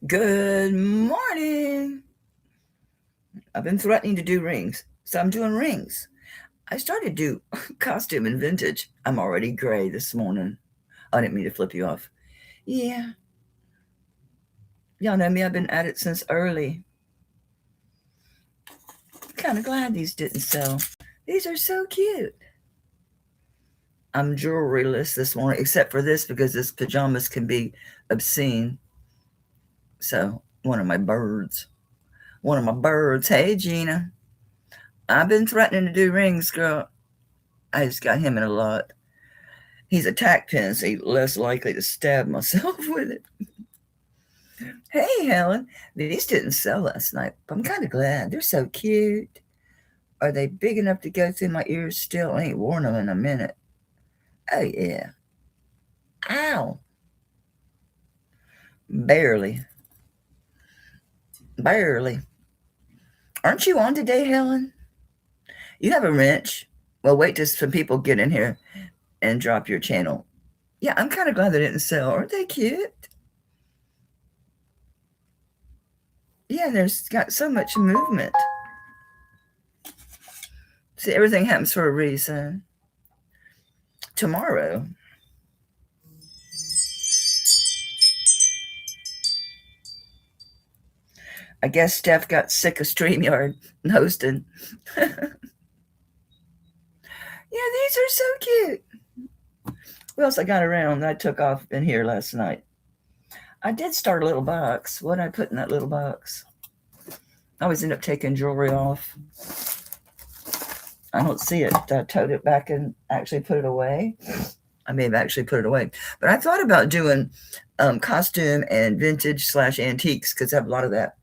Good morning. I've been threatening to do rings, so I'm doing rings. I started to do costume and vintage. I'm already gray this morning. I didn't mean to flip you off. Yeah, y'all know me. I've been at it since early. Kind of glad these didn't sell. These are so cute. I'm jewelryless this morning, except for this because this pajamas can be obscene. So, one of my birds. One of my birds. Hey, Gina. I've been threatening to do rings, girl. I just got him in a lot. He's a tack pin, so he's less likely to stab myself with it. Hey, Helen. These didn't sell last night, but I'm kind of glad. They're so cute. Are they big enough to go through my ears still? I ain't worn them in a minute. Oh, yeah. Ow. Barely. Barely. Aren't you on today, Helen? You have a wrench. Well, wait till some people get in here and drop your channel. Yeah, I'm kind of glad they didn't sell. Aren't they cute? Yeah, there's got so much movement. See, everything happens for a reason. Tomorrow, I guess Steph got sick of StreamYard hosting. Yeah, these are so cute. What else I got around that I took off in here last night? I did start a little box. What did I put in that little box? I always end up taking jewelry off. I don't see it. I tote it back and actually put it away. I may have actually put it away. But I thought about doing costume and vintage / antiques because I have a lot of that.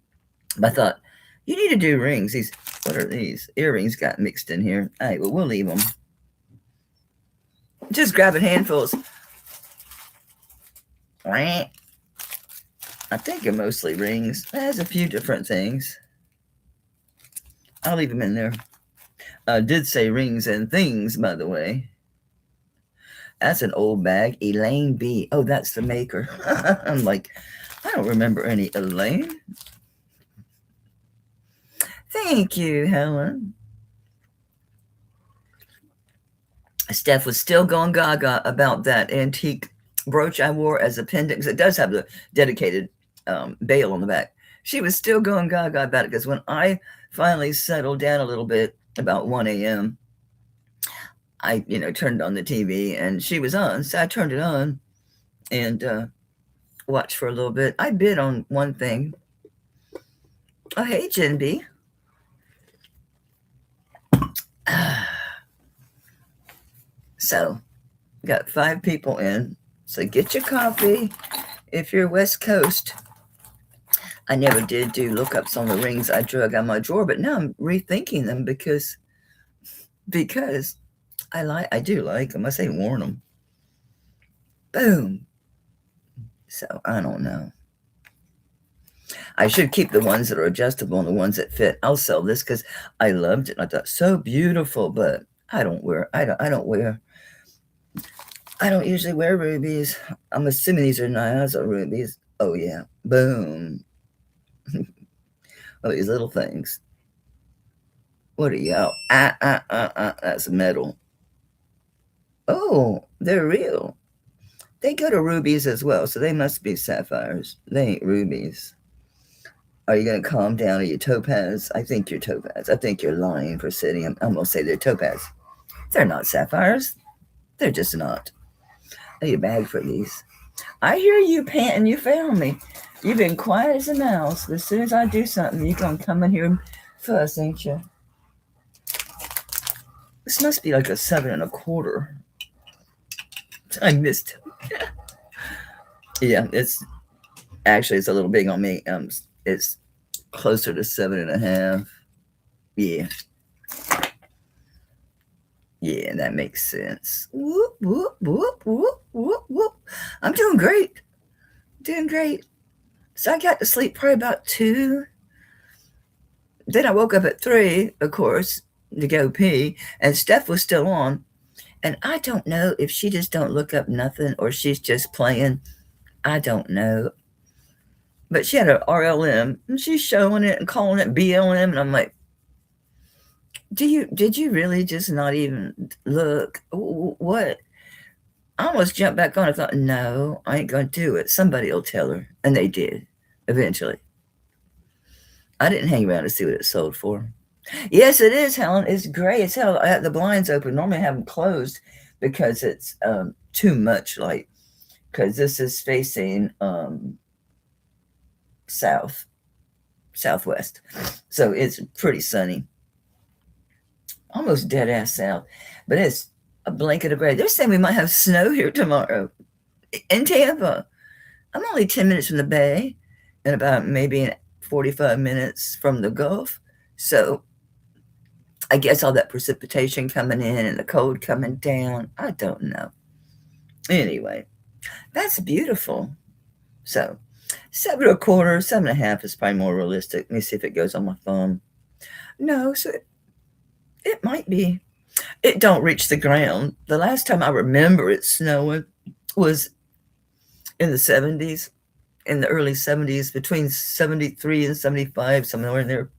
But I thought, you need to do rings. These, what are these? Earrings got mixed in here. All right, well, we'll leave them. Just grabbing handfuls. I think they're mostly rings. It has a few different things. I'll leave them in there. I did say rings and things, by the way. That's an old bag. Elaine B. Oh, that's the maker. I'm like, I don't remember any Elaine. Thank you, Helen. Steph was still going gaga about that antique brooch I wore as a pendant because it does have the dedicated bail on the back. She was still going gaga about it because when I finally settled down a little bit about 1 a.m., I, turned on the TV and she was on. So I turned it on and watched for a little bit. I bid on one thing. Oh, hey, Jen B. So, got 5 people in. So get your coffee. If you're West Coast, I never did do lookups on the rings I drug out my drawer, but now I'm rethinking them because I do like them. I say worn them. Boom. So I don't know. I should keep the ones that are adjustable and the ones that fit. I'll sell this because I loved it. I thought so beautiful, but I don't usually wear rubies. I'm assuming these are Niaza rubies. Oh yeah. Boom. Oh, these little things. What are y'all? That's metal. Oh, they're real. They go to rubies as well, so they must be sapphires. They ain't rubies. Are you going to calm down? Are you topaz? I think you're topaz. I think you're lying for sitting. I'm going to say they're topaz. They're not sapphires. They're just not. I need a bag for these. I hear you panting. You found me. You've been quiet as a mouse. But as soon as I do something, you're going to come in here and fuss, ain't you? This must be like a 7 1/4. I missed it. Yeah, it's a little big on me. It's closer to 7 1/2. Yeah. Yeah, that makes sense. Whoop, whoop, whoop, whoop, whoop, whoop. I'm doing great. Doing great. So I got to sleep probably about 2. Then I woke up at 3, of course, to go pee, and Steph was still on. And I don't know if she just don't look up nothing or she's just playing. I don't know. But she had an RLM, and she's showing it and calling it BLM, and I'm like, did you really just not even look? What? I almost jumped back on. I thought, no, I ain't gonna do it. Somebody will tell her, and they did eventually. I didn't hang around to see what it sold for. Yes, it is, Helen. It's gray as hell. I had the blinds open. Normally I have them closed because it's too much light. Because this is facing southwest, so it's pretty sunny, almost dead ass south, but it's a blanket of gray. They're saying we might have snow here tomorrow in Tampa. I'm only 10 minutes from the bay and about maybe 45 minutes from the Gulf, so I guess all that precipitation coming in and the cold coming down, I don't know. Anyway, that's beautiful. So 7.25, 7.5 is probably more realistic. Let me see if it goes on my phone. No, so it might be. It don't reach the ground. The last time I remember it snowing was in the 70s, in the early 70s, between 73 and 75, somewhere in there.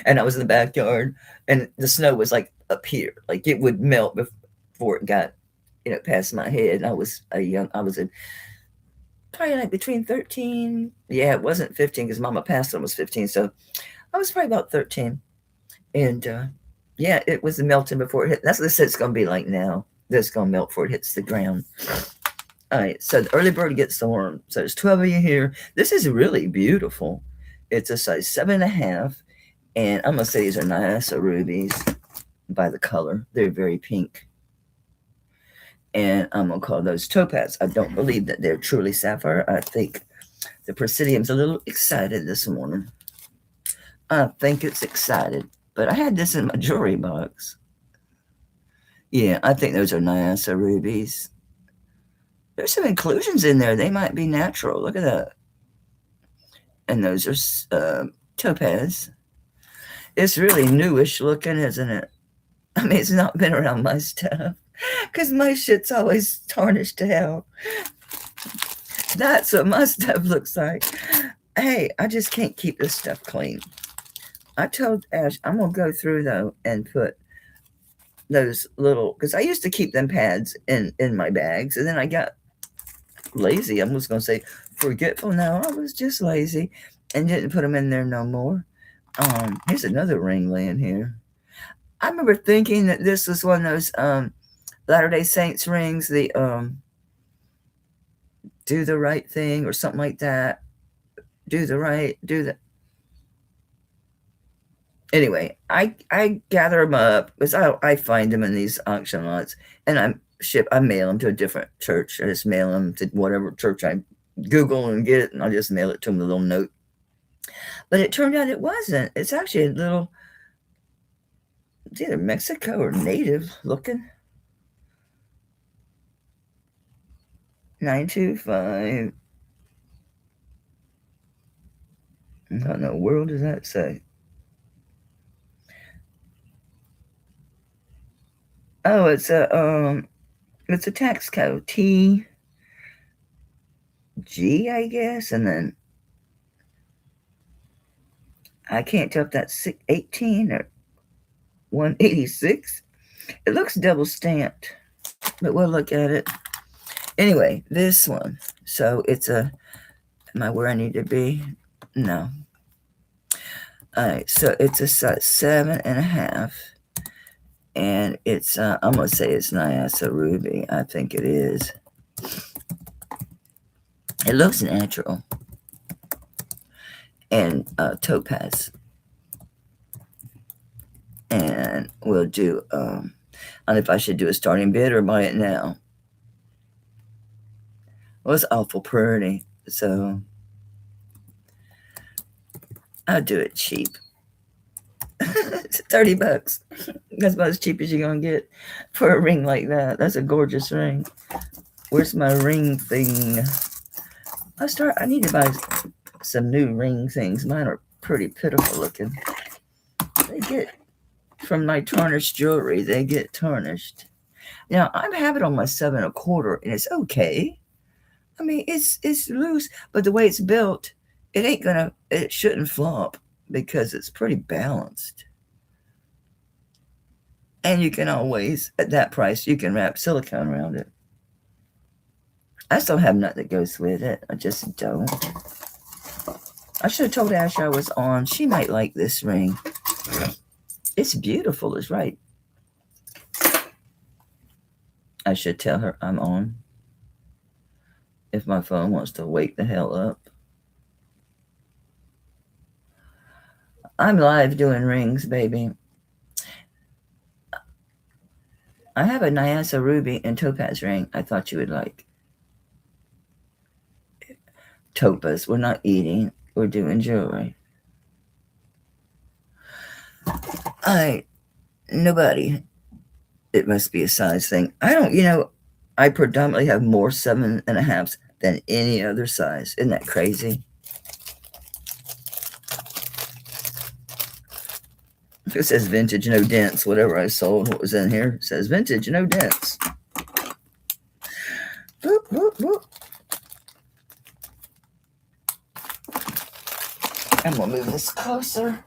And I was in the backyard, and the snow was like up here, like it would melt before it got, past my head. I was probably like between 13. Yeah, it wasn't 15 because Mama passed when I was 15. So I was probably about 13. And yeah, it was melting before it hit. That's what they said it's going to be like now. It's going to melt before it hits the ground. All right, so the early bird gets the worm. So there's 12 of you here. This is really beautiful. It's a size 7.5. And I'm going to say these are Nyassa rubies by the color. They're very pink. And I'm going to call those topaz. I don't believe that they're truly sapphire. I think the Presidium's a little excited this morning. I think it's excited. But I had this in my jewelry box. Yeah, I think those are Nyassa rubies. There's some inclusions in there. They might be natural. Look at that. And those are topaz. It's really newish looking, isn't it? I mean, it's not been around my stuff. Because my shit's always tarnished to hell. That's what my stuff looks like. Hey, I just can't keep this stuff clean. I told Ash I'm going to go through, though, and put those little... Because I used to keep them pads in my bags. And then I got lazy. I'm just going to say forgetful. No, I was just lazy. And didn't put them in there no more. Here's another ring laying here. I remember thinking that this was one of those Latter-day Saints rings, the do the right thing or something like that. Do the anyway, I gather them up because I find them in these auction lots, and I mail them to a different church. I just mail them to whatever church I Google and get it, and I'll just mail it to them with a little note. But it turned out it wasn't. It's actually a little, it's either Mexico or native looking. 925. How in the world does that say? Oh, it's a tax code TG, I guess, and then I can't tell if that's 18 or 186. It looks double stamped, but we'll look at it. Anyway, this one. So it's am I where I need to be? No. All right, so it's a size 7.5. And it's, I'm going to say it's Nyassa ruby. I think it is. It looks natural. And topaz. And we'll do, I don't know if I should do a starting bid or buy it now. Well, it's awful pretty. So I'll do it cheap. It's $30. That's about as cheap as you're gonna get for a ring like that. That's a gorgeous ring. Where's my ring thing? I need to buy some new ring things. Mine are pretty pitiful looking. They get from my tarnished jewelry. They get tarnished. Now I have it on my 7.25, and it's okay. I mean, it's loose, but the way it's built, it shouldn't flop because it's pretty balanced. And you can always, at that price, you can wrap silicone around it. I still have nothing that goes with it. I just don't. I should have told Ash I was on. She might like this ring. It's beautiful, it's right. I should tell her I'm on. If my phone wants to wake the hell up. I'm live doing rings, baby. I have a Nyasa ruby and topaz ring I thought you would like. Topaz, we're not eating, we're doing jewelry. Nobody. It must be a size thing. I don't, I predominantly have more 7.5s than any other size. Isn't that crazy? It says vintage, no dents. Whatever I sold, what was in here, it says vintage, no dents. Boop, boop, boop. I'm going to move this closer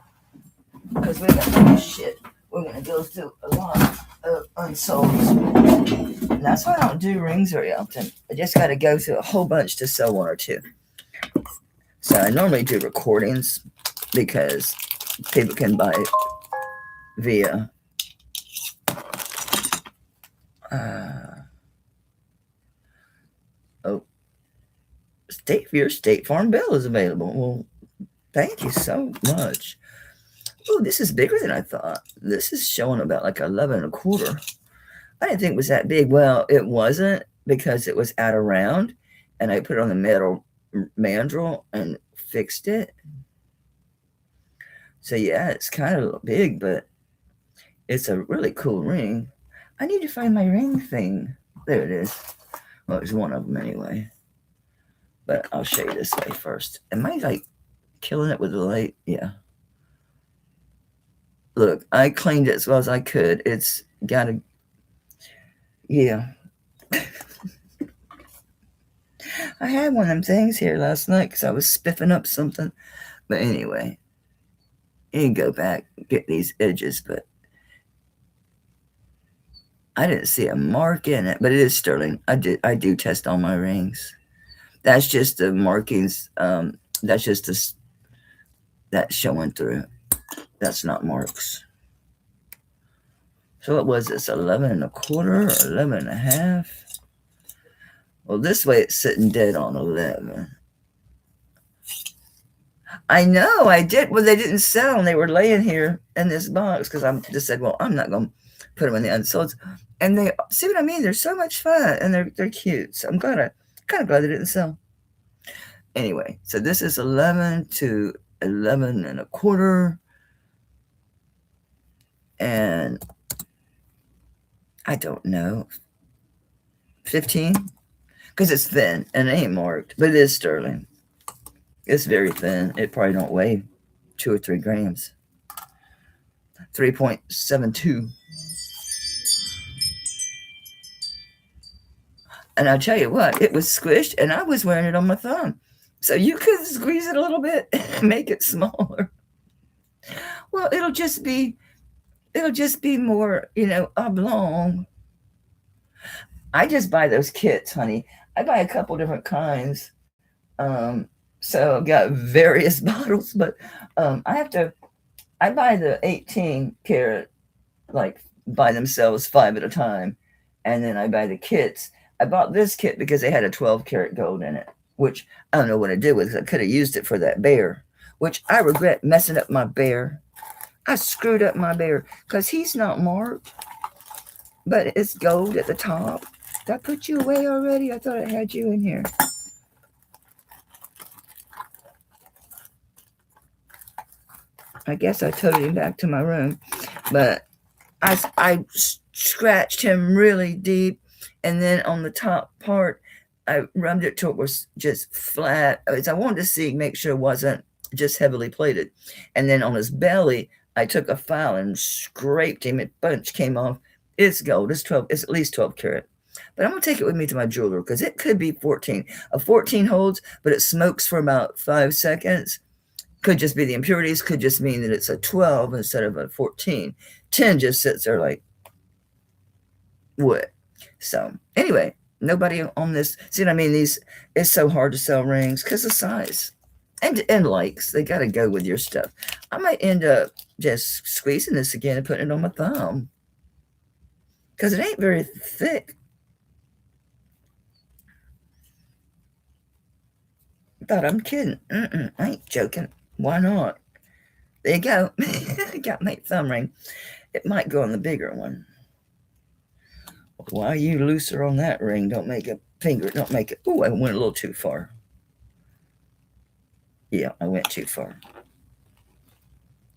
because we got shit. We're going to go through a lot of unsolds. And that's why I don't do rings very often. I just got to go through a whole bunch to sell one or two. So I normally do recordings because people can buy it via your State Farm bill is available. Well, thank you so much. Oh, this is bigger than I thought. This is showing about like 11.25. I didn't think it was that big. Well, it wasn't because it was out of round, and I put it on the metal mandrel and fixed it. So yeah, it's kind of big, but it's a really cool ring. I need to find my ring thing. There it is. Well, it's one of them anyway. But I'll show you this way first. Am I like killing it with the light? Yeah. Look, I cleaned it as well as I could. It's got a, yeah. I had one of them things here last night because I was spiffing up something. But anyway, you can go back, get these edges, but I didn't see a mark in it, but it is sterling. I do test all my rings. That's just the markings. That's just that's showing through. That's not marks. So what was this? 11.25 or 11.5? Well, this way it's sitting dead on 11. I know, I did. Well, they didn't sell, and they were laying here in this box because I just said, well, I'm not going to put them in the unsolds. And they, see what I mean? They're so much fun, and they're cute. So I'm kind of glad they didn't sell. Anyway, so this is 11 to 11.25. And I don't know, 15? Because it's thin and it ain't marked, but it is sterling. It's very thin. It probably don't weigh 2 or 3 grams. 3.72. And I'll tell you what, it was squished and I was wearing it on my thumb. So you could squeeze it a little bit and make it smaller. Well, it'll just be more, oblong. I just buy those kits, honey. I buy a couple different kinds. So I've got various bottles, but I buy the 18 karat, like by themselves 5 at a time. And then I buy the kits. I bought this kit because they had a 12 karat gold in it, which I don't know what I did with it. I could have used it for that bear, which I regret messing up my bear. I screwed up my bear because he's not marked, but it's gold at the top. Did I put you away already? I thought I had you in here. I guess I toted him back to my room, but I scratched him really deep, and then on the top part, I rubbed it till it was just flat. I wanted to see, make sure it wasn't just heavily plated. And then on his belly, I took a file and scraped him. A bunch came off. It's gold. It's at least 12 karat. But I'm going to take it with me to my jeweler because it could be 14. A 14 holds, but it smokes for about 5 seconds. Could just be the impurities. Could just mean that it's a 12 instead of a 14. 10 just sits there like wood. So anyway, nobody on this. See what I mean? It's so hard to sell rings because of size and likes. They got to go with your stuff. I might end up just squeezing this again and putting it on my thumb because it ain't very thick. Thought I'm kidding. I ain't joking. Why not? There you go. I got my thumb ring. It might go on the bigger one. Why are you looser on that ring? Don't make a finger. Don't make it. Oh, I went a little too far. Yeah, I went too far.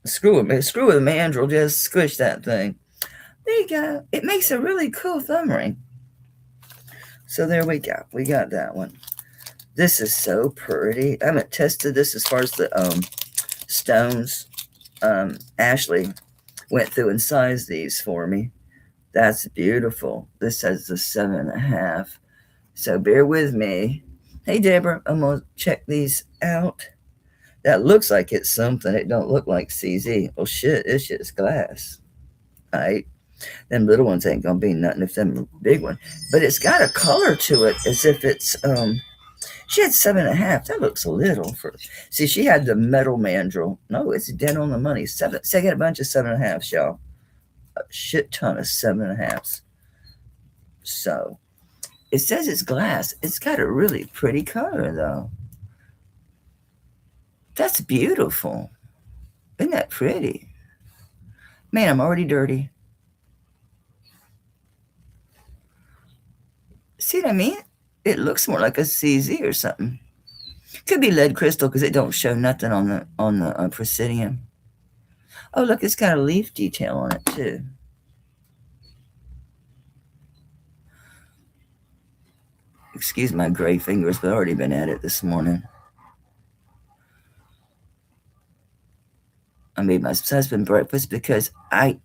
Screw it. Screw with a mandrel. Just squish that thing. There you go. It makes a really cool thumb ring. So there we go. We got that one. This is so pretty. I haven't tested this as far as the stones. Ashley went through and sized these for me. That's beautiful. This has the 7.5. So bear with me. Hey, Deborah, I'm going to check these out. That looks like it's something. It don't look like CZ. Oh, shit. This shit's glass. All right. Them little ones ain't going to be nothing if them big one. But it's got a color to it as if it's... She had 7.5. That looks a little for. See, she had the metal mandrel. No, it's dead on the money. 7. So I got a bunch of 7.5s, y'all. A shit ton of 7.5s. So it says it's glass. It's got a really pretty color, though. That's beautiful. Isn't that pretty? Man, I'm already dirty. See what I mean? It looks more like a CZ or something. Could be lead crystal because it don't show nothing on the presidium. Oh, look, it's got a leaf detail on it too. Excuse my gray fingers, but I've already been at it this morning. I made my husband breakfast because I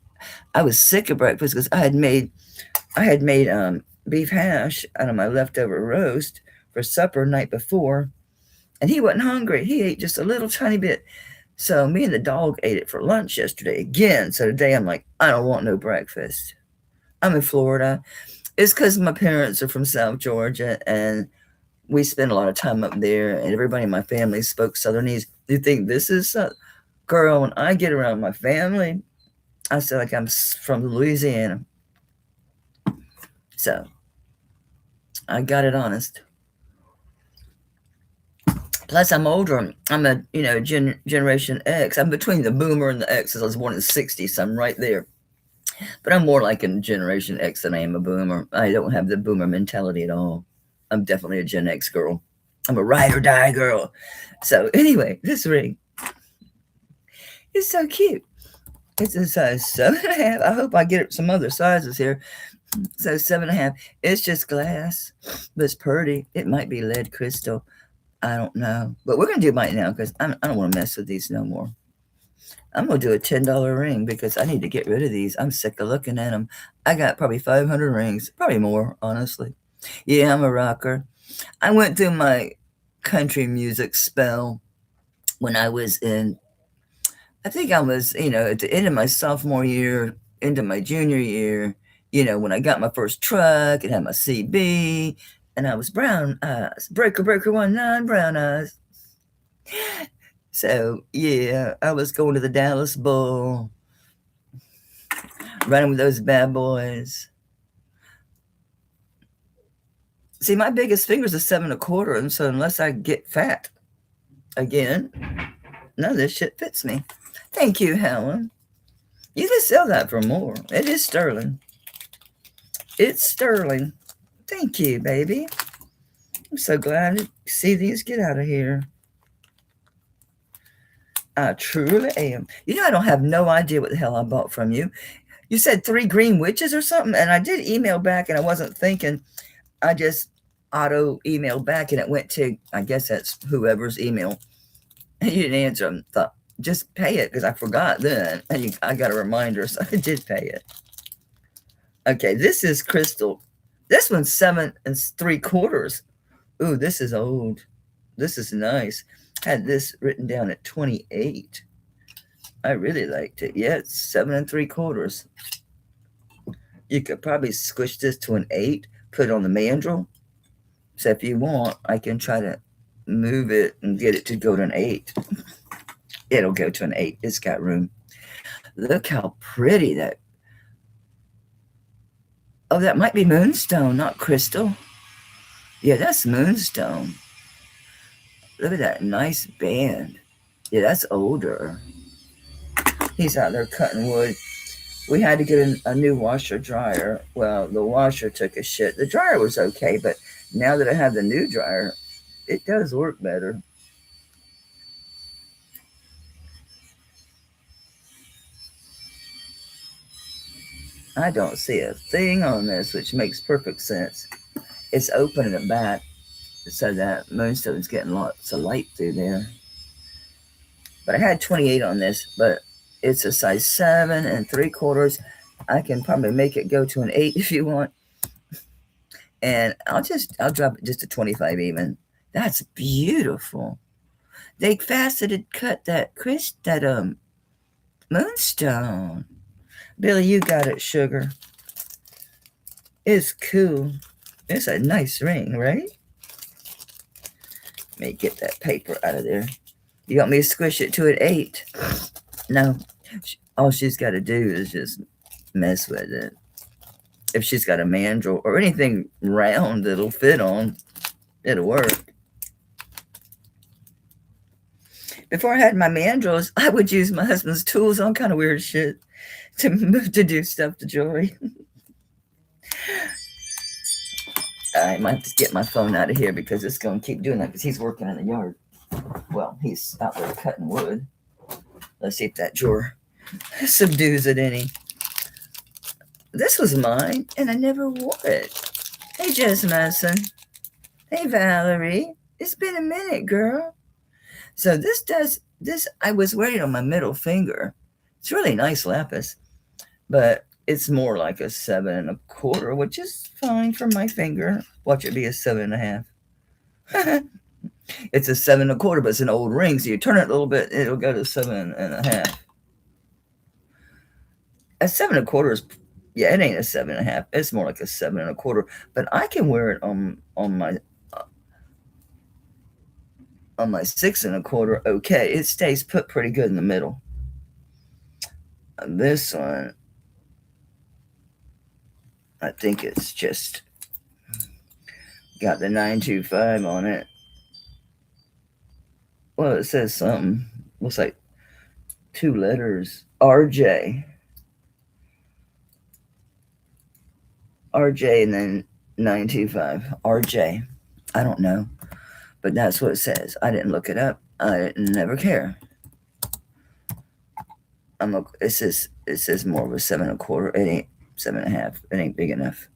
was sick of breakfast because I had made beef hash out of my leftover roast for supper night before, and he wasn't hungry. He ate just a little tiny bit. So me and the dog ate it for lunch yesterday again. So today I'm like, I don't want no breakfast. I'm in Florida. It's because my parents are from South Georgia, and we spend a lot of time up there, and everybody in my family spoke Southernese. Do you think this is girl? When I get around my family, I feel like I'm from Louisiana. So I got it honest. Plus, I'm older. I'm a Generation X. I'm between the Boomer and the X's. I was born in '60, so I'm right there. But I'm more like a Generation X than I am a Boomer. I don't have the Boomer mentality at all. I'm definitely a Gen X girl. I'm a ride or die girl. So anyway, this ring is so cute. It's a size 7.5. I hope I get some other sizes here. So 7.5. It's just glass, but it's pretty. It might be lead crystal. I don't know. But we're going to do mine now because I don't want to mess with these no more. I'm going to do a $10 ring because I need to get rid of these. I'm sick of looking at them. I got probably 500 rings. Probably more, honestly. Yeah, I'm a rocker. I went through my country music spell when I was I think I was, at the end of my sophomore year, into my junior year, when I got my first truck and had my CB, and I was brown eyes. Breaker, 19, brown eyes. So, yeah, I was going to the Dallas Bowl, running with those bad boys. See, my biggest finger is a 7.25, and so unless I get fat again, none of this shit fits me. Thank you, Helen. You can sell that for more. It is sterling. It's sterling. Thank you, baby. I'm so glad to see these get out of here. I truly am. I don't have no idea what the hell I bought from you. You said 3 green witches or something, and I did email back, and I wasn't thinking. I just auto emailed back, and it went to, I guess that's whoever's email. And you didn't answer. I thought, just pay it, because I forgot then. And I got a reminder, so I did pay it. Okay, this is crystal This one's 7 3/4. Ooh, this is old. This is nice. Had this written down at 28. I really liked it. Yeah, it's 7 3/4. You could probably squish this to an 8, put it on the mandrel. So if you want, I can try to move it and get it to go to an 8. It'll go to an 8. It's got room. Look how pretty that. Oh, that might be moonstone, not crystal. Yeah, that's moonstone. Look at that nice band. Yeah, that's older. He's out there cutting wood. We had to get a new washer dryer. Well, the washer took a shit. The dryer was okay, but now that I have the new dryer, it does work better. I don't see a thing on this, which makes perfect sense. It's open in the back, so that moonstone's getting lots of light through there. But I had 28 on this, but it's a size 7 3/4. I can probably make it go to an 8 if you want. And I'll drop it just to 25 even. That's beautiful. They faceted cut that moonstone. Billy, you got it, sugar. It's cool. It's a nice ring, right? Let me get that paper out of there. You want me to squish it to an 8? No. All she's got to do is just mess with it. If she's got a mandrel or anything round that'll fit on, it'll work. Before I had my mandrels, I would use my husband's tools on kind of weird shit to do stuff to jewelry. I might have to get my phone out of here because it's going to keep doing that because he's working in the yard. Well, he's out there cutting wood. Let's see if that drawer subdues it any. This was mine, and I never wore it. Hey, Jess Madison. Hey, Valerie. It's been a minute, girl. So this I was wearing on my middle finger. It's really nice lapis, but it's more like a 7 1/4, which is fine for my finger. Watch it be a 7.5. It's a 7 1/4, but it's an old ring, so you turn it a little bit, it'll go to 7.5. A 7 1/4 is, yeah, it ain't a 7.5. It's more like a 7 1/4. But I can wear it on my 6 1/4. Okay, it stays put pretty good in the middle. This one, I think it's just got the 925 on it. Well, it says something. Looks like 2 letters. RJ. RJ and then 925. RJ. I don't know. But that's what it says. I didn't look it up. I never care. It says more of a 7 1/4. It ain't 7.5. It ain't big enough.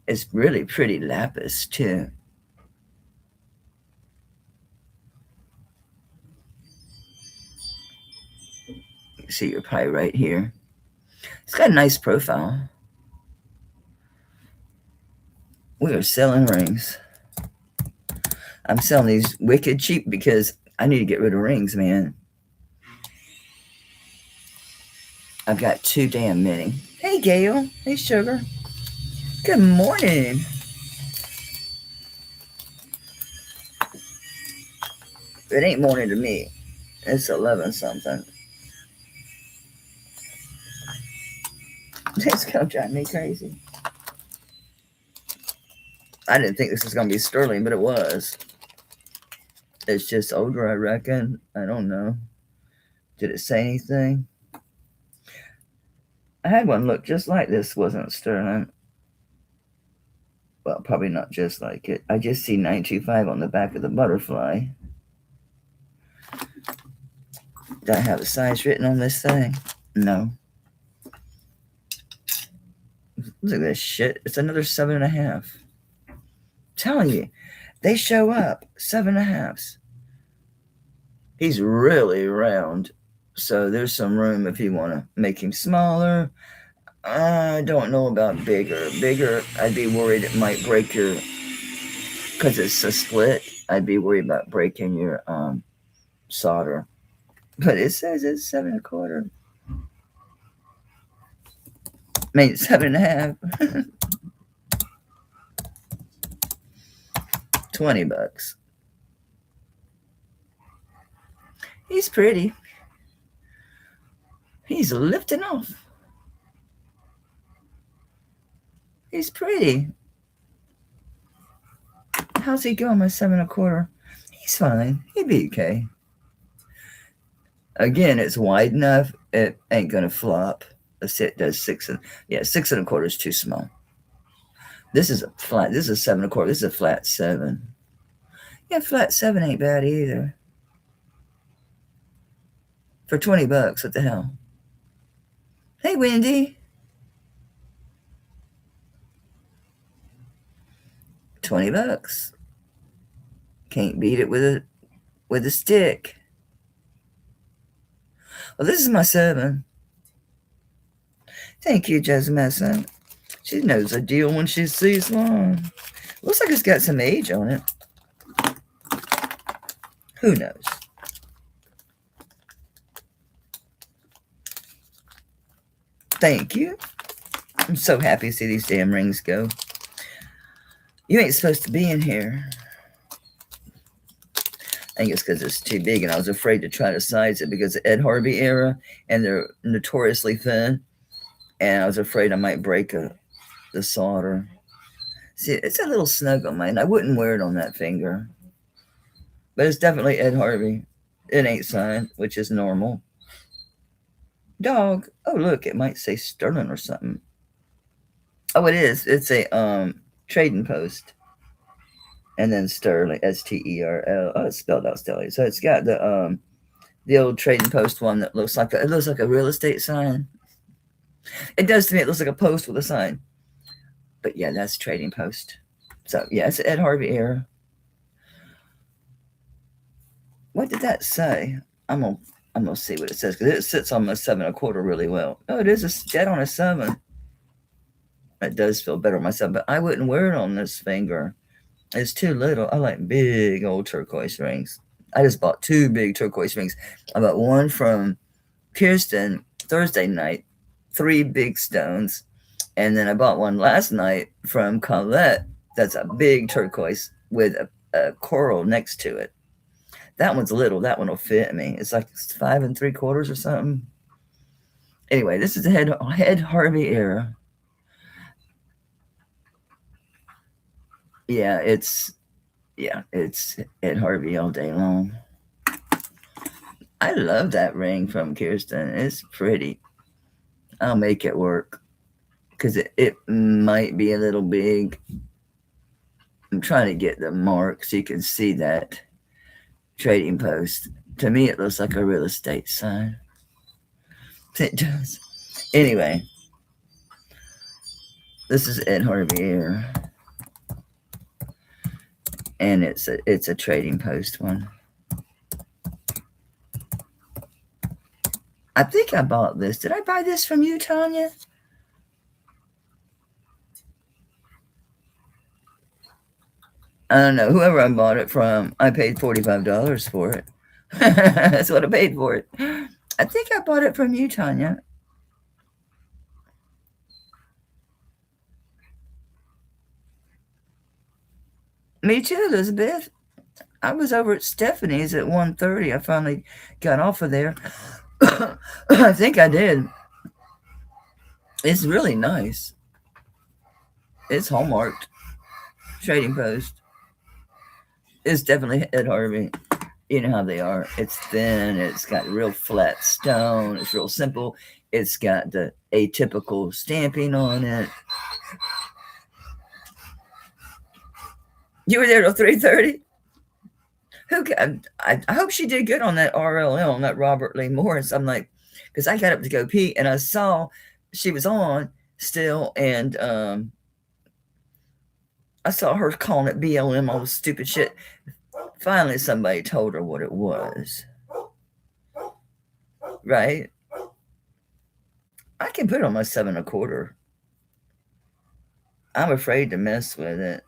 It's really pretty lapis too. You see your pie right here. It's got a nice profile. We are selling rings. I'm selling these wicked cheap because I need to get rid of rings, man. I've got too damn many. Hey, Gail. Hey, Sugar. Good morning. It ain't morning to me. It's 11 something. It's gonna drive me crazy. I didn't think this was gonna be sterling, but it was. It's just older, I reckon. I don't know. Did it say anything? I had one look just like this. Wasn't sterling. Well, probably not just like it. I just see 925 on the back of the butterfly. Do I have a size written on this thing? No. Look at this shit. It's another 7.5. I'm telling you, they show up 7.5s. He's really round, so there's some room if you want to make him smaller. I don't know about bigger. Bigger, I'd be worried it might break your, because it's a split. I'd be worried about breaking your solder. But it says it's 7 1/4. I mean, 7 1/2. $20. He's pretty. He's lifting off. He's pretty. How's he going with 7 1/4? He's fine. He'd be okay. Again, it's wide enough. It ain't gonna flop. It does 6 6 1/4 is too small. This is a flat. This is 7 1/4. This is a flat 7. Yeah, flat 7 ain't bad either. For $20, what the hell? Hey, Wendy. $20. Can't beat it with a stick. Well, this is my 7. Thank you, Jasmine. She knows a deal when she sees one. Looks like it's got some age on it. Who knows? Thank you. I'm so happy to see these damn rings go. You ain't supposed to be in here. I think it's because it's too big, and I was afraid to try to size it because of Ed Harvey era, and they're notoriously thin, and I was afraid I might break the solder. See, it's a little snug on mine. I wouldn't wear it on that finger, but it's definitely Ed Harvey. It ain't signed, which is normal. Dog. Oh, look, it might say Sterling or something. Oh, it is. It's a trading post. And then Sterling, Sterl. Oh, it's spelled out Sterling. So it's got the old trading post one that looks like a real estate sign. It does to me. It looks like a post with a sign. But yeah, that's trading post. So yeah, it's Ed Harvey era. What did that say? I'm gonna see what it says because it sits on my 7 1/4 really well. Oh, it is dead on a 7. It does feel better on my 7, but I wouldn't wear it on this finger. It's too little. I like big old turquoise rings. I just bought 2 big turquoise rings. I bought one from Kirsten Thursday night, 3 big stones. And then I bought one last night from Colette. That's a big turquoise with a coral next to it. That one's little. That one will fit me. It's like 5 3/4 or something. Anyway, this is the Ed Harvey era. Yeah, it's Ed Harvey all day long. I love that ring from Kirsten. It's pretty. I'll make it work because it might be a little big. I'm trying to get the mark so you can see that trading post. To me, it looks like a real estate sign. It does. Anyway, this is Ed Harvey here, and it's a trading post one. I think I bought this. Did I buy this from you, Tanya? I don't know. Whoever I bought it from, I paid $45 for it. That's what I paid for it. I think I bought it from you, Tanya. Me too, Elizabeth. I was over at Stephanie's at 1:30. I finally got off of there. I think I did. It's really nice. It's hallmarked. Trading post. It's definitely Ed Harvey. You know how they are. It's thin. It's got real flat stone. It's real simple. It's got the atypical stamping on it. You were there till 3:30? I hope she did good on that RLL, on that Robert Lee Morris. I'm like, because I got up to go pee and I saw she was on still, and I saw her calling it BLM, all this stupid shit. Finally, somebody told her what it was. Right? I can put on my 7 1/4. I'm afraid to mess with it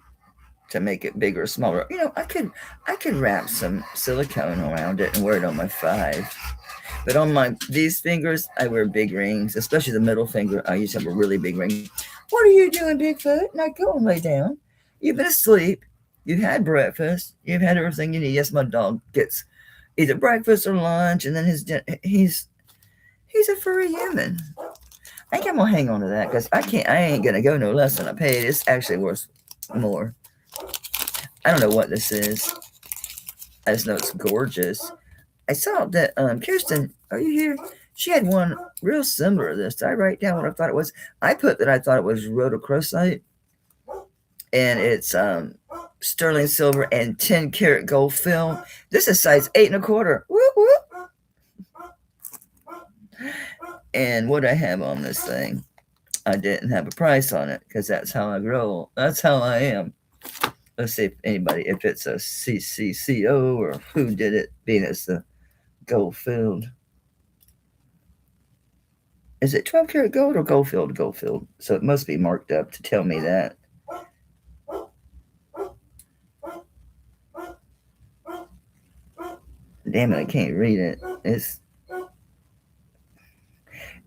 to make it bigger or smaller. I could wrap some silicone around it and wear it on my 5. But on these fingers, I wear big rings, especially the middle finger. I used to have a really big ring. What are you doing, Bigfoot? Now go and lay down. You've been asleep. You've had breakfast. You've had everything you need. Yes, my dog gets either breakfast or lunch, and then he's a furry human. I think I'm gonna hang on to that because I ain't gonna go no less than I paid. It's actually worth more. I don't know what this is. I just know it's gorgeous. I saw that Kirsten, are you here? She had one real similar to this. Did I write down what I thought it was? I put that I thought it was rhodochrosite, and it's sterling silver and 10-karat gold fill. This is size 8 1/4. Whoop whoop. And what I have on this thing, I didn't have a price on it because that's how I roll. That's how I am. Let's see if it's a CCCO or who did it, being it's the gold filled. Is it 12-karat gold or gold filled? Gold filled. So it must be marked up to tell me that. Damn it, I can't read it.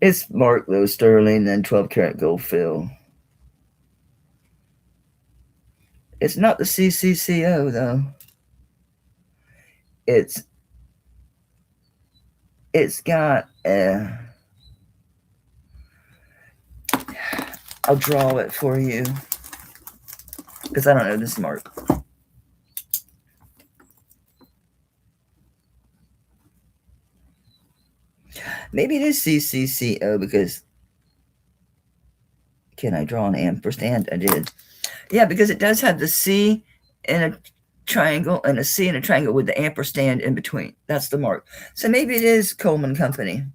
It's marked though, sterling, then 12-karat gold fill. It's not the CCCO though. It's got I'll draw it for you because I don't know this mark. Maybe it is CCCO because can I draw an ampersand? I did. Yeah, because it does have the C in a triangle and a C and a triangle with the ampersand in between. That's the mark. So maybe it is Coleman Company.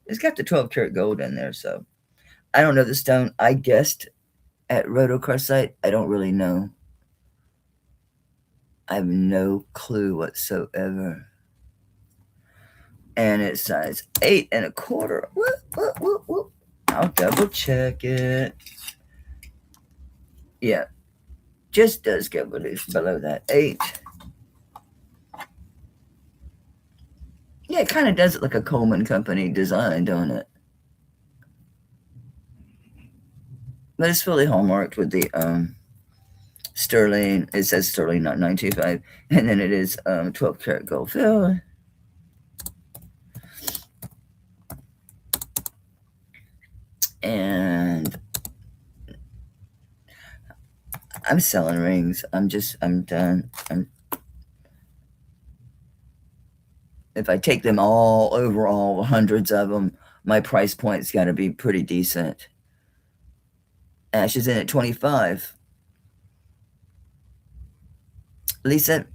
It's got the 12-karat gold in there. So I don't know the stone. I guessed at rhodochrosite. I don't really know. I have no clue whatsoever. And it's size 8 1/4. Whoop, whoop, whoop, whoop. I'll double check it. Yeah, just does go below that 8. Yeah, it kind of does it like a Coleman Company design, don't it? But it's fully hallmarked with the sterling. It says sterling, not 925, and then it is 12-karat gold fill. And I'm selling rings. I'm done. If I take them all overall, hundreds of them, my price point's got to be pretty decent. Ash is in at 25. Lisa,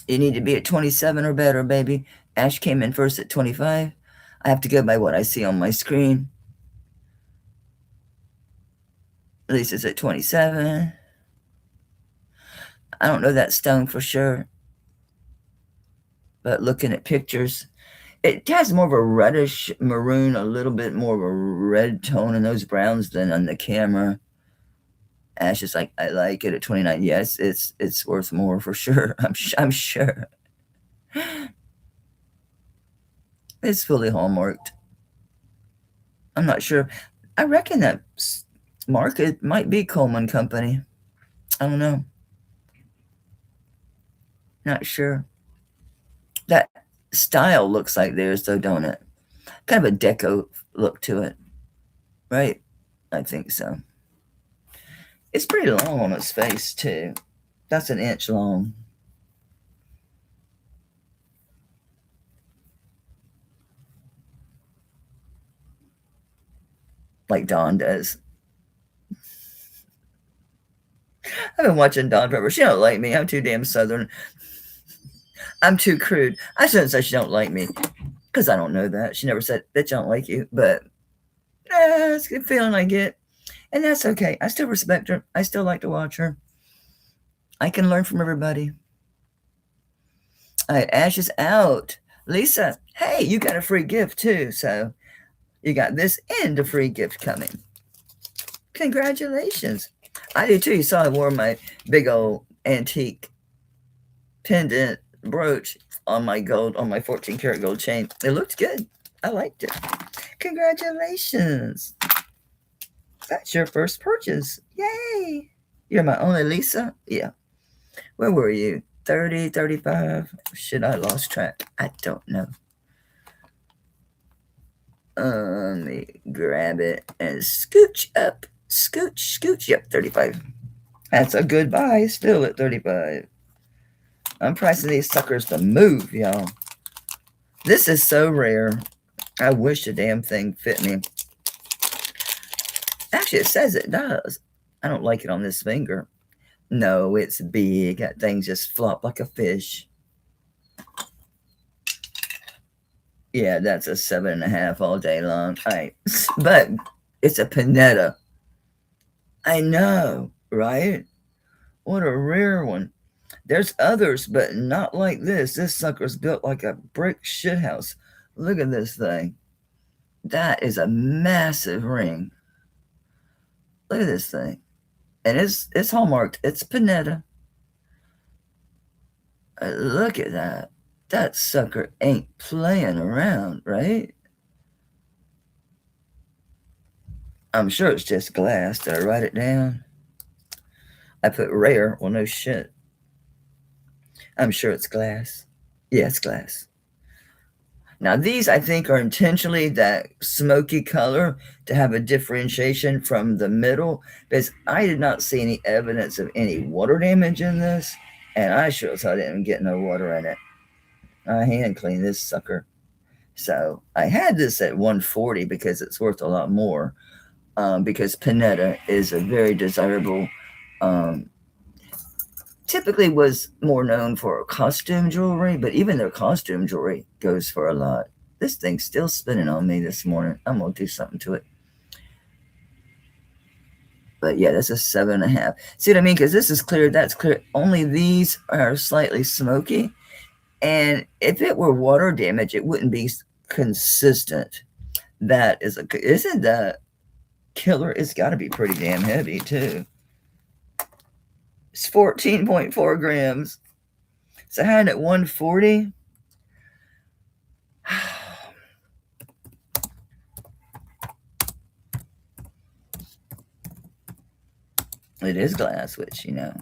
you need to be at 27 or better, baby. Ash came in first at 25. I have to go by what I see on my screen. Lisa's at 27. I don't know that stone for sure, but looking at pictures, it has more of a reddish maroon, a little bit more of a red tone in those browns than on the camera. Ash is like, I like it at 29. Yes, it's worth more for sure. I'm sure. It's fully hallmarked. I'm not sure. I reckon that market might be Coleman Company. I don't know. Not sure. That style looks like theirs, though, don't it? Kind of a deco look to it, right? I think so. It's pretty long on its face, too. That's an inch long. Like Dawn does. I've been watching Dawn forever. She don't like me. I'm too damn Southern. I'm too crude. I shouldn't say she don't like me, because I don't know that. She never said, bitch, I don't like you. But it's a good feeling I get. And that's okay. I still respect her. I still like to watch her. I can learn from everybody. All right, Ash is out. Lisa, hey, you got a free gift too. So You got this and a free gift coming. Congratulations. I do too. You saw I wore my big old antique pendant brooch on my 14 karat gold chain. It looked good. I liked it. Congratulations. That's your first purchase. Yay. You're my only Lisa? Yeah. Where were you? 30, 35? Shit, I lost track. I don't know. Let me grab it and scooch up. Scooch. Yep, 35. That's a good buy. Still at 35. I'm pricing these suckers to move, y'all. This is so rare. I wish the damn thing fit me. Actually, it says it does. I don't like it on this finger. No, it's big. That thing just flop like a fish. Yeah, that's a 7.5 all day long. But it's a Panetta. I know, right? What a rare one. There's others, but not like this. This sucker's built like a brick shithouse. Look at this thing. That is a massive ring. Look at this thing. And it's hallmarked. It's Panetta. Look at that. That sucker ain't playing around, right? I'm sure it's just glass. Did I write it down? I put rare. Well, no shit. I'm sure it's glass. Yeah, it's glass. Now, these, I think, are intentionally that smoky color to have a differentiation from the middle, because I did not see any evidence of any water damage in this, and I sure as hell didn't get no water in it. I hand cleaned this sucker. So I had this at 140 because it's worth a lot more, because Panetta is a very desirable, typically was more known for costume jewelry, but even their costume jewelry goes for a lot. This thing's still spinning on me this morning. I'm going to do something to it. But yeah, that's a 7.5. See what I mean? Because this is clear. That's clear. Only these are slightly smoky. And if it were water damage, it wouldn't be consistent. That is isn't that killer? It's got to be pretty damn heavy too. It's 14.4 grams. So I had it at 140. It is glass, which, you know.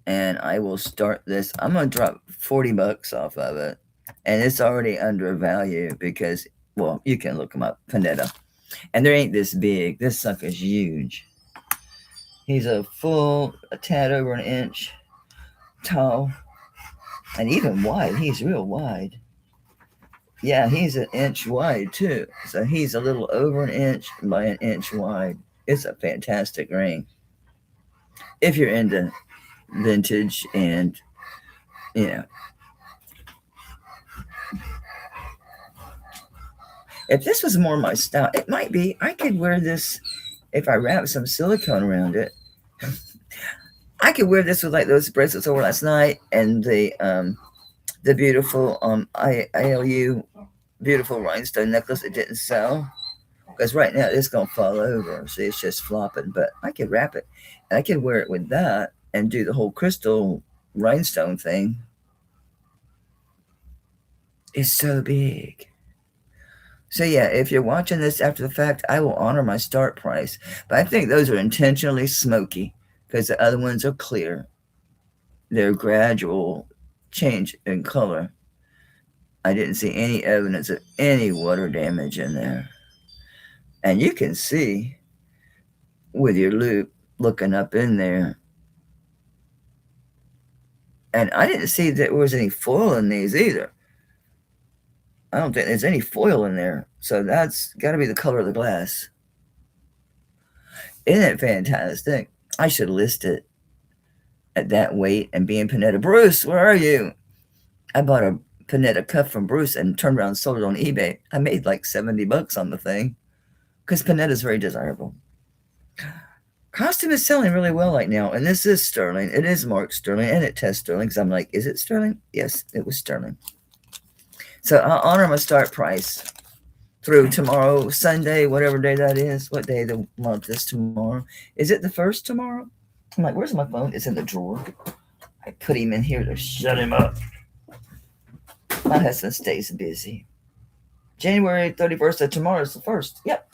And I will start this. I'm going to drop 40 bucks off of it. And it's already undervalued because, well, you can look them up. Panetta. And they ain't this big. This sucker's huge. He's a tad over an inch tall. And even wide. He's real wide. Yeah, he's an inch wide too. So he's a little over an inch by an inch wide. It's a fantastic ring. If you're into vintage and, you know. If this was more my style, it might be. I could wear this if I wrap some silicone around it. I could wear this with like those bracelets I wore last night and the beautiful ILU beautiful rhinestone necklace that didn't sell. Because right now it's going to fall over. See, it's just flopping. But I could wrap it. And I could wear it with that and do the whole crystal rhinestone thing. It's so big. So yeah, if you're watching this after the fact, I will honor my start price. But I think those are intentionally smoky because the other ones are clear. They're gradual change in color. I didn't see any evidence of any water damage in there. And you can see with your loupe looking up in there. And I didn't see that there was any foil in these either. I don't think there's any foil in there. So that's got to be the color of the glass. Isn't it fantastic? I should list it at that weight and be in Panetta. Bruce, where are you? I bought a Panetta cuff from Bruce and turned around and sold it on eBay. I made like 70 bucks on the thing because Panetta is very desirable. Costume is selling really well right now. And this is sterling. It is marked sterling and it tests sterling because I'm like, is it sterling? Yes, it was sterling. So I'll honor my start price through tomorrow, Sunday, whatever day that is. What day of the month is tomorrow? Is it the first tomorrow? I'm like, where's my phone? It's in the drawer. I put him in here to shut him up. My husband stays busy. January 31st, so tomorrow is the 1st. Yep.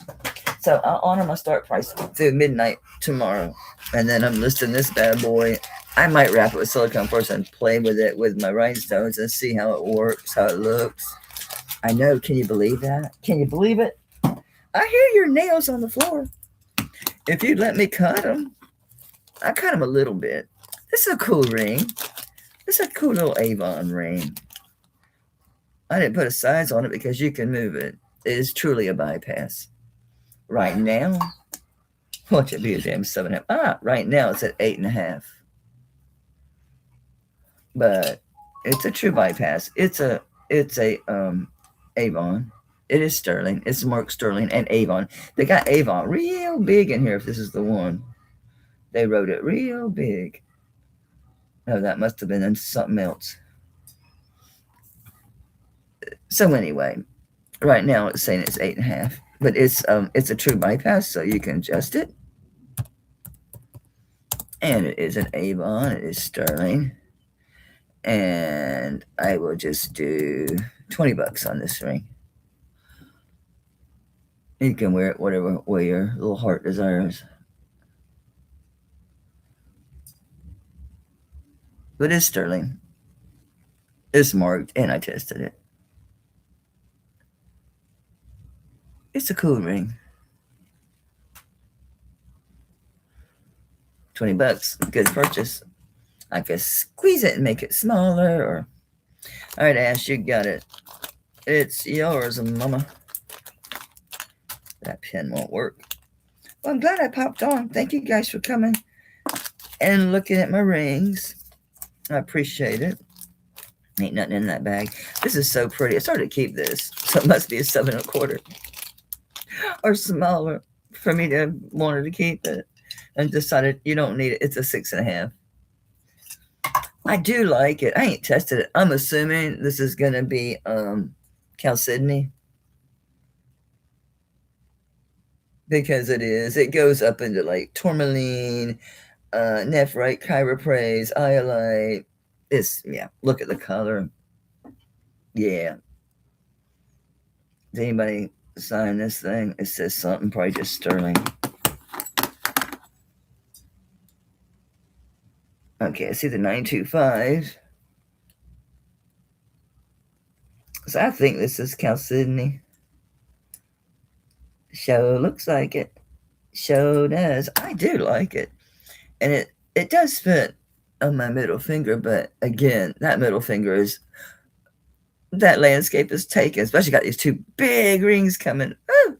So I'll honor my start price through midnight tomorrow. And then I'm listing this bad boy. I might wrap it with silicone first and play with it with my rhinestones and see how it works, how it looks. I know. Can you believe that? Can you believe it? I hear your nails on the floor. If you'd let me cut them, I cut them a little bit. This is a cool ring. This is a cool little Avon ring. I didn't put a size on it because you can move it. It is truly a bypass. Right now, watch it be a damn 7.5. Right now it's at 8.5. But it's a true bypass. It's a Avon. It is sterling. It's marked sterling and Avon. They got Avon real big in here. If this is the one, they wrote it real big. Oh, that must have been in something else. So anyway, right now it's saying it's 8.5, but it's a true bypass, so you can adjust it. And it is an Avon. It is sterling. And I will just do $20 on this ring. You can wear it whatever way your little heart desires. But it's sterling. It's marked, and I tested it. It's a cool ring. $20, good purchase. I could squeeze it and make it smaller. Or, all right, Ash, you got it. It's yours, mama. That pen won't work. Well, I'm glad I popped on. Thank you guys for coming and looking at my rings. I appreciate it. Ain't nothing in that bag. This is so pretty. I started to keep this, so it must be a 7.25 or smaller for me to wanted to keep it, and decided you don't need it. It's a 6.5. I do like it. I ain't tested it. I'm assuming this is gonna be chalcedony, because it is. It goes up into like tourmaline, nephrite, chrysoprase, iolite. It's, yeah, look at the color. Yeah. Does anybody sign this thing? It says something, probably just sterling. Okay, I see the 925. So I think this is chalcedony. Show looks like it. Show does. I do like it. And it does fit on my middle finger, but again, that middle finger is, that landscape is taken, especially got these two big rings coming. Woo!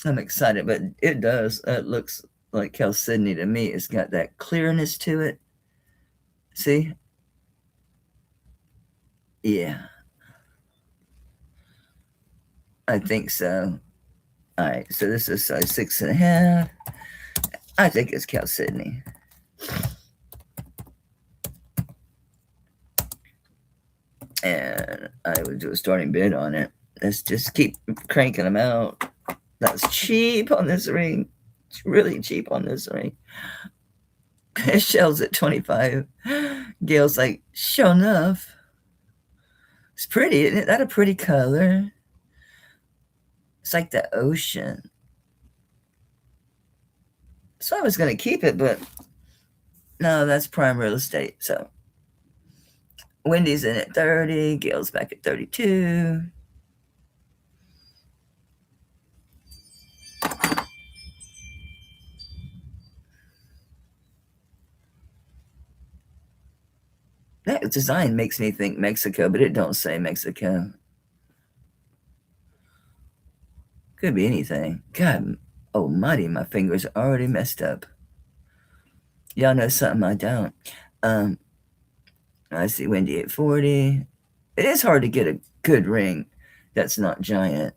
I'm excited, but it does. It looks like chalcedony to me. It's got that clearness to it. See? Yeah. I think so. All right, so this is size 6.5. I think it's chalcedony. And I would do a starting bid on it. Let's just keep cranking them out. That's cheap on this ring. It's really cheap on this ring. Shell's at 25. Gail's like, sure enough. It's pretty, isn't it? That a pretty color? It's like the ocean. So I was going to keep it, but no, that's prime real estate. So Wendy's in at 30. Gail's back at 32. That design makes me think Mexico, but it don't say Mexico. Could be anything. God almighty, my fingers are already messed up. Y'all know something I don't. I see Wendy at 40. It is hard to get a good ring that's not giant.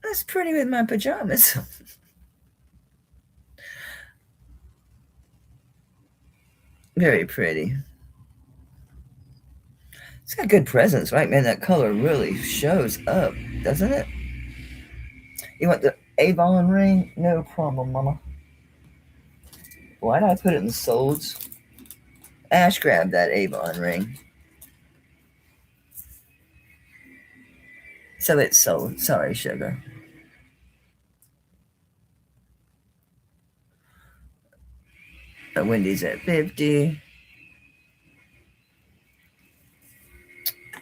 That's pretty with my pajamas. Very pretty. It's got good presence, right, man? That color really shows up, doesn't it? You want the Avon ring? No problem, mama. Why did I put it in the solds? Ash grabbed that Avon ring. So it's sold. Sorry, sugar. Wendy's at 50.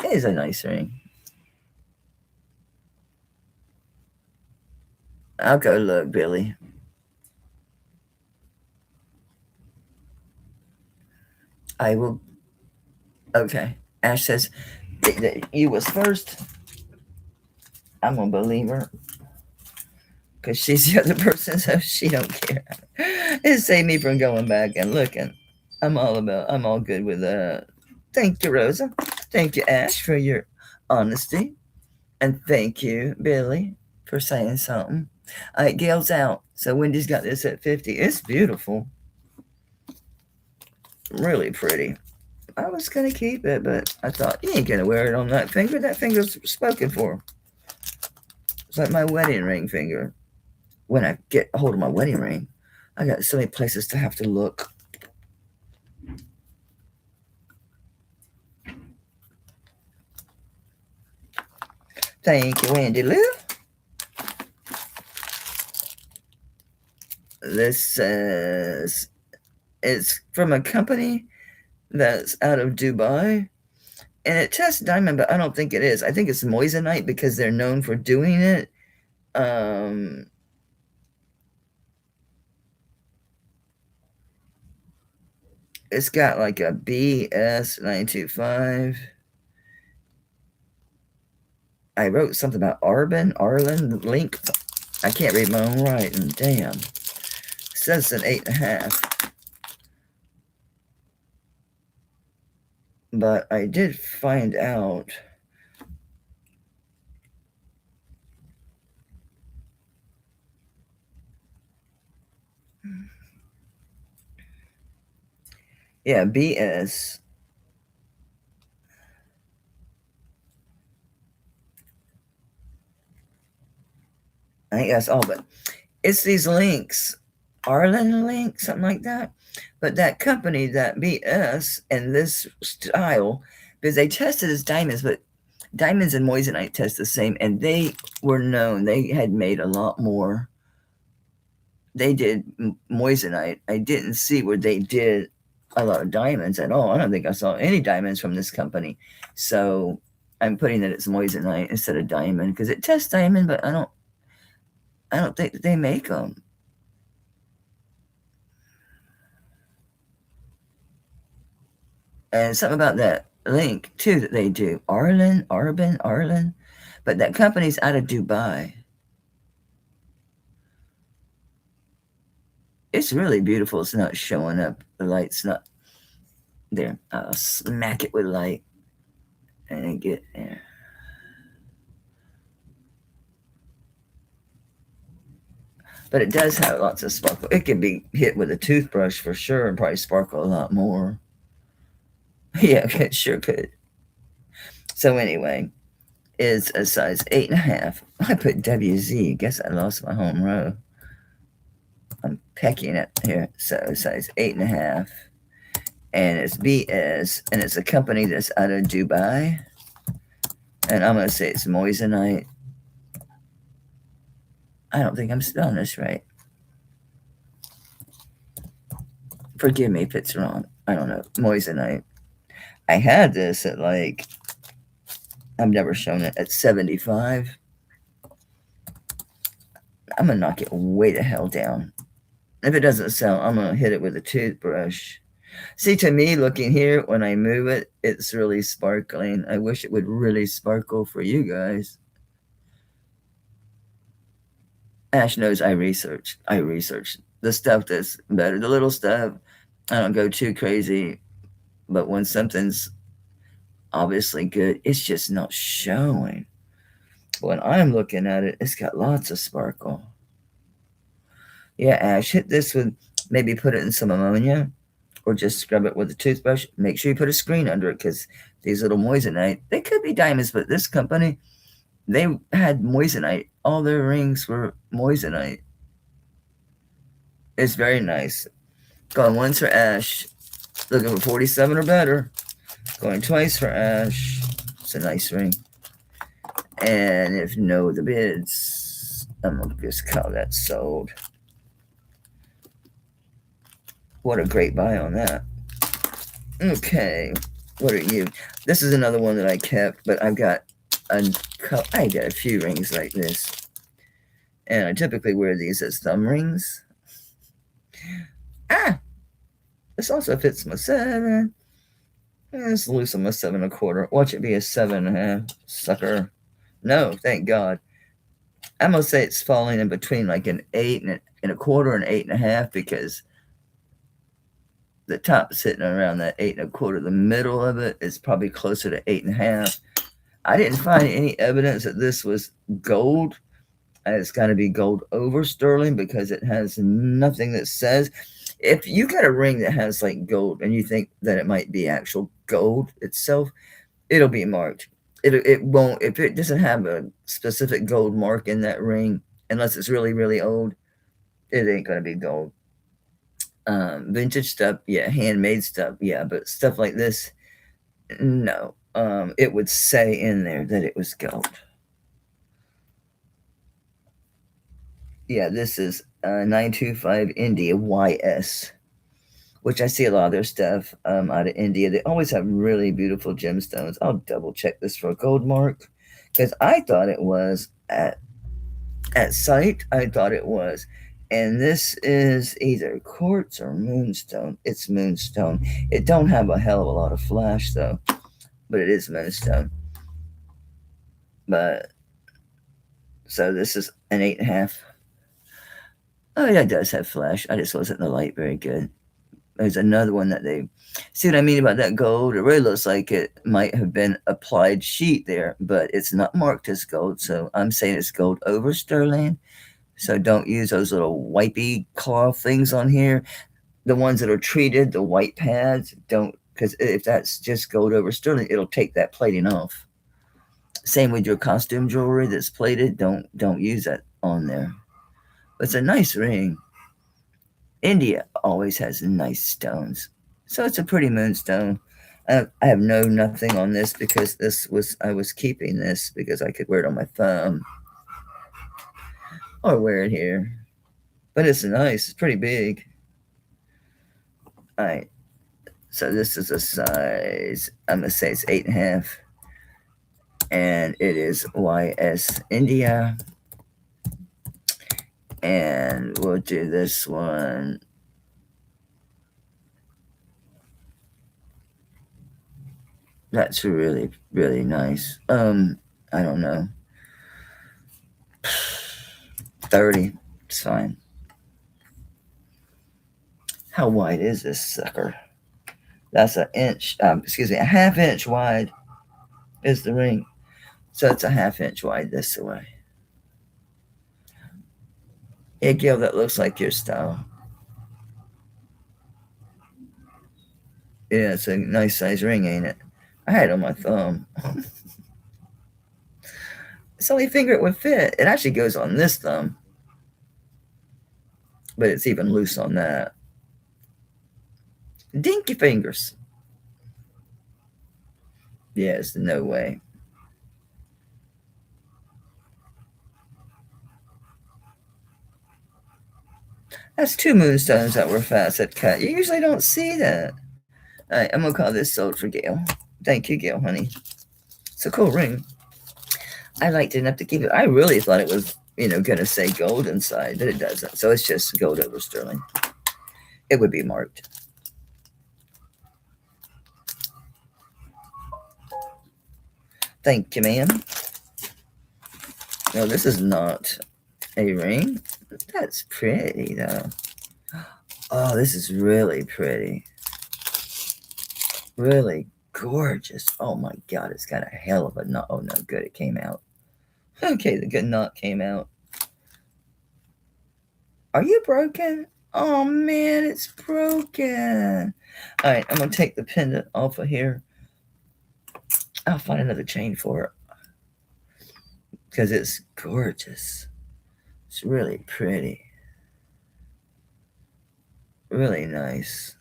It is a nice ring. I'll go look, Billy. I will. Okay. Ash says that you was first. I'm gonna believe her because she's the other person, so she don't care. It saved me from going back and looking. I'm all good with thank you, Rosa. Thank you, Ash, for your honesty. And thank you, Billy, for saying something. All right, Gail's out. So Wendy's got this at 50. It's beautiful. Really pretty. I was going to keep it, but I thought, you ain't going to wear it on that finger. That finger's spoken for. It's like my wedding ring finger. When I get a hold of my wedding ring, I got so many places to have to look. Thank you, Wendy Lou. This says it's from a company that's out of Dubai, and it tests diamond, but I don't think it is. I think it's moissanite because they're known for doing it. It's got like a BS925. I wrote something about Arlen link. I can't read my own writing. Damn. It says it's an 8.5. But I did find out yeah, BS. I think that's all, but it's these links, Arlen link, something like that. But that company, that BS, and this style, because they tested as diamonds, but diamonds and moissanite test the same, and they were known. They had made a lot more. They did moissanite. I didn't see where they did a lot of diamonds at all. I don't think I saw any diamonds from this company. So I'm putting that it's moissanite instead of diamond because it tests diamond, but I don't think that they make them. And something about that link too that they do. Arlen. But that company's out of Dubai. It's really beautiful. It's not showing up. The light's not there. I'll smack it with light and get there. But it does have lots of sparkle. It can be hit with a toothbrush for sure and probably sparkle a lot more. Yeah, it sure could. So anyway, it's a size 8.5. I put WZ. Guess I lost my home row. I'm pecking it here. So size 8.5. And it's BS. And it's a company that's out of Dubai. And I'm going to say it's moissanite. I don't think I'm spelling this right. Forgive me if it's wrong. I don't know. Moissanite. I had this at like, I've never shown it, at 75. I'm going to knock it way the hell down. If it doesn't sell, I'm going to hit it with a toothbrush. See, to me, looking here, when I move it, it's really sparkling. I wish it would really sparkle for you guys. Ash knows I research. The stuff that's better. The little stuff, I don't go too crazy. But when something's obviously good, it's just not showing. When I'm looking at it, it's got lots of sparkle. Yeah, Ash, hit this with, maybe put it in some ammonia or just scrub it with a toothbrush. Make sure you put a screen under it because these little moissanite, they could be diamonds, but this company, they had moissanite. All their rings were moissanite. It's very nice. Going once for ash, looking for 47 or better. Going twice for ash. It's a nice ring. And if no, the bids, I'm going to just call that sold. What a great buy on that. Okay, what are you? This is another one that I kept, but I got a few rings like this. And I typically wear these as thumb rings. This also fits my 7. It's loose on my 7 1/4. Watch it be a 7 1/2, sucker. No, thank God. I'm going to say it's falling in between like an 8 and 1/4 and 8 1/2 because the top's sitting around that 8 1/4. The middle of it is probably closer to 8 1/2. I didn't find any evidence that this was gold. It's got to be gold over sterling because it has nothing that says. If you got a ring that has like gold and you think that it might be actual gold itself, it'll be marked. It won't, if it doesn't have a specific gold mark in that ring, unless it's really, really old, it ain't going to be gold. Vintage stuff, yeah, handmade stuff, yeah, but stuff like this, no. It would say in there that it was gold. Yeah, this is 925 India YS, which I see a lot of their stuff out of India. They always have really beautiful gemstones. I'll double check this for a gold mark because I thought it was at sight. I thought it was. And this is either quartz or moonstone. It's moonstone. It don't have a hell of a lot of flash though, but it is moonstone. But so this is an 8 1/2. Oh, yeah, it does have flash. I just wasn't in the light very good. There's another one that they see what I mean about that gold. It really looks like it might have been applied sheet there, but it's not marked as gold. So I'm saying it's gold over sterling. So don't use those little wipey cloth things on here. The ones that are treated, the white pads, don't, because if that's just gold over sterling, it'll take that plating off. Same with your costume jewelry that's plated. Don't use that on there. But it's a nice ring. India always has nice stones. So it's a pretty moonstone. I have nothing on this because I was keeping this because I could wear it on my thumb or wear it here. But it's nice. It's pretty big. All right. So this is a size, I'm going to say it's 8 1/2. And it is YS India. And we'll do this one. That's really, really nice. I don't know. 30. It's fine. How wide is this sucker? That's an inch. A 1/2 inch wide is the ring. So it's a 1/2 inch wide this way. Yeah, Gil, that looks like your style. Yeah, it's a nice size ring, ain't it? I had it on my thumb. It's the only finger it would fit. It actually goes on this thumb. But it's even loose on that. Dinky fingers. Yes, no way. That's 2 moonstones that were facet cut. You usually don't see that. All right, I'm going to call this sold for Gail. Thank you, Gail, honey. It's a cool ring. I liked it enough to keep it. I really thought it was, going to say gold inside, but it doesn't. So it's just gold over sterling. It would be marked. Thank you, ma'am. No, this is not a ring. That's pretty, though. Oh, this is really pretty. Really gorgeous. Oh, my God. It's got a hell of a knot. Oh, no, good. It came out. Okay, the good knot came out. Are you broken? Oh man, it's broken. All right, I'm gonna take the pendant off of here. I'll find another chain for it because it's gorgeous. It's really pretty. Really nice.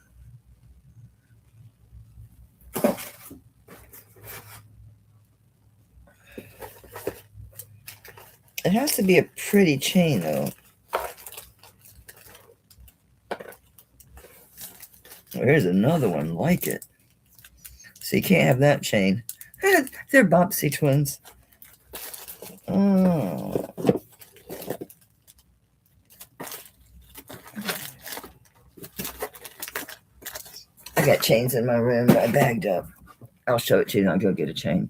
It has to be a pretty chain though. Here's another one like it. So you can't have that chain. They're Bopsy twins. Oh. I got chains in my room that I bagged up. I'll show it to you and I'll go get a chain.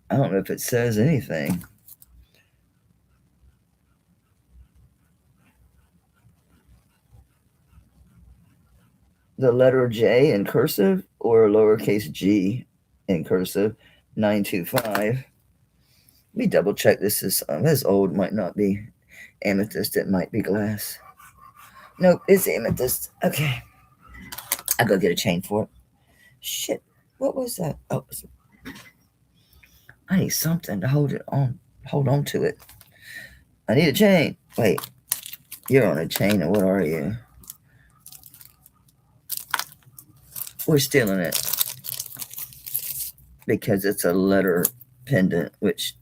I don't know if it says anything. The letter J in cursive or lowercase g in cursive, 925. Let me double check this is old, might not be amethyst, it might be glass. Nope, it's amethyst. Okay. I'll go get a chain for it. Shit, what was that? Oh, I need something to hold on to it. I need a chain. Wait, you're on a chain, or what are you? We're stealing it because it's a letter pendant, which,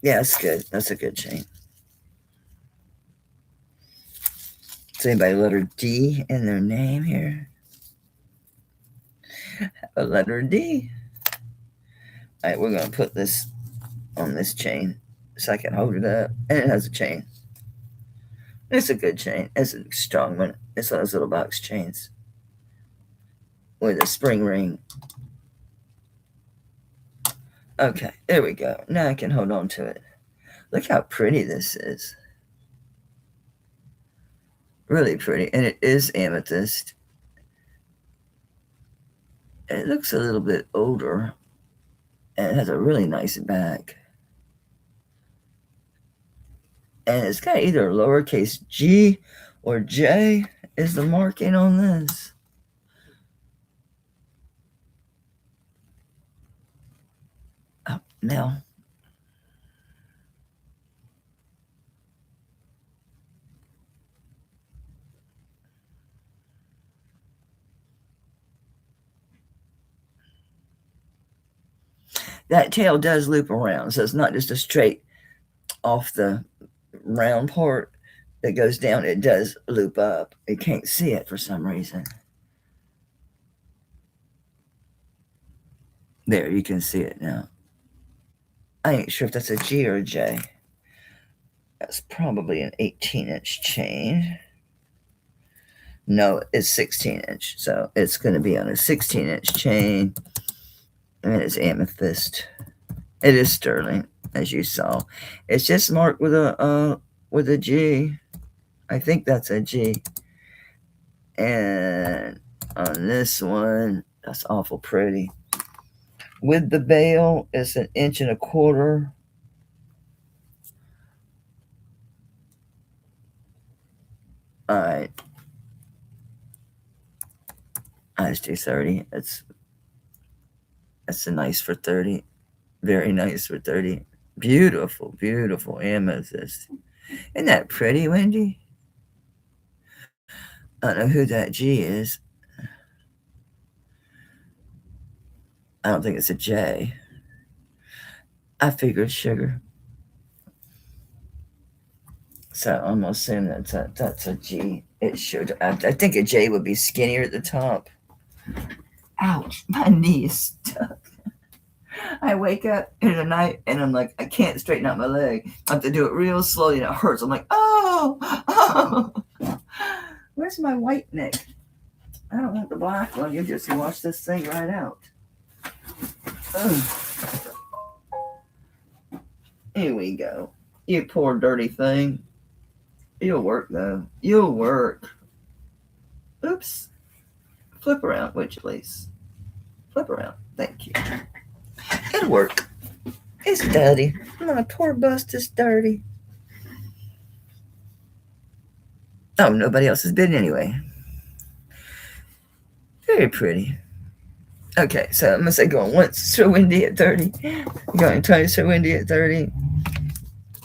yeah, it's good. That's a good chain. Does anybody letter D in their name here? A letter D. All right, we're going to put this on this chain so I can hold it up. And it has a chain. It's a good chain. It's a strong one. It's one of those little box chains with a spring ring. Okay, there we go. Now I can hold on to it. Look how pretty this is. Really pretty. And it is amethyst. It looks a little bit older. And it has a really nice back. And it's got either lowercase g or j is the marking on this. Oh, now. That tail does loop around, so it's not just a straight off the round part that goes down. It does loop up. You can't see it for some reason. There, you can see it now. I ain't sure if that's a G or a J. That's probably an 18-inch chain. No, it's 16-inch, so it's going to be on a 16-inch chain. And it's amethyst. It is sterling, as you saw. It's just marked with a G. I think that's a G. And on this one, that's awful pretty. With the bail, it's 1.25 inches. All right. I just do 30. That's a nice for 30. Very nice for 30. Beautiful, beautiful amethyst. Isn't that pretty, Wendy? I don't know who that G is. I don't think it's a J. I figured sugar. So I'm gonna assume that's a G. It should. I think a J would be skinnier at the top. Ouch! My knee is stuck. I wake up in the night and I'm like, I can't straighten out my leg. I have to do it real slowly and it hurts. I'm like, oh. Where's my white neck? I don't want the black one. You just wash this thing right out. Ugh. Here we go. You poor dirty thing. You'll work though. You'll work. Oops. Flip around, would you please? Flip around. Thank you. It'll work. It's dirty. My poor bust is dirty. Oh, nobody else has bid anyway. Very pretty. Okay, so I'm gonna say going once, throw windy at 30. Going twice, throw windy at 30.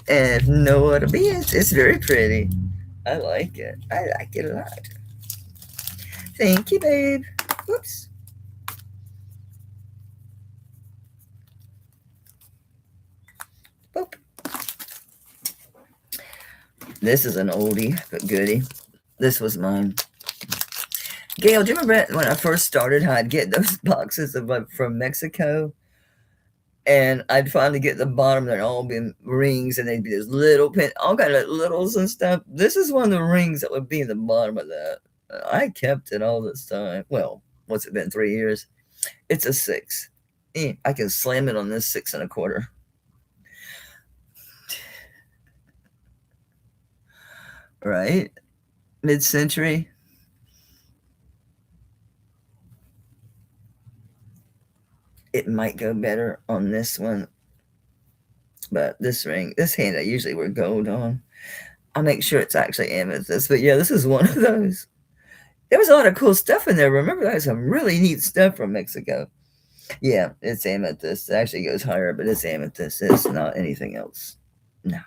And no other bids. It's very pretty. I like it. I like it a lot. Thank you, babe. Whoops. Boop. This is an oldie but goodie. This was mine. Gail, do you remember when I first started how I'd get those boxes of from Mexico? And I'd finally get the bottom, there'd all been rings, and they'd be this little pin, all kind of littles and stuff. This is one of the rings that would be in the bottom of that. I kept it all this time. Well, what's it been, 3 years? It's a 6. I can slam it on this 6 1/4. Right? Mid-century. It might go better on this one. But this ring, this hand I usually wear gold on. I'll make sure it's actually amethyst. But yeah, this is one of those. There was a lot of cool stuff in there. Remember, there's some really neat stuff from Mexico. Yeah, it's amethyst. It actually goes higher, but it's amethyst. It's not anything else. No.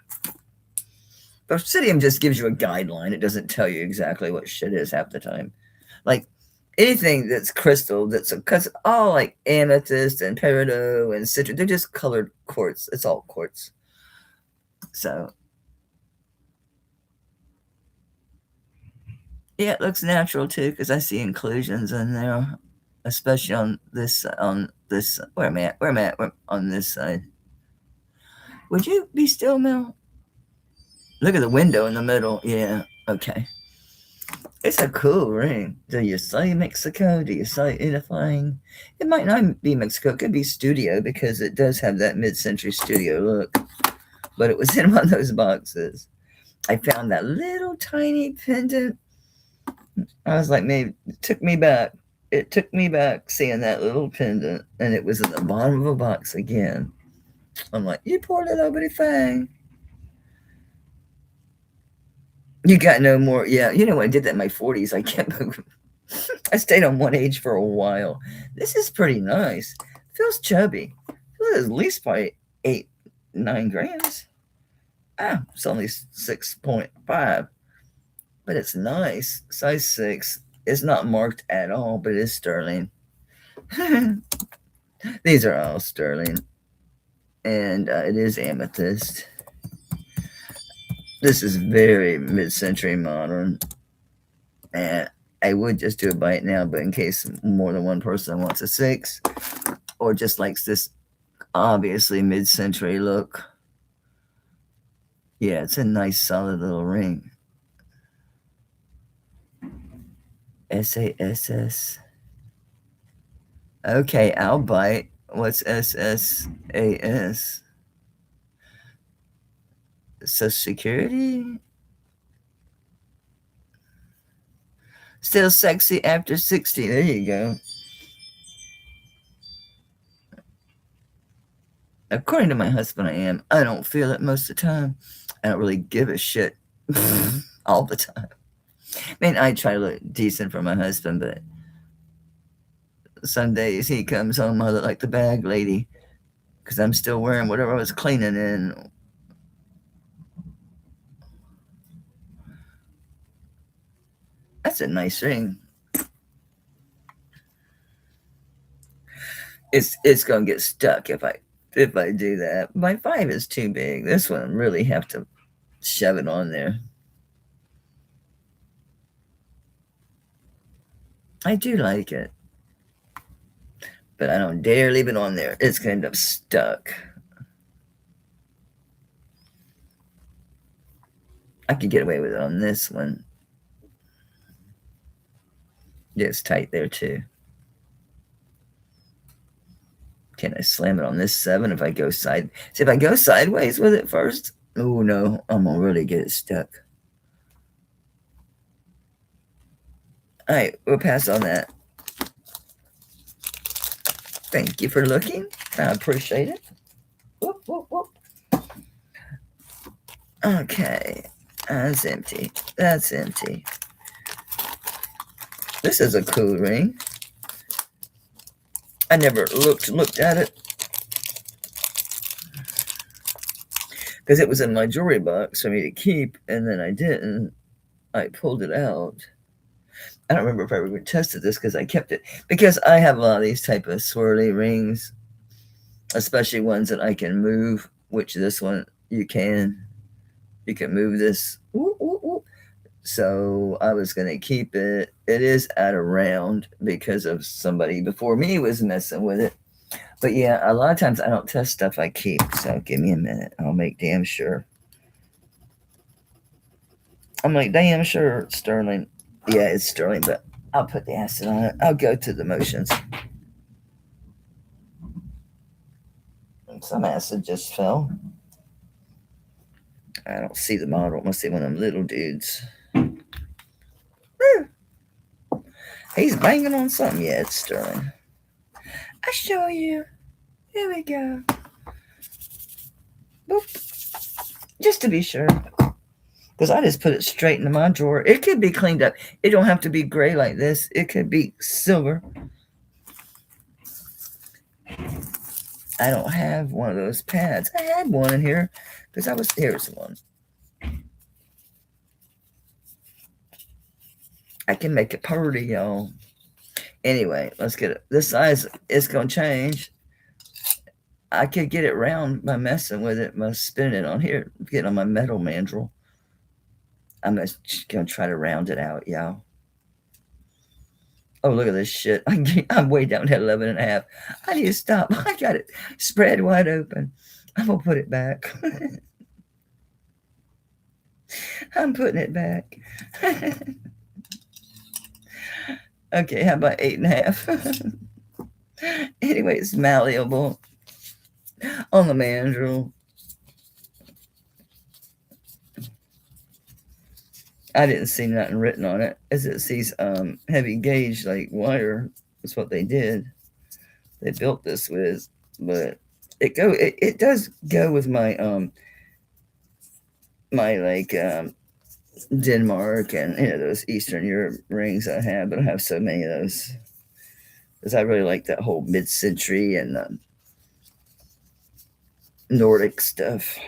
Obsidian just gives you a guideline. It doesn't tell you exactly what shit is half the time. Like anything that's crystal, because all like amethyst and peridot and citrus, they're just colored quartz. It's all quartz. So yeah, it looks natural too because I see inclusions in there, especially on this. Where am I at? Where am I at? On this side. Would you be still, Mel? Look at the window in the middle. Yeah. Okay. It's a cool ring. Do you say Mexico? Do you say anything? It might not be Mexico. It could be studio because it does have that mid-century studio look. But it was in one of those boxes. I found that little tiny pendant. I was like, maybe it took me back. It took me back seeing that little pendant, and it was in the bottom of a box again. I'm like, you poor little bitty thing. You got no more. Yeah, you know, when I did that in my 40s, I kept, I stayed on one age for a while. This is pretty nice. Feels chubby. Feels at least probably 8, 9 grams. Ah, it's only 6.5, but it's nice. Size 6. It's not marked at all, but it's sterling. These are all sterling. And it is amethyst. This is very mid-century modern. And I would just do a bite now, but in case more than one person wants a 6 or just likes this obviously mid-century look. Yeah, it's a nice solid little ring. SASS. Okay, I'll bite. What's SSAS? Social Security? Still sexy after 60. There you go. According to my husband, I am. I don't feel it most of the time. I don't really give a shit all the time. I mean, I try to look decent for my husband, but some days he comes home, I look like the bag lady because I'm still wearing whatever I was cleaning in. That's a nice ring. It's gonna get stuck if I do that. My 5 is too big. This one really have to shove it on there. I do like it, but I don't dare leave it on there. It's gonna end up stuck. I could get away with it on this one. Yeah, it's tight there too. Can I slam it on this 7 if I go side? See, if I go sideways with it first, oh no, I'm gonna really get it stuck. All right, we'll pass on that. Thank you for looking. I appreciate it. Whoop, whoop, whoop. Okay. That's empty. That's empty. This is a cool ring. I never looked at it because it was in my jewelry box for me to keep, and then I didn't. I pulled it out. I don't remember if I ever tested this because I kept it, because I have a lot of these type of swirly rings, especially ones that I can move, which this one you can move this. Ooh, ooh, ooh. So I was going to keep it. It is at a round because of somebody before me was messing with it. But yeah, a lot of times I don't test stuff I keep. So give me a minute. I'll make damn sure. I'm like, damn sure it's sterling. Yeah, it's sterling, but I'll put the acid on it. I'll go to the motions. And some acid just fell. I don't see the model. It must be one of them little dudes. He's banging on something. Yeah, it's sterling. I'll show you. Here we go. Boop. Just to be sure. Because I just put it straight into my drawer. It could be cleaned up. It don't have to be gray like this. It could be silver. I don't have one of those pads. I had one in here because here's one. I can make it pretty, y'all. Anyway, let's get it. This size is going to change. I could get it round by messing with it, by spinning it on here, getting on my metal mandrel. I'm just going to try to round it out, y'all. Oh, look at this shit. I'm way down at 11 and a half. I need to stop. I got it spread wide open. I'm going to put it back. I'm putting it back. Okay, how about 8.5? Anyway, it's malleable on the mandrel. I didn't see nothing written on it, as it sees heavy gauge like wire. That's what they did. They built this with, but it does go with my Denmark and those Eastern Europe rings I have, but I have so many of those because I really like that whole mid-century and Nordic stuff.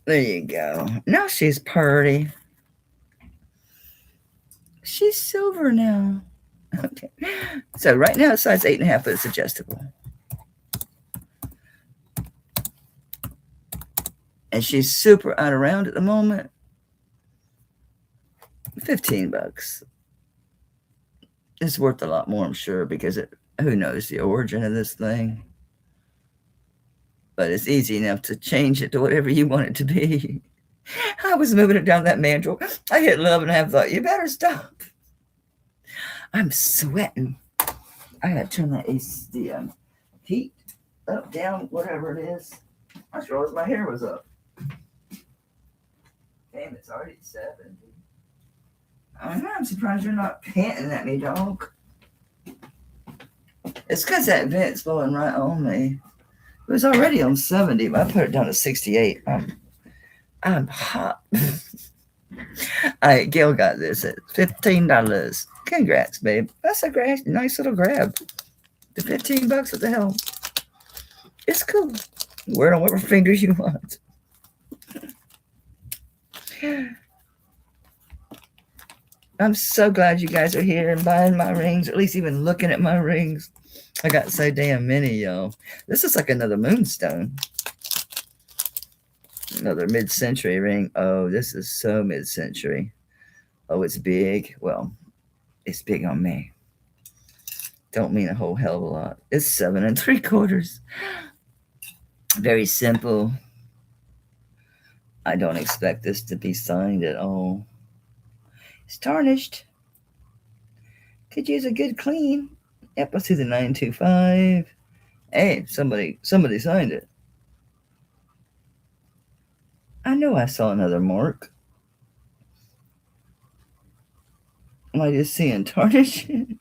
There you go. Now she's pretty. She's silver now. Okay. So right now it's size 8.5, but it's adjustable. And she's super out of round at the moment. $15. It's worth a lot more, I'm sure, because who knows the origin of this thing. But it's easy enough to change it to whatever you want it to be. I was moving it down that mandrel. I hit 11.5, thought, you better stop. I'm sweating. I had to turn the heat up, down, whatever it is. I just realized my hair was up. Damn, it's already 70. I'm surprised you're not panting at me, dog. It's because that vent's blowing right on me. It was already on 70, but I put it down to 68. I'm hot. Gail got this at $15. Congrats, babe. That's a nice little grab. The $15, what the hell? It's cool. Wear it on whatever fingers you want. I'm so glad you guys are here and buying my rings, or at least even looking at my rings. I got so damn many, y'all. This is like another moonstone. Another mid-century ring. Oh, this is so mid-century. Oh, it's big. Well, it's big on me. Don't mean a whole hell of a lot. It's 7 3/4. Very simple. I don't expect this to be signed at all. It's tarnished. Could use a good clean. Yep, I see the 925. Hey, somebody signed it. I know I saw another mark. Am I just seeing tarnish? Am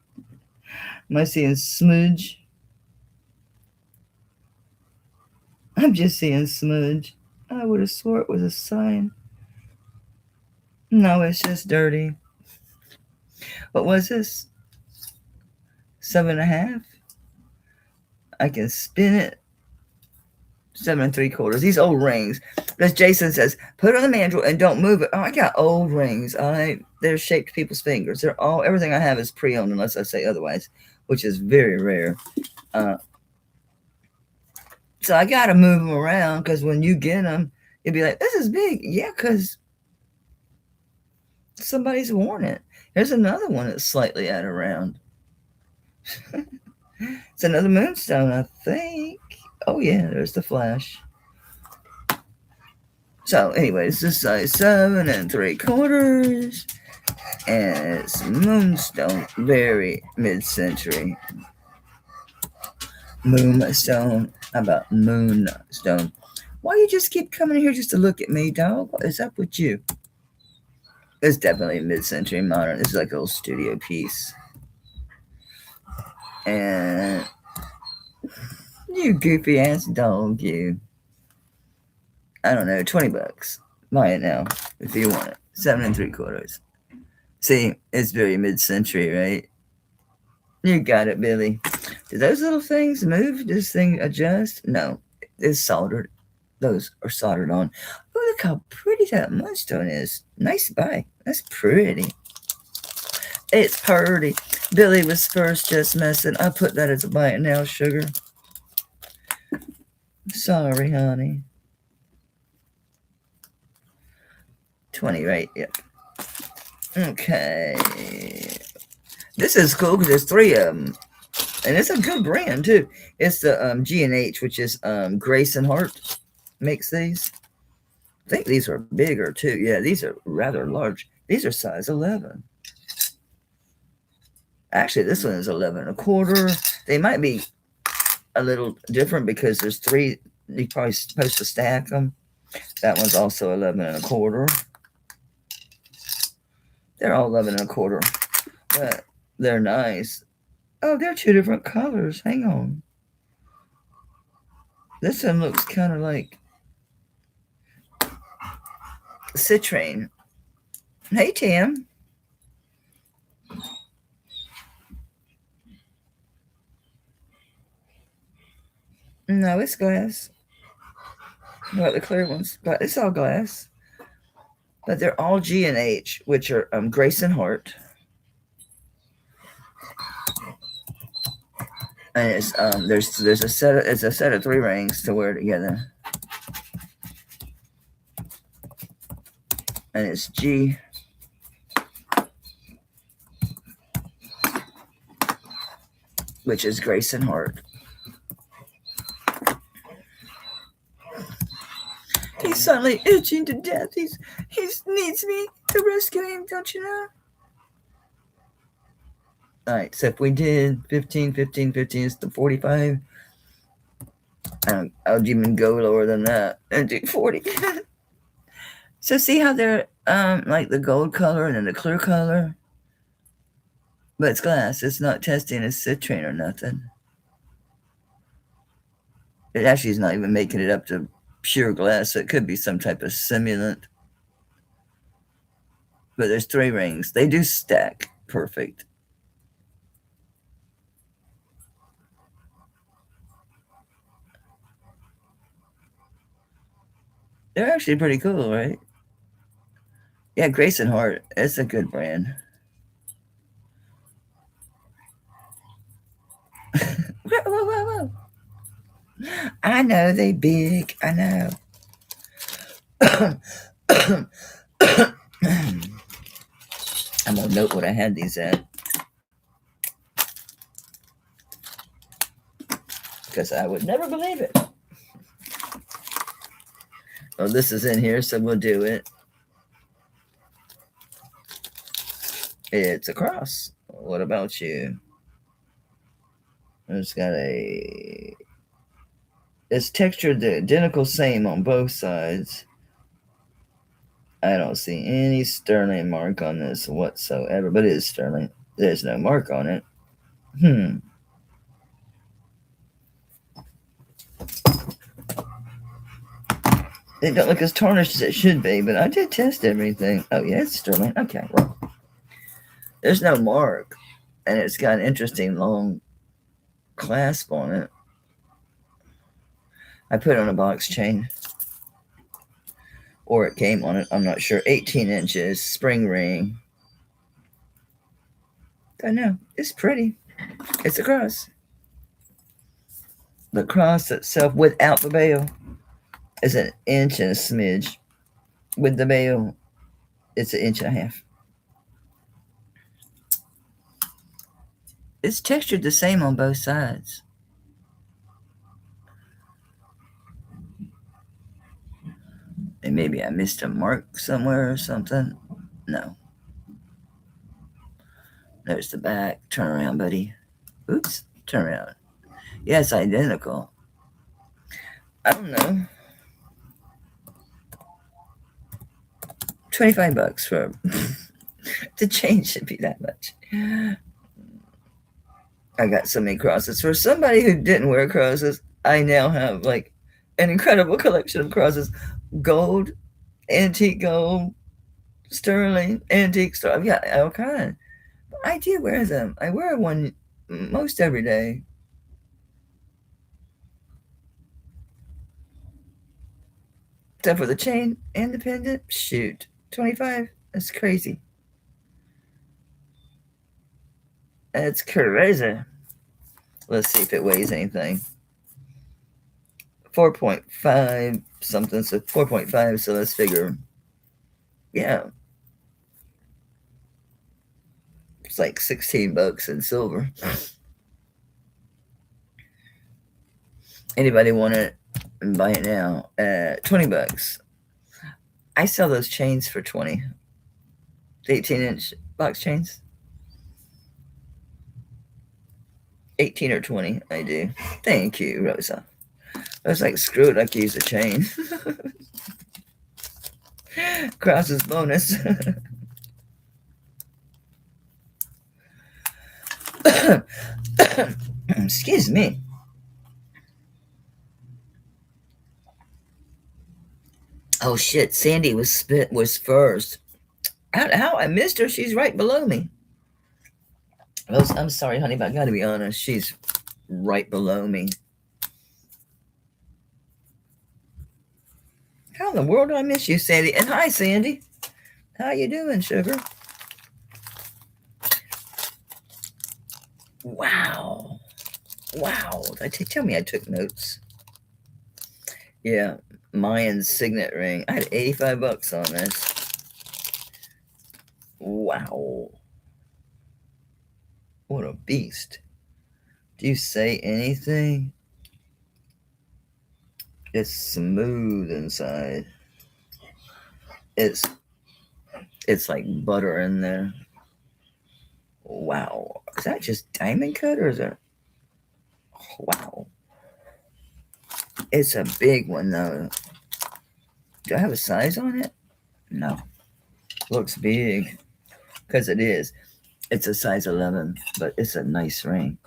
I seeing smudge? I'm just seeing smudge. I would have swore it was a sign. No, it's just dirty. What was this? 7.5. I can spin it. 7 3/4. These old rings. As Jason says, put it on the mantle and don't move it. Oh, I got old rings. They're shaped people's fingers. They're all everything I have is pre-owned unless I say otherwise, which is very rare. So I gotta move them around because when you get them, you'll be like, "This is big." Yeah, because somebody's worn it. Here's another one that's slightly out of round. It's another moonstone, I think. Oh yeah, there's the flash. So, anyways, this size 7 3/4, and it's moonstone, very mid-century. Moonstone. How about moonstone? Why you just keep coming here just to look at me, dog? What is up with you? It's definitely mid-century modern. This is like a little studio piece. And you goofy ass dog, you. I don't know, $20. Buy it now if you want it. 7 3/4. See, it's very mid-century, right? You got it, Billy. Do those little things move? Does this thing adjust? No, it's soldered. Those are soldered on. Oh, look how pretty that moonstone is. Nice buy. That's pretty. It's pretty. Billy was first just messing. I put that as a buy it now, sugar. Sorry, honey. 20, right? Yep. Okay. This is cool because there's 3 of them. And it's a good brand, too. It's the G&H, which is Grace and Hart makes these. I think these are bigger, too. Yeah, these are rather large. These are size 11. Actually, this one is 11 1/4. They might be a little different because there's 3. You're probably supposed to stack them. That one's also 11 1/4. They're all 11 1/4. But they're nice. Oh, they're 2 different colors. Hang on. This one looks kind of like citrine. Hey, Tim. No, it's glass. What about the clear ones? But it's all glass. But they're all G&H, which are Grace and Hart. And it's there's a set of 3 rings to wear together. And it's G. Which is Grace and Hart. He's suddenly itching to death. He needs me to rescue him, don't you know? All right, so if we did 15, 15, 15, it's the 45. I would even go lower than that and do 40. So see how they're like the gold color and then the clear color? But it's glass. It's not testing as citrine or nothing. It actually is not even making it up to pure glass. So it could be some type of simulant. But there's 3 rings. They do stack perfect. They're actually pretty cool, right? Yeah, Grace and Hart. It's a good brand. Whoa. I know they big. I know. I'm gonna note what I had these at. Because I would never believe it. Oh, this is in here, so we'll do it. It's a cross. What about you? It's got it's textured the identical same on both sides. I don't see any sterling mark on this whatsoever, but it is sterling. There's no mark on it. It don't look as tarnished as it should be, but I did test everything. Oh, yeah, it's sterling. Okay, well, there's no mark, and it's got an interesting long clasp on it. I put it on a box chain, or it came on it. I'm not sure. 18 inches, spring ring. I know, it's pretty. It's a cross. The cross itself without the bail is an inch and a smidge. With the bail, it's an inch and a half. It's textured the same on both sides. And maybe I missed a mark somewhere or something. No. There's the back. Turn around, buddy. Oops. Turn around. Yeah, it's identical. I don't know. $25 for the chain should be that much. I got so many crosses. For somebody who didn't wear crosses, I now have like an incredible collection of crosses. Gold, antique gold, sterling, antique stuff. I've got all kinds. I do wear them. I wear one most every day. Except for the chain and the pendant. Shoot. 25. That's crazy. That's crazy. Let's see if it weighs anything. 4.5 something. So 4.5. So let's figure. Yeah. It's like $16 in silver. Anybody want it? Buy it now. $20. I sell those chains for 20. 18-inch box chains. 18 or 20, I do. Thank you, Rosa. I was like, screw it, I can use a chain. Crosses bonus. Excuse me. Oh shit, Sandy was first. How I missed her? She's right below me. I'm sorry, honey, but I gotta be honest. She's right below me. How in the world did I miss you, Sandy? And hi, Sandy. How you doing, sugar? Wow. Wow. Tell me I took notes. Yeah, Mayan signet ring. I had $85 on this. Wow. What a beast. Do you say anything? It's smooth inside. It's like butter in there. Wow. Is that just diamond cut or is it? Wow. It's a big one though. Do I have a size on it? No. Looks big. Because it is. It's a size 11, but it's a nice ring.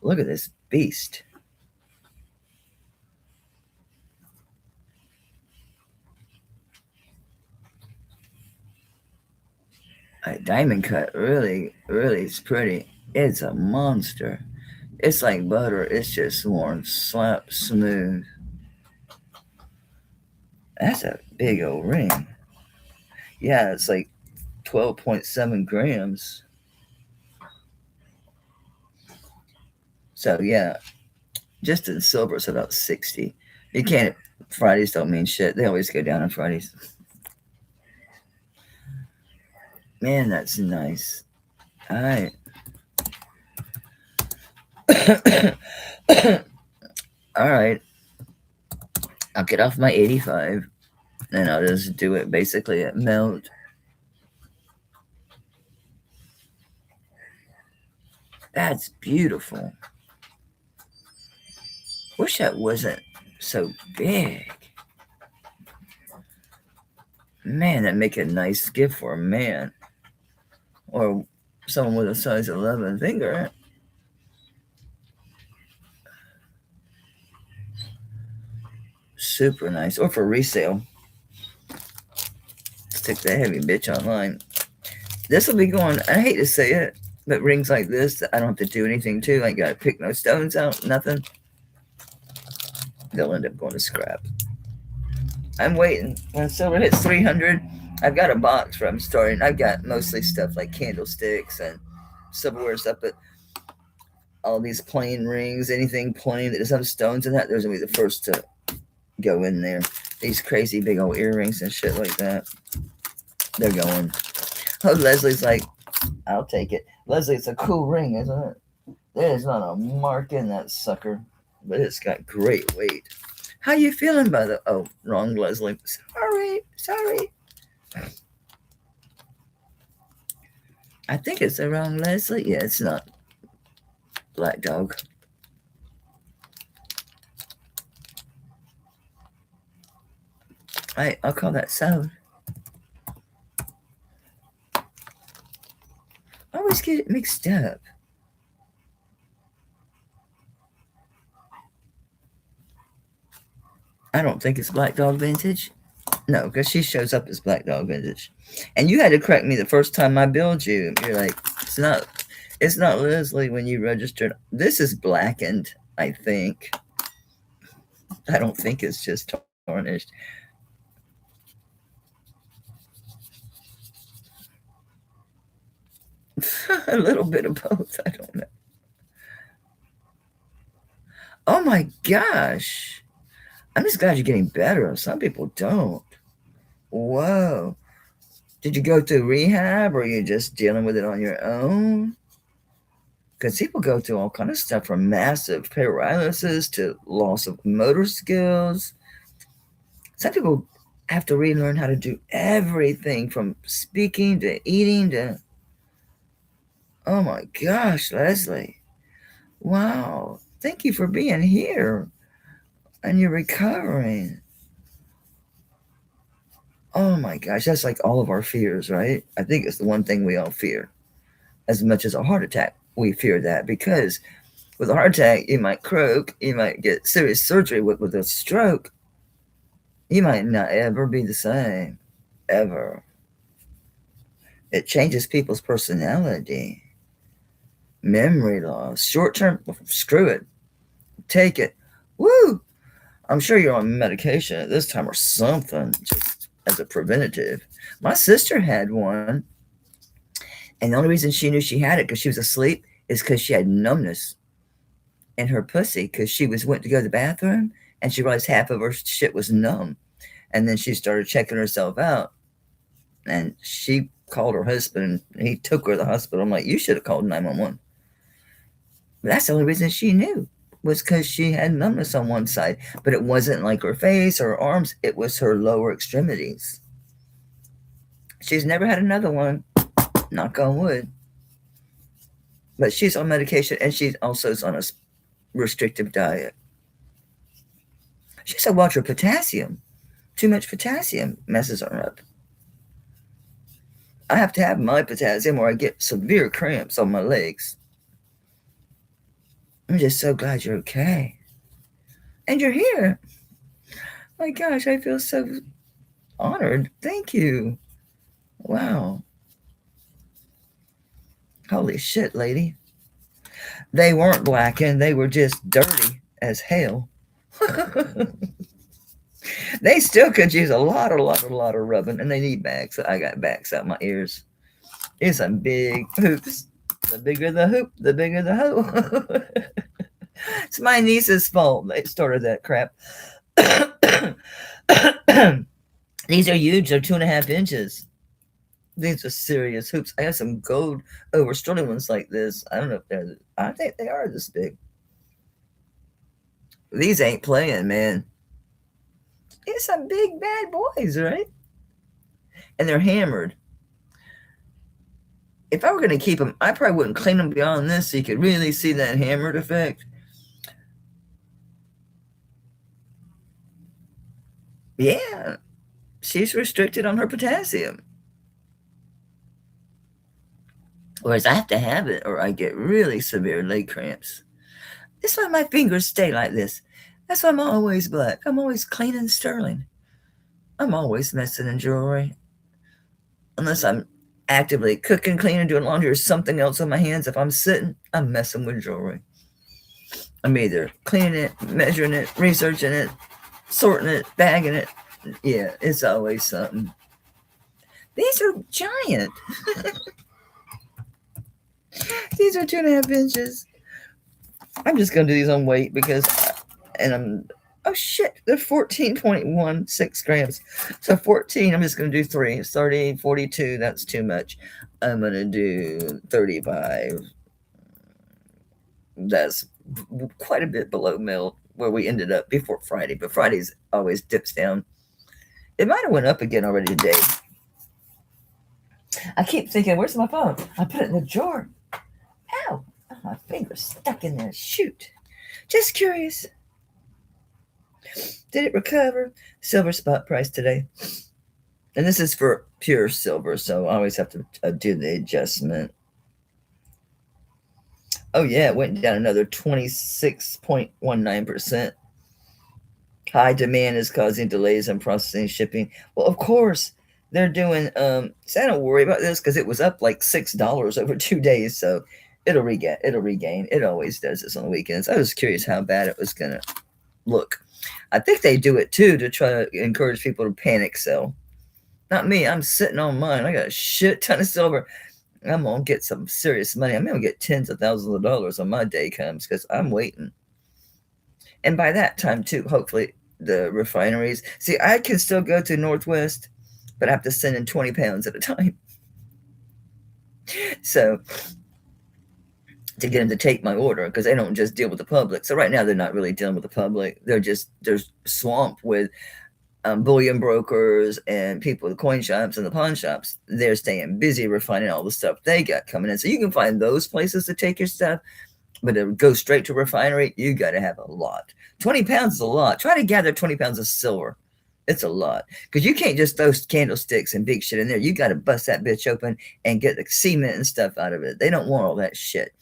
Look at this beast. A diamond cut really is pretty. It's a monster. It's like butter. It's just worn slap smooth. That's a big old ring. Yeah, it's like 12.7 grams. So yeah, just in silver it's about 60. You can't. Fridays don't mean shit. They always go down on Fridays. Man, that's nice. All right. All right. I'll get off my 85 and I'll just do it basically at melt. That's beautiful. Wish that wasn't so big. Man, that'd make a nice gift for a man. Or someone with a size 11 finger. Super nice. Or for resale. stick that heavy bitch online. This will be going, I hate to say it, but rings like this, I don't have to do anything to. I ain't got to pick no stones out, nothing. They'll end up going to scrap. I'm waiting. When silver hits 300, I've got a box where I'm starting. I've got mostly stuff like candlesticks and silverware stuff, but all these plain rings, anything plain that doesn't have stones in that, those will be the first to go in there. These crazy big old earrings and shit like that, they're going. Oh, Leslie's like, I'll take it. Leslie, it's a cool ring, isn't it? There's not a mark in that sucker, but it's got great weight. How you feeling by the... Oh, wrong, Leslie. Sorry. I think it's the wrong Leslie. Yeah, it's not. Black dog. All right, I'll call that so. I always get it mixed up. I don't think it's Black Dog Vintage. No, because she shows up as Black Dog Vintage. And you had to correct me the first time I billed you. You're like, it's not Leslie when you registered. This is blackened, I think. I don't think it's just tarnished. A little bit of both. I don't know. Oh my gosh. I'm just glad you're getting better. Some people don't. Whoa. Did you go through rehab or are you just dealing with it on your own? Because people go through all kind of stuff from massive paralysis to loss of motor skills. Some people have to relearn how to do everything from speaking to eating to... Oh my gosh, Leslie. Wow. Thank you for being here. And you're recovering. Oh my gosh, that's like all of our fears, right? I think it's the one thing we all fear. As much as a heart attack, we fear that because with a heart attack, you might croak, you might get serious surgery. With a stroke, you might not ever be the same, ever. It changes people's personality, memory loss, short term. Screw it, take it. Woo! I'm sure you're on medication at this time or something, just as a preventative. My sister had one, and the only reason she knew she had it because she was asleep is because she had numbness in her pussy because she went to go to the bathroom and she realized half of her shit was numb. And then she started checking herself out, and she called her husband, and he took her to the hospital. I'm like, you should have called 911. But that's the only reason she knew, was because she had numbness on one side. But it wasn't like her face or her arms. It was her lower extremities. She's never had another one, knock on wood. But she's on medication, and she also is on a restrictive diet. She said, watch her potassium. Too much potassium messes her up. I have to have my potassium or I get severe cramps on my legs. I'm just so glad you're okay. And you're here. My gosh, I feel so honored. Thank you. Wow. Holy shit, lady. They weren't blackened. They were just dirty as hell. They still could use a lot of rubbing, and they need bags. I got bags out my ears. It's some big hoops. The bigger the hoop, the bigger the hoe. It's my niece's fault. They started that crap. These are huge. They're 2.5 inches. These are serious hoops. I have some gold over sterling ones like this. I don't know if they're... I think they are this big. These ain't playing, man. It's some big bad boys, right? And they're hammered. If I were going to keep them, I probably wouldn't clean them beyond this so you could really see that hammered effect. Yeah, she's restricted on her potassium. Whereas I have to have it or I get really severe leg cramps. That's why my fingers stay like this. That's why I'm always black. I'm always clean and sterling. I'm always messing in jewelry. unless I'm actively cooking, cleaning, doing laundry, or something else on my hands. If I'm sitting, I'm messing with jewelry. I'm either cleaning it, measuring it, researching it, sorting it, bagging it. Yeah, it's always something. These are giant. These are 2.5 inches. I'm just gonna do these on weight because, and I'm, oh shit, they're 14.16 grams. So 14, I'm just gonna do 3. It's 30, 42, that's too much. I'm gonna do 35. That's quite a bit below mill where we ended up before Friday, but Friday's always dips down. It might have went up again already today. I keep thinking, where's my phone? I put it in the drawer. Ow, my finger's stuck in there. Shoot. Just curious. Did it recover? Silver spot price today. And this is for pure silver, so I always have to do the adjustment. Oh, yeah, it went down another 26.19%. High demand is causing delays in processing shipping. Well, of course, they're doing, so I don't worry about this because it was up like $6 over 2 days, so it'll regain. It always does this on the weekends. I was curious how bad it was going to look. I think they do it, too, to try to encourage people to panic sell. Not me. I'm sitting on mine. I got a shit ton of silver. I'm going to get some serious money. I'm going to get tens of thousands of dollars when my day comes because I'm waiting. And by that time, too, hopefully the refineries. See, I can still go to Northwest, but I have to send in 20 pounds at a time. So to get them to take my order because they don't just deal with the public. So right now they're not really dealing with the public. They're swamped with bullion brokers and people with coin shops and the pawn shops. They're staying busy refining all the stuff they got coming in. So you can find those places to take your stuff, but to go straight to refinery, you got to have a lot. 20 pounds is a lot. Try to gather 20 pounds of silver. It's a lot because you can't just throw candlesticks and big shit in there. You got to bust that bitch open and get the cement and stuff out of it. They don't want all that shit.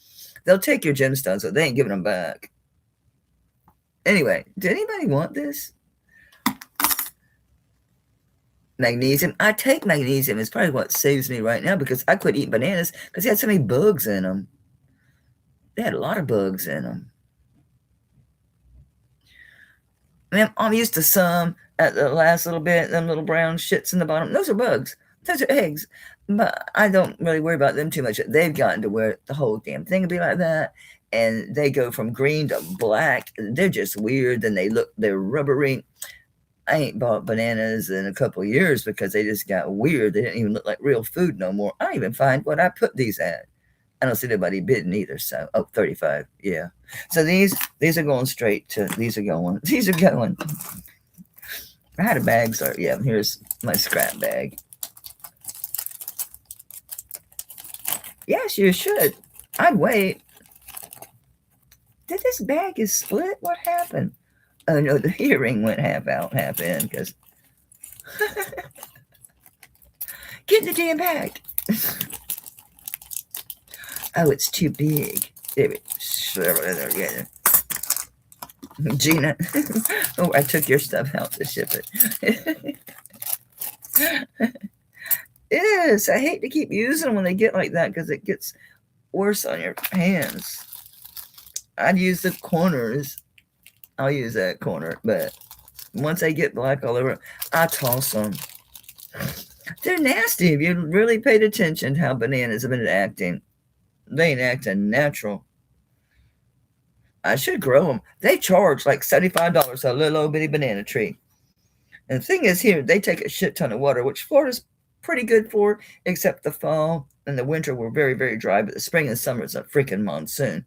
They'll take your gemstones, but they ain't giving them back. Anyway, did anybody want this? Magnesium. I take magnesium. It's probably what saves me right now because I quit eating bananas because they had so many bugs in them. They had a lot of bugs in them. I mean, I'm used to some at the last little bit, them little brown shits in the bottom. Those are bugs. Those are eggs. But I don't really worry about them too much. They've gotten to where the whole damn thing will be like that. And they go from green to black. They're just weird. And they're rubbery. I ain't bought bananas in a couple of years because they just got weird. They didn't even look like real food no more. I don't even find what I put these at. I don't see anybody bidding either. So, 35. Yeah. So these are going straight to, these are going. I had a bag. So yeah, here's my scrap bag. Yes, you should. I'd wait. Did this bag is split? What happened? Oh no, the earring went half out, half in because get in the damn bag. Oh, it's too big. There it. Gina. Oh, I took your stuff out to ship it. Yes, I hate to keep using them when they get like that because it gets worse on your hands. I'd use the corners. I'll use that corner, but once they get black all over, I toss them. They're nasty if you really paid attention to how bananas have been acting. They ain't acting natural. I should grow them. They charge like $75 a little old bitty banana tree. And the thing is here, they take a shit ton of water, which Florida's pretty good for, except the fall and the winter were very, very dry, but the spring and summer is a freaking monsoon.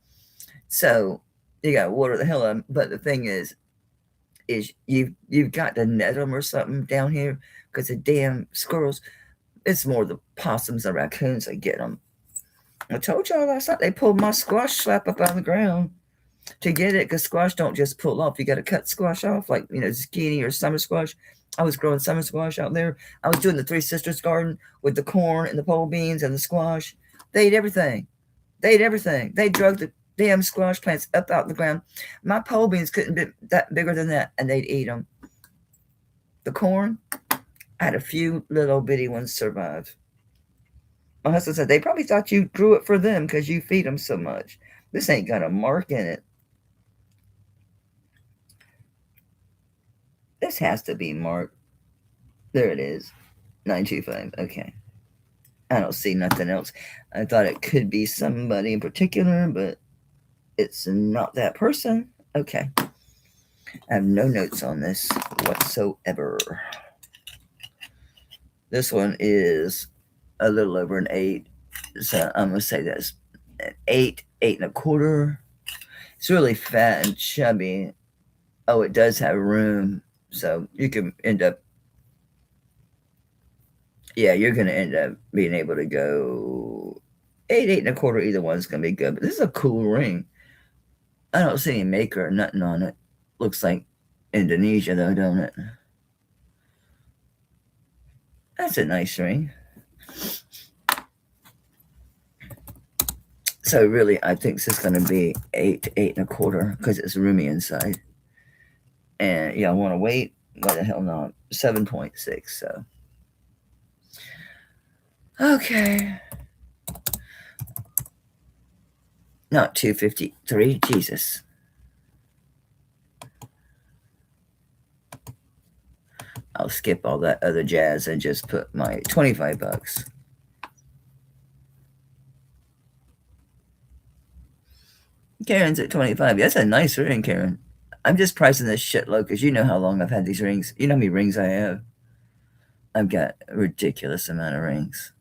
So you got to water the hell out of them. But the thing is you've got to net them or something down here because the damn squirrels, it's more the possums and raccoons that get them. I told y'all last night they pulled my squash slap up out of the ground to get it because squash don't just pull off. You got to cut squash off like, zucchini or summer squash. I was growing summer squash out there. I was doing the Three Sisters garden with the corn and the pole beans and the squash. They ate everything. They drug the damn squash plants up out the ground. My pole beans couldn't be that bigger than that, and they'd eat them. The corn, I had a few little bitty ones survive. My husband said they probably thought you drew it for them because you feed them so much. This ain't got a mark in it. This has to be marked. There it is. 925. Okay. I don't see nothing else. I thought it could be somebody in particular, but it's not that person. Okay. I have no notes on this whatsoever. This one is a little over an 8. So I'm going to say that's an 8, 8.25. It's really fat and chubby. Oh, it does have room. So you can end up, yeah, you're going to end up being able to go 8, 8.25. Either one's going to be good. But this is a cool ring. I don't see any maker or nothing on it. Looks like Indonesia, though, don't it? That's a nice ring. So really, I think this is going to be 8, 8.25 because it's roomy inside. And yeah, I want to wait. Why the hell not? 7.6. So okay, not 253. Jesus. I'll skip all that other jazz and just put my $25. Karen's at 25. That's a nice ring, Karen. I'm just pricing this shit low because you know how long I've had these rings. You know how many rings I have? I've got a ridiculous amount of rings.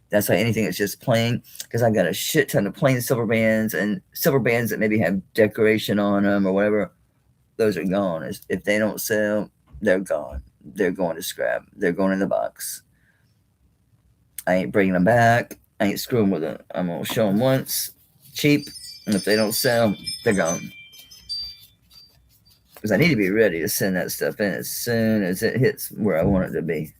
That's why anything that's just plain, because I got a shit ton of plain silver bands and silver bands that maybe have decoration on them or whatever. Those are gone. If they don't sell, they're gone. They're going to scrap. They're going in the box. I ain't bringing them back. I ain't screwing with them. I'm going to show them once, cheap, and if they don't sell, they're gone. Because I need to be ready to send that stuff in as soon as it hits where I want it to be.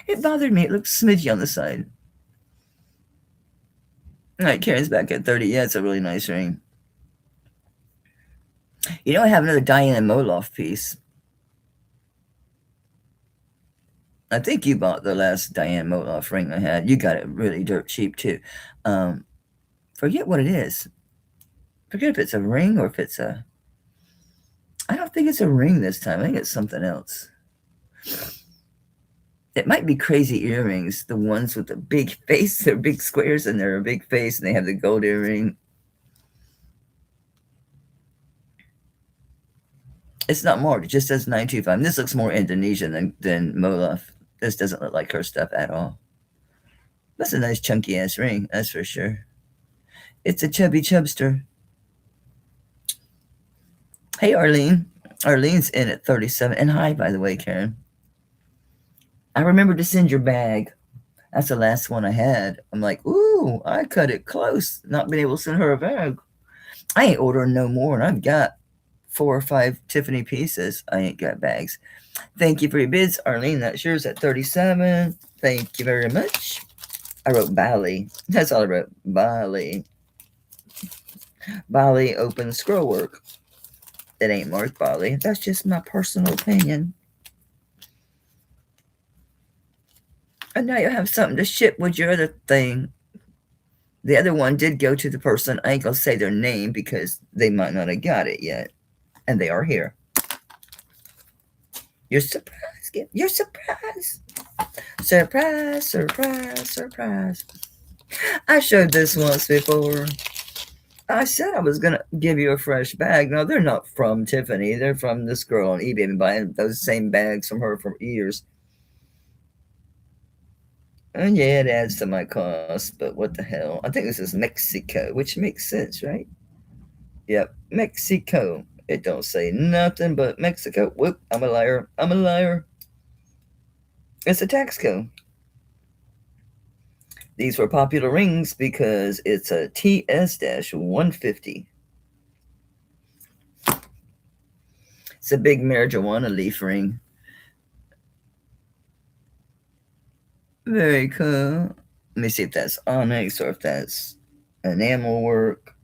It bothered me. It looked smidgy on the side. All right, Karen's back at 30. Yeah, it's a really nice ring. You know, I have another Diane Moloff piece. I think you bought the last Diane Moloff ring I had. You got it really dirt cheap, too. Forget what it is. Forget if it's a ring or if it's a... I don't think it's a ring this time. I think it's something else. It might be crazy earrings, the ones with the big face. They're big squares and they're a big face and they have the gold earring. It's not marked. It just says 925. This looks more Indonesian than Moloff. This doesn't look like her stuff at all. That's a nice chunky ass ring, that's for sure. It's a chubby chubster. Hey, Arlene. Arlene's in at 37. And hi, by the way, Karen. I remember to send your bag. That's the last one I had. I'm like, ooh, I cut it close. Not being able to send her a bag. I ain't ordering no more, and I've got 4 or 5 Tiffany pieces. I ain't got bags. Thank you for your bids, Arlene. That's yours at 37. Thank you very much. I wrote Bali. That's all I wrote. Bali. Bali open scroll work. It ain't marked Bali. That's just my personal opinion. And now you have something to ship with your other thing. The other one did go to the person. I ain't gonna say their name because they might not have got it yet. And they are here. You're surprised. You're surprised. Surprise, surprise, surprise. I showed this once before. I said I was going to give you a fresh bag. No, they're not from Tiffany. They're from this girl on eBay. I've been buying those same bags from her for years. And yeah, it adds to my cost, but what the hell? I think this is Mexico, which makes sense, right? Yep, Mexico. It don't say nothing but Mexico. Whoop, I'm a liar. I'm a liar. It's a tax code. These were popular rings because it's a TS-150. It's a big marijuana leaf ring. Very cool. Let me see if that's onyx or if that's enamel work.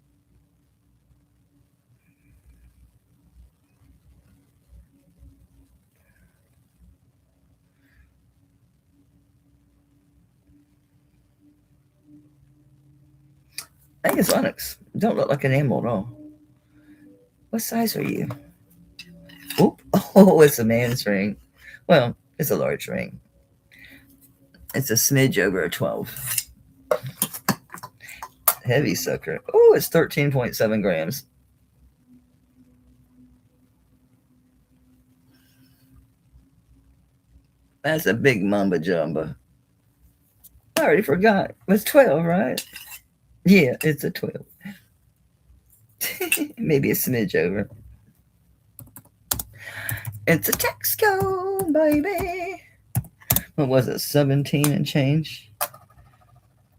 think it's onyx. Don't look like an emerald at all. What size are you? Oop. Oh, it's a man's ring. Well, it's a large ring. It's a smidge over a 12. Heavy sucker. Oh, it's 13.7 grams. That's a big mamba jumba. I already forgot. It's 12, right? Yeah, it's a 12. Maybe a smidge over. It's a Texaco, baby. What was it? 17 and change?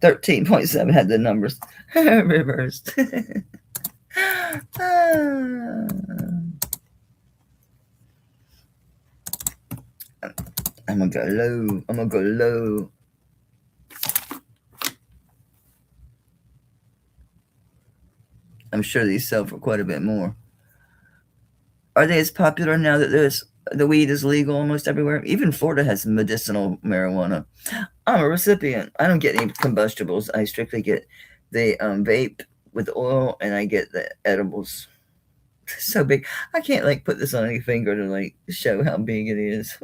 13.7 had the numbers reversed. I'm gonna go low. I'm gonna go low. I'm sure these sell for quite a bit more. Are they as popular now that the weed is legal almost everywhere? Even Florida has medicinal marijuana. I'm a recipient. I don't get any combustibles. I strictly get the vape with oil, and I get the edibles. It's so big. I can't like put this on any finger to like show how big it is.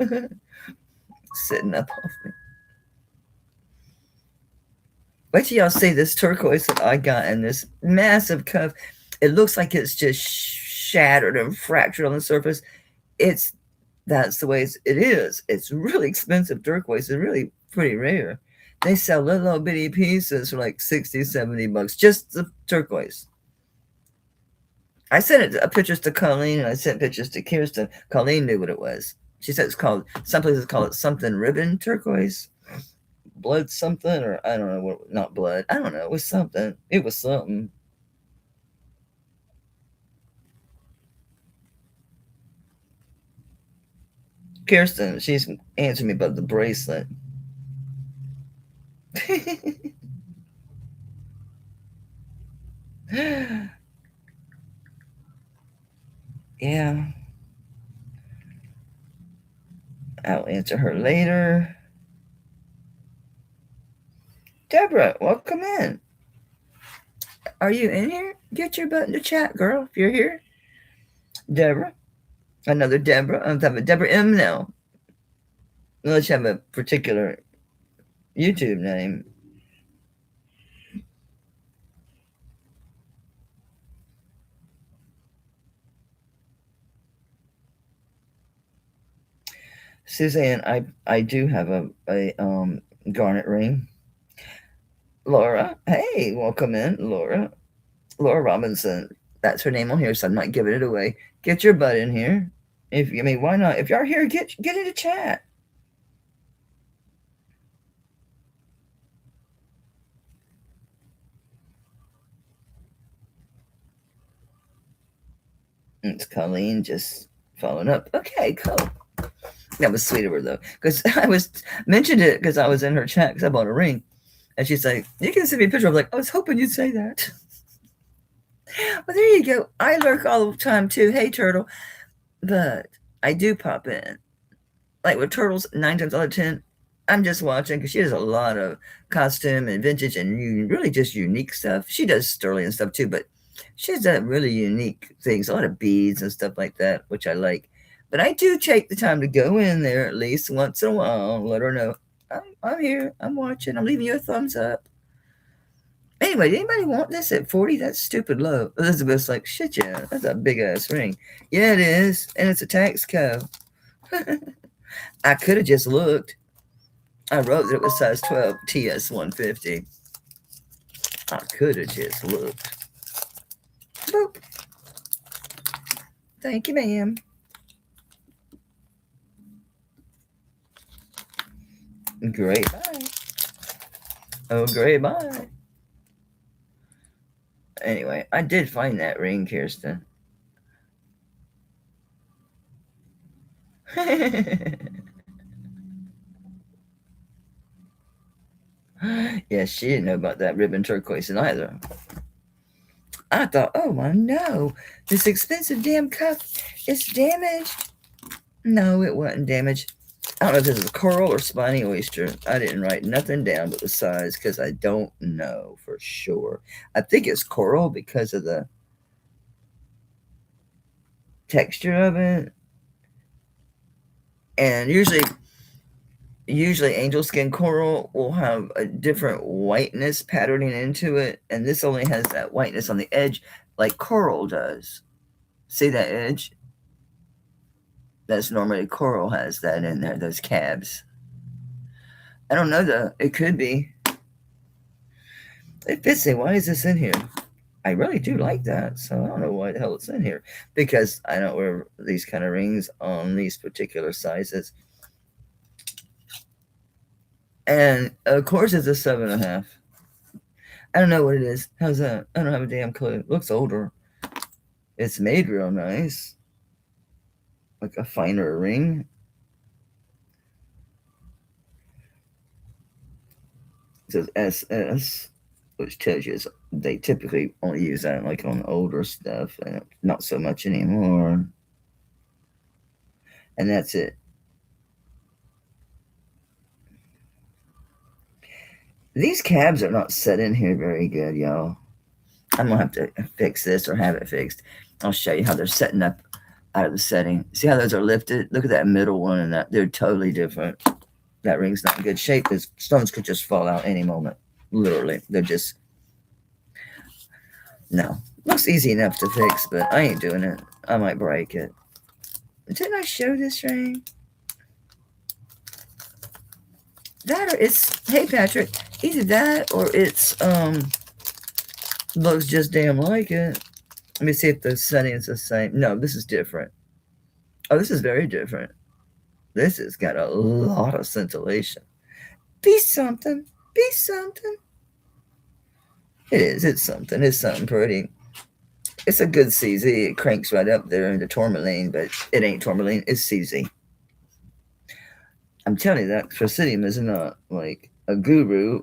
Sitting up off me. Wait till y'all see this turquoise that I got in this massive cup. It looks like it's just shattered and fractured on the surface. That's the way it is. It's really expensive turquoise. It's really pretty rare. They sell little bitty pieces for like 60, 70 bucks. Just the turquoise. I sent pictures to Colleen, and I sent pictures to Kirsten. Colleen knew what it was. She said some places call it something ribbon turquoise. Blood something, or I don't know what, not blood. I don't know. It was something. It was something. Kirsten, she's answering me about the bracelet. Yeah. I'll answer her later. Deborah, welcome in. Are you in here? Get your butt in the chat, girl, if you're here. Deborah. Another Deborah. I'm talking about Deborah M now. Unless you have a particular YouTube name. Suzanne, I do have a garnet ring. Laura, hey, welcome in, Laura. Laura Robinson. That's her name on here, so I'm not giving it away. Get your butt in here. Why not? If y'all here, get into chat. It's Colleen just following up. Okay, cool. That was sweet of her though, because I mentioned it because I was in her chat because I bought a ring, and she's like, "You can send me a picture." I'm like, "I was hoping you'd say that." Well, there you go. I lurk all the time too. Hey, Turtle, but I do pop in. Like with Turtles, 9 times out of 10, I'm just watching because she does a lot of costume and vintage and really just unique stuff. She does sterling and stuff too, but she has that really unique things, a lot of beads and stuff like that, which I like. But I do take the time to go in there at least once in a while and let her know I'm here, I'm watching, I'm leaving you a thumbs up. Anyway, did anybody want this at 40? That's stupid low. Elizabeth's like, shit, yeah, that's a big ass ring. Yeah, it is, and it's a tax code. I could have just looked. I wrote that it was size 12 TS 150. I could have just looked. Boop. Thank you, ma'am. Great bye. Oh, great bye. Anyway, I did find that ring, Kirsten. Yeah, she didn't know about that ribbon turquoise either. I thought, oh my no, this expensive damn cup is damaged. No, it wasn't damaged. I don't know if this is coral or spiny oyster. I didn't write nothing down but the size because I don't know for sure. I think it's coral because of the texture of it. And usually angel skin coral will have a different whiteness patterning into it, and this only has that whiteness on the edge like coral does. See that edge? That's normally coral has that in there, those cabs. I don't know though. It could be. It fits it. Why is this in here? I really do like that, so I don't know why the hell it's in here. Because I don't wear these kind of rings on these particular sizes. And of course it's a 7.5. I don't know what it is. How's that? I don't have a damn clue. It looks older. It's made real nice. Like a finer ring. It says SS, which tells you they typically only use that like on older stuff, and not so much anymore. And that's it. These cabs are not set in here very good, y'all. I'm gonna have to fix this or have it fixed. I'll show you how they're setting up out of the setting. See how those are lifted? Look at that middle one and that. They're totally different. That ring's not in good shape. The stones could just fall out any moment. Literally. They're just... No. Looks easy enough to fix, but I ain't doing it. I might break it. Didn't I show this ring? That or it's... Hey, Patrick. Either that or it's... looks just damn like it. Let me see if the setting's the same. No, this is different. Oh, this is very different. This has got a lot of scintillation. Be something. Be something. It is. It's something. It's something pretty. It's a good CZ. It cranks right up there into tourmaline, but it ain't tourmaline. It's CZ. I'm telling you that Presidium is not like a guru.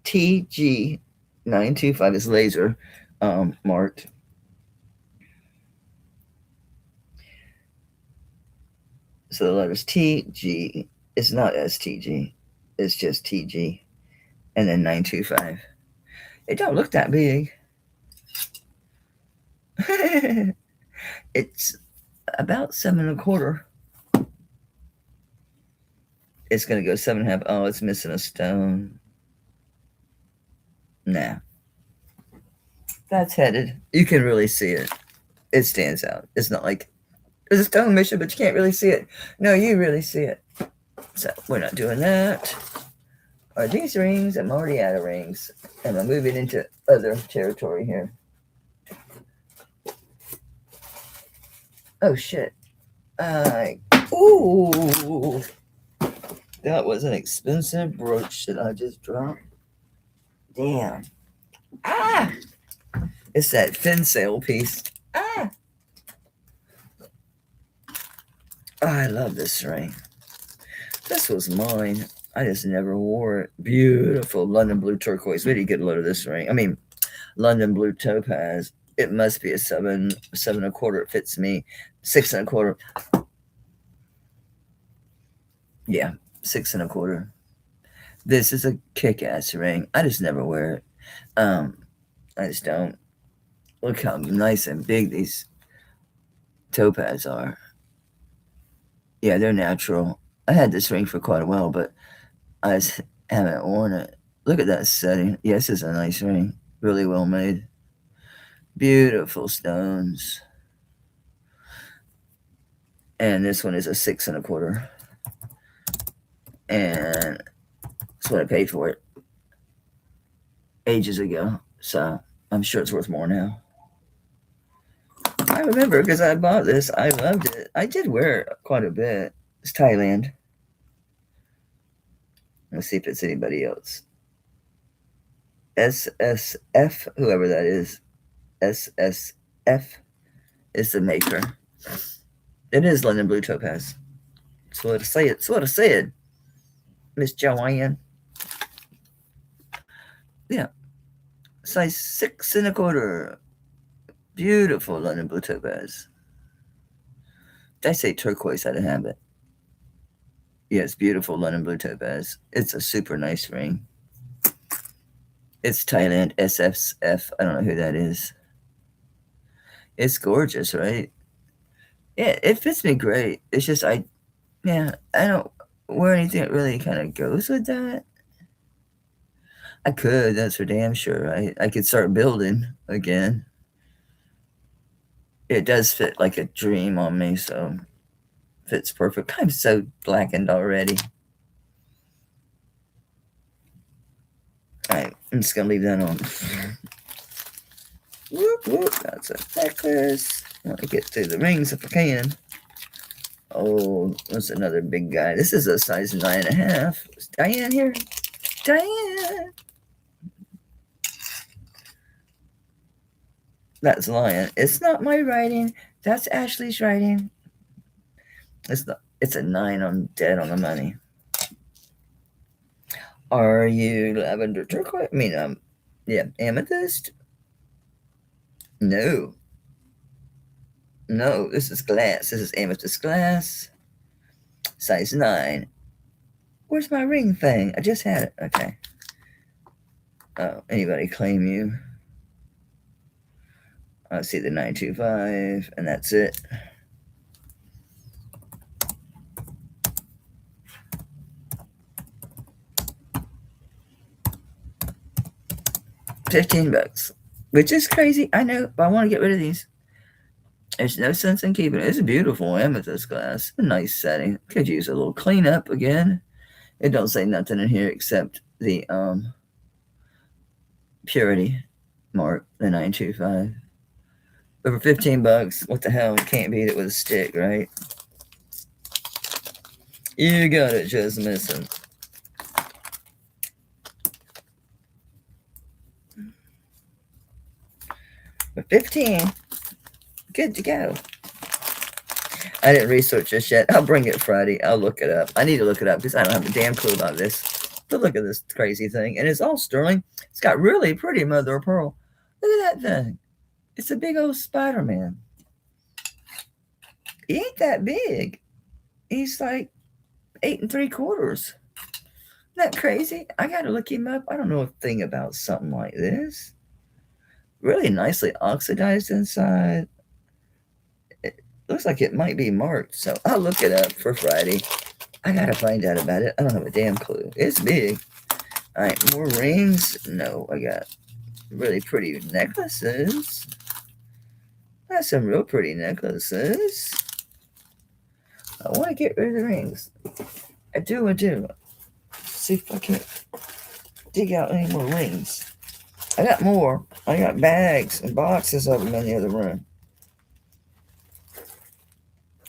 TG925 is laser marked. So the letters TG. It's not STG. It's just TG. And then 925. It don't look that big. It's about 7.25. It's going to go 7.5. Oh, it's missing a stone. Nah. That's headed. You can really see it. It stands out. It's not like there's a stone mission, but you can't really see it. No, you really see it. So we're not doing that. Are these rings? I'm already out of rings. And I'm moving into other territory here. Oh, shit. Ooh. That was an expensive brooch that I just dropped. Damn. Ah! It's that fin sail piece. Ah! Oh, I love this ring. This was mine. I just never wore it. Beautiful London blue turquoise. Where do you get a load of this ring? I mean, London blue topaz. It must be a 7.25. It fits me. 6.25. Yeah, 6.25. This is a kick-ass ring. I just never wear it. I just don't. Look how nice and big these topaz are. Yeah, they're natural. I had this ring for quite a while, but I just haven't worn it. Look at that setting. Yeah, this is a nice ring. Really well made. Beautiful stones. And this one is a 6.25. And that's what I paid for it ages ago. So I'm sure it's worth more now. I remember because I bought this. I loved it. I did wear it quite a bit. It's Thailand. Let's see if it's anybody else. SSF, whoever that is. SSF is the maker. It is London Blue Topaz. That's what I said. Miss Joanne. Yeah, size 6 1/4. Beautiful London blue topaz. Did I say turquoise out of habit? Yes, beautiful London blue topaz. It's a super nice ring. It's Thailand SFF. I don't know who that is. It's gorgeous, right? Yeah, it fits me great. It's just I don't wear anything that really kind of goes with that. I could, that's for damn sure, right? I could start building again. It does fit like a dream on me, so fits perfect. I'm so blackened already. Alright, I'm just gonna leave that on. Whoop whoop, that's a necklace. I want to get through the rings if I can. Oh, there's another big guy. This is a size 9.5. Is Diane here? Diane! That's Lion. It's not my writing. That's Ashley's writing. It's not. It's a 9 on dead on the money. Are you lavender turquoise? I mean, yeah, amethyst? No. No, this is glass. This is amethyst glass. Size 9. Where's my ring thing? I just had it. Okay. Oh, anybody claim you? I see the 925, and that's it. $15, which is crazy. I know, but I want to get rid of these. There's no sense in keeping it. It's a beautiful amethyst glass. A nice setting. Could use a little cleanup again. It don't say nothing in here except the purity mark, the 925. But for $15, what the hell? You can't beat it with a stick, right? You got it just missing. For 15, good to go. I didn't research this yet. I'll bring it Friday. I'll look it up. I need to look it up because I don't have a damn clue about this. But look at this crazy thing. And it's all sterling. It's got really pretty mother of pearl. Look at that thing. It's a big old Spider-Man. He ain't that big. He's like 8 3/4. Isn't that crazy? I gotta look him up. I don't know a thing about something like this. Really nicely oxidized inside. It looks like it might be marked, so I'll look it up for Friday. I gotta find out about it. I don't have a damn clue. It's big. All right, more rings. No, I got really pretty necklaces. That's some real pretty necklaces. I want to get rid of the rings. I do. Let's see if I can dig out any more rings. I got more. I got bags and boxes of them in the other room.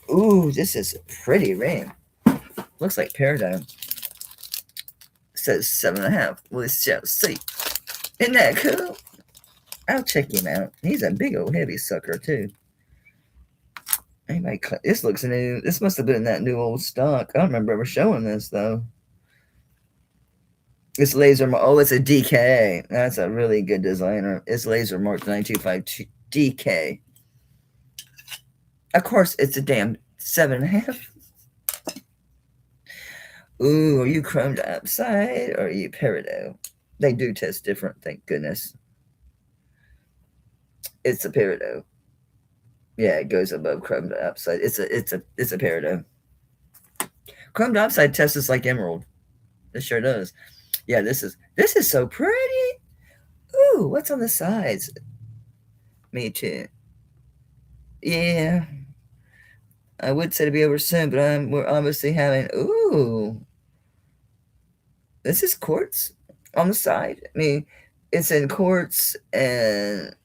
Ooh, this is a pretty ring. Looks like Paradigm. It says 7.5. We shall see. Isn't that cool? I'll check him out. He's a big old heavy sucker too. Anybody? This looks new. This must have been that new old stock. I don't remember ever showing this though. It's laser. Oh, it's a DK. That's a really good designer. It's laser marked 925 DK. Of course, it's a damn 7.5. Ooh, are you chromed upside or are you peridot? They do test different, thank goodness. It's a peridot. Yeah, it goes above chromed upside. It's a peridot. Chromed upside tests like emerald. It sure does. Yeah, this is so pretty. Ooh, what's on the sides? Me too. Yeah. I would say to be over soon, but we're obviously having this is quartz on the side. I mean, it's in quartz and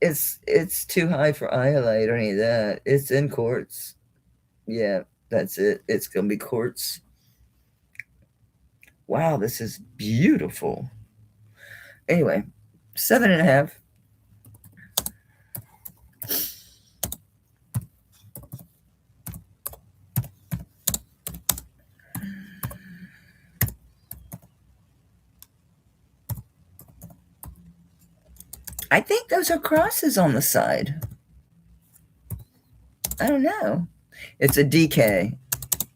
it's too high for iolite or any of that. It's in quartz. Yeah, that's it. It's gonna be quartz. Wow, this is beautiful. Anyway, 7.5. I think those are crosses on the side. I don't know. It's a DK.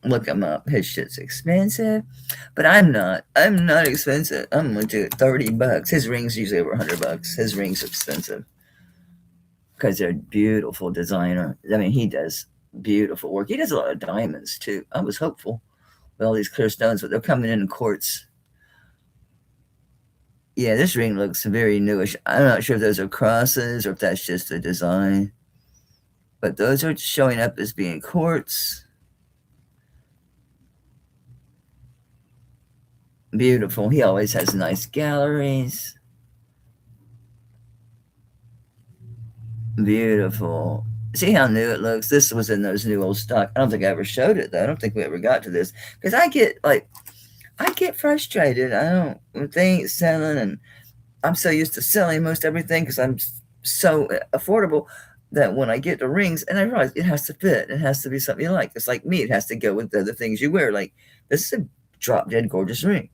Look him up. His shit's expensive, but I'm not. I'm not expensive. I'm legit $30. His ring's usually over $100. His ring's expensive because they're beautiful designer. I mean, he does beautiful work. He does a lot of diamonds too. I was hopeful with all these clear stones, but they're coming in quartz. Yeah, this ring looks very newish. I'm not sure if those are crosses or if that's just a design, but those are showing up as being quartz. Beautiful. He always has nice galleries. Beautiful. See how new it looks? This was in those new old stock. I don't think I ever showed it though. I don't think we ever got to this because I get frustrated. I don't when things selling, and I'm so used to selling most everything because I'm so affordable that when I get the rings and I realize it has to fit, it has to be something you like. It's like me; it has to go with the other things you wear. Like this is a drop dead gorgeous ring.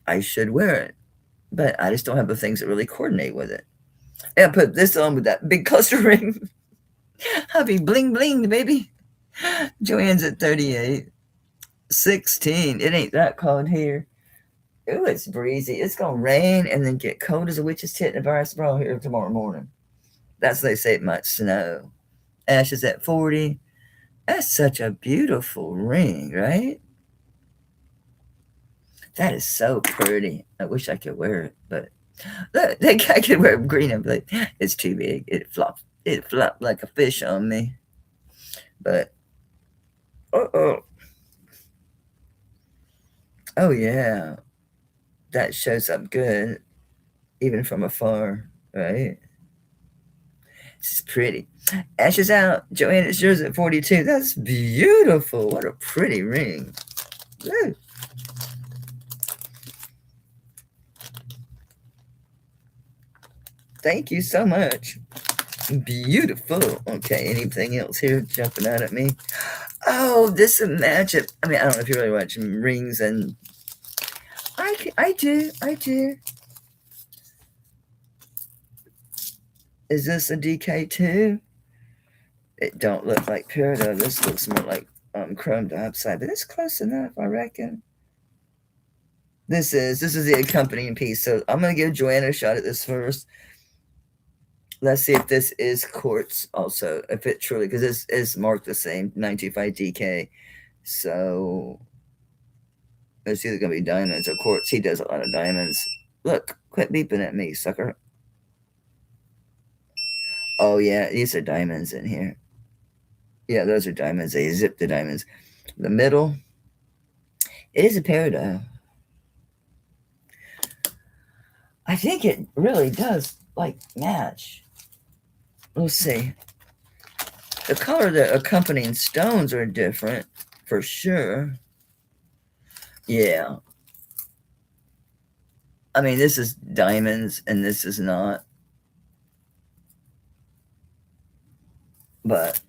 I should wear it, but I just don't have the things that really coordinate with it. And I put this on with that big cluster ring. I'll be bling bling, baby. Joanne's at 38. 16. It ain't that cold here. Ooh, it's breezy. It's gonna rain and then get cold as a witch's tit in a virus bra here tomorrow morning. That's what they say it might snow. Ash is at 40. That's such a beautiful ring, right? That is so pretty. I wish I could wear it, but look, that guy could wear green and blue. It's too big. It flopped like a fish on me. But oh, oh yeah, that shows up good even from afar, right? This is pretty. Ash is out. Joanne, it's yours at 42. That's beautiful. What a pretty ring. Woo. Thank you so much. Beautiful. Okay, anything else here jumping out at me? Oh, this is magic. I mean, I don't know if you really watch rings, and I do. I do. Is this a DK2? It don't look like peridot. This looks more like chrome dioxide, but it's close enough, I reckon. This is the accompanying piece. So I'm gonna give Joanna a shot at this first. Let's see if this is quartz also, if it truly, because this is marked the same 925 DK. So it's either gonna be diamonds or quartz. He does a lot of diamonds. Look, quit beeping at me, sucker. Oh yeah, these are diamonds in here. Yeah, those are diamonds. They zip the diamonds. The middle, it is a peridot. I think it really does like match. Let's see. The color of the accompanying stones are different for sure. Yeah. I mean, this is diamonds and this is not. But,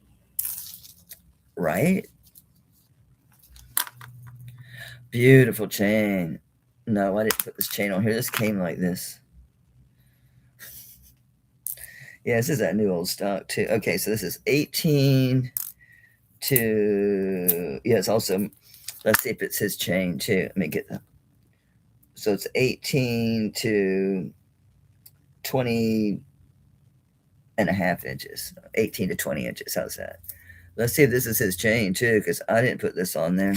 right? Beautiful chain. No, I didn't put this chain on here. This came like this. Yeah, this is that new old stock too. Okay, so this is 18 to, yeah, it's also, let's see if it's his chain too. Let me get that. So it's 18 to 20 and a half inches. 18 to 20 inches. How's that? Let's see if this is his chain too, because I didn't put this on there.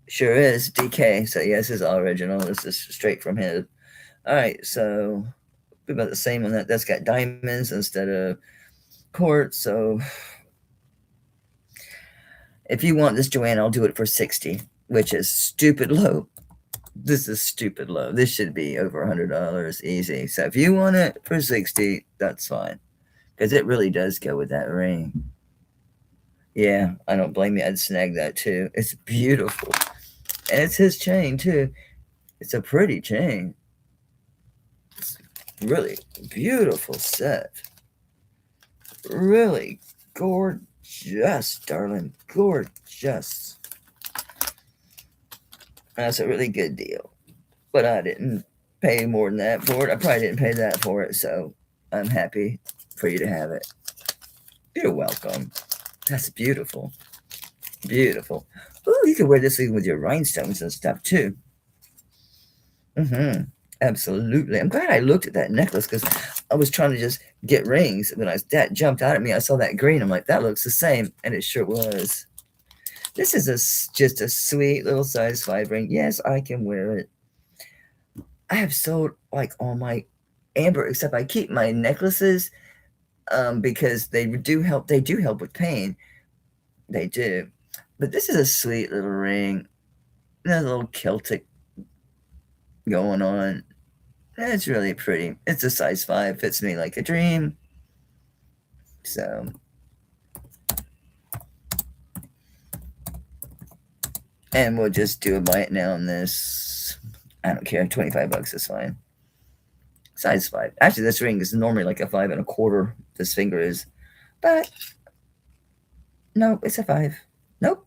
Sure is DK. So yes, this is all original. This is straight from him. All right, so about the same on that. That's got diamonds instead of quartz. So if you want this, Joanne, I'll do it for 60, which is stupid low. This is stupid low. This should be over $100 easy. So if you want it for 60, that's fine, because it really does go with that ring. Yeah, I don't blame you. I'd snag that too. It's beautiful, and it's his chain too. It's a pretty chain. It's really beautiful set. Really gorgeous, darling. Gorgeous. That's a really good deal. But I didn't pay more than that for it. I probably didn't pay that for it, so I'm happy for you to have it. You're welcome. That's beautiful. Beautiful. Oh, you could wear this even with your rhinestones and stuff too. Absolutely. I'm glad I looked at that necklace because I was trying to just get rings. When that jumped out at me, I saw that green. I'm like, that looks the same, and it sure was. This is just a sweet little size 5 ring. Yes, I can wear it. I have sold like all my amber, except I keep my necklaces because they do help. They do help with pain. They do. But this is a sweet little ring. There's a little Celtic going on. It's really pretty. It's a size 5. Fits me like a dream. So. And we'll just do a bite now on this. I don't care. 25 bucks is fine. Size 5. Actually, this ring is normally like a 5 1/4. This finger is. But. Nope, it's a 5. Nope.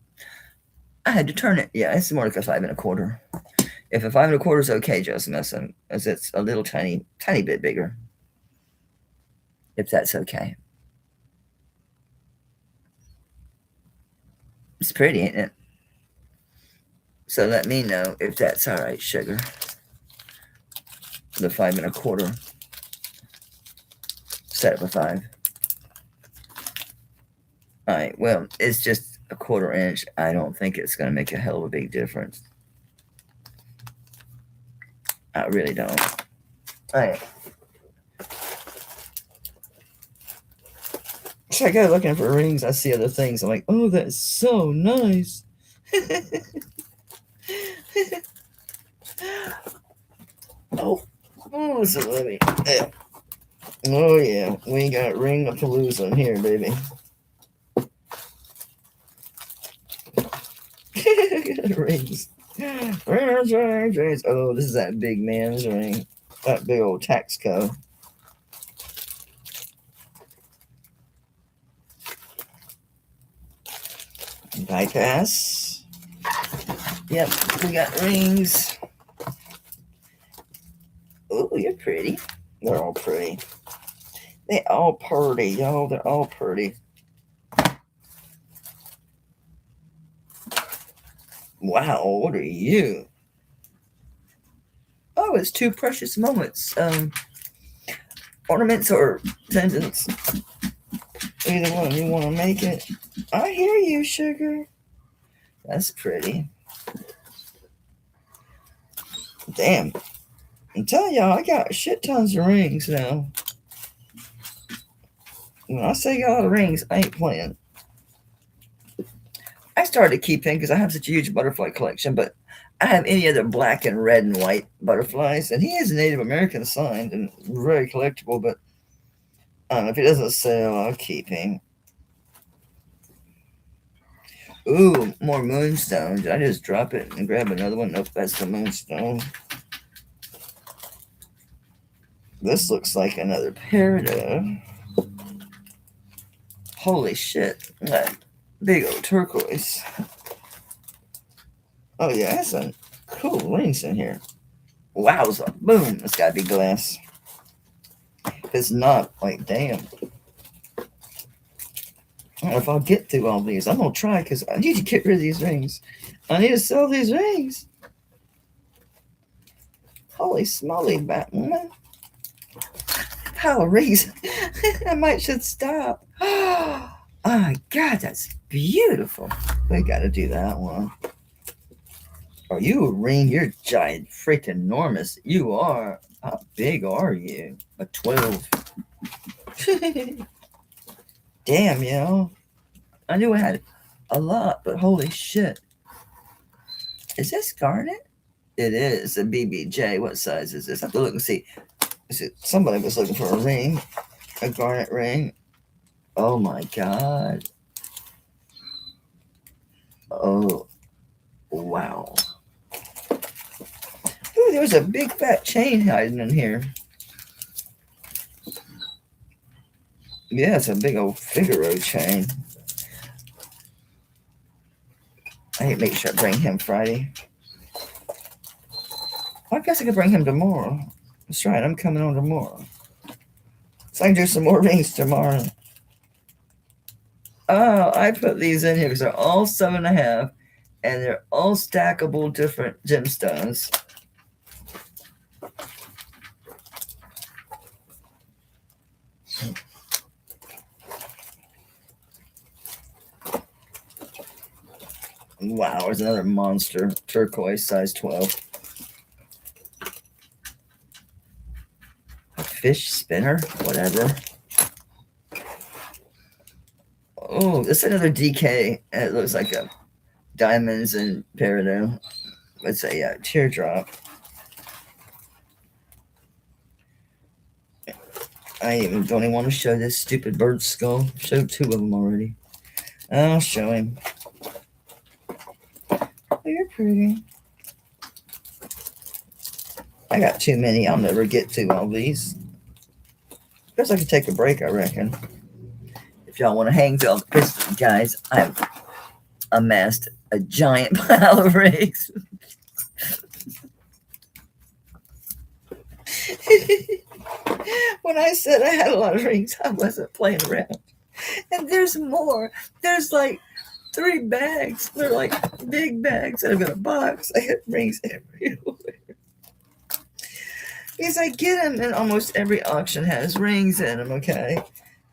I had to turn it. Yeah, it's more like a 5 1/4. If a 5 1/4 is okay, just messing, as it's a little tiny bit bigger. If that's okay. It's pretty, ain't it? So let me know if that's all right, sugar. The 5 1/4. Set up a 5. All right, well, it's just a 1/4 inch. I don't think it's going to make a hell of a big difference. I really don't. All right. So I go looking for rings. I see other things. I'm like, oh, that's so nice. Oh, so let me. Yeah. Oh yeah, we got ring of Palooza in here, baby. Rings. Rings. Oh, this is that big man's ring. That big old Taxco. Bypass. Yep, we got rings. Oh, you're pretty. They're all pretty. They all pretty, y'all. They're all pretty. Wow, what are you? Oh, it's 2 precious moments. Ornaments or pendants. Either one you want to make it. I hear you, sugar. That's pretty. Damn. I'm telling y'all, I got shit tons of rings now. When I say got a lot of rings, I ain't playing. I started keeping because I have such a huge butterfly collection, but I have any other black and red and white butterflies, and he is a Native American signed and very collectible, but if he doesn't sell, I'll keep him. Ooh, more moonstone. Did I just drop it and grab another one? Nope, that's the moonstone. This looks like another peridot. Holy shit. That big old turquoise. Oh yeah, that's some cool rings in here. Wowza. Boom. It's gotta be glass. If it's not, like, damn. I don't know if I'll get through all these. I'm gonna try because I need to get rid of these rings. I need to sell these rings. Holy smoly, Batman. Pile of rings. I might should stop. Oh my God, that's beautiful. We gotta do that one. Are you a ring? You're giant, freaking enormous. You are. How big are you? A 12. Damn, yo. I knew I had a lot, but holy shit. Is this garnet? It is a BBJ. What size is this? I have to look and see. Somebody was looking for a ring, a garnet ring. Oh my God. Oh, wow. Ooh, there's a big fat chain hiding in here. Yeah, it's a big old Figaro chain. I need to make sure I bring him Friday. I guess I could bring him tomorrow. That's right, I'm coming on tomorrow. So I can do some more rings tomorrow. Oh, I put these in here because they're all 7.5 and they're all stackable different gemstones. Wow, there's another monster turquoise size 12. A fish spinner, whatever. Oh, this is another DK. It looks like a diamonds and peridot. Let's say teardrop. I don't even want to show this stupid bird skull. Showed 2 of them already. I'll show him. Oh, you're pretty. I got too many. I'll never get to all these. Guess I could take a break, I reckon. If y'all want to hang through all the crystals, guys, I've amassed a giant pile of rings. When I said I had a lot of rings, I wasn't playing around. And there's more. There's like 3 bags. They're like big bags. I've got a box. I have rings everywhere. Because I get them, and almost every auction has rings in them, okay?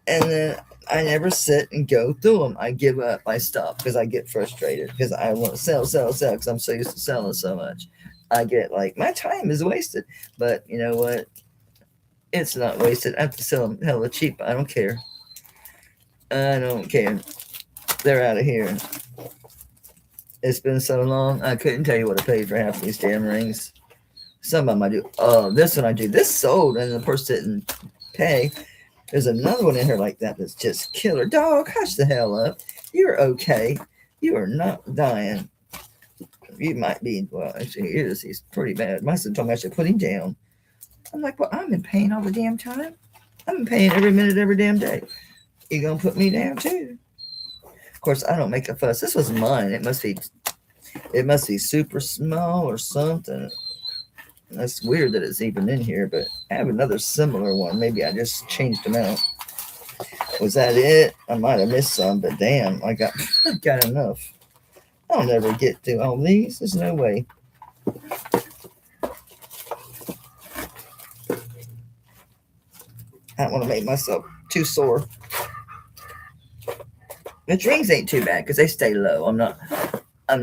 And then I never sit and go through them. I give up. I stop because I get frustrated because I want to sell because I'm so used to selling so much. I get like, my time is wasted. But you know what? It's not wasted. I have to sell them hella cheap. I don't care. I don't care. They're out of here. It's been so long. I couldn't tell you what I paid for half these damn rings. Some of them I do. Oh, this one I do. This sold and the person didn't pay. There's another one in here like that that's just killer. Dog, hush the hell up. You're okay. You are not dying. You might be. Well, actually, he's pretty bad. My son told me I should put him down. I'm like, well, I'm in pain all the damn time. I'm in pain every minute, every damn day. You gonna put me down too? Of course, I don't make a fuss. This was mine. It must be super small or something. That's weird that it's even in here, but I have another similar one. Maybe I just changed them out. Was that it? I might have missed some, but damn, I got enough. I'll never get through all these. There's no way. I don't want to make myself too sore. The rings ain't too bad because they stay low. I'm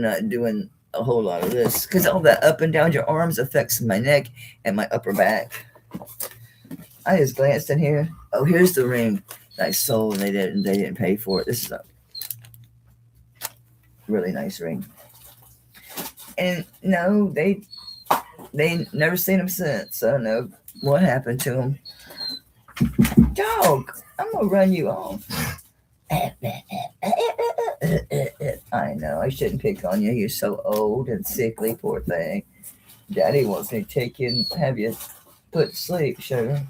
not doing a whole lot of this because all that up and down your arms affects my neck and my upper back. I just glanced in here. Oh, here's the ring that I sold and they didn't pay for it. This is a really nice ring. And no, they never seen them since. So I don't know what happened to them. Dog, I'm gonna run you off. I know, I shouldn't pick on you. You're so old and sickly, poor thing. Daddy wants me to take you and have you put to sleep, sugar.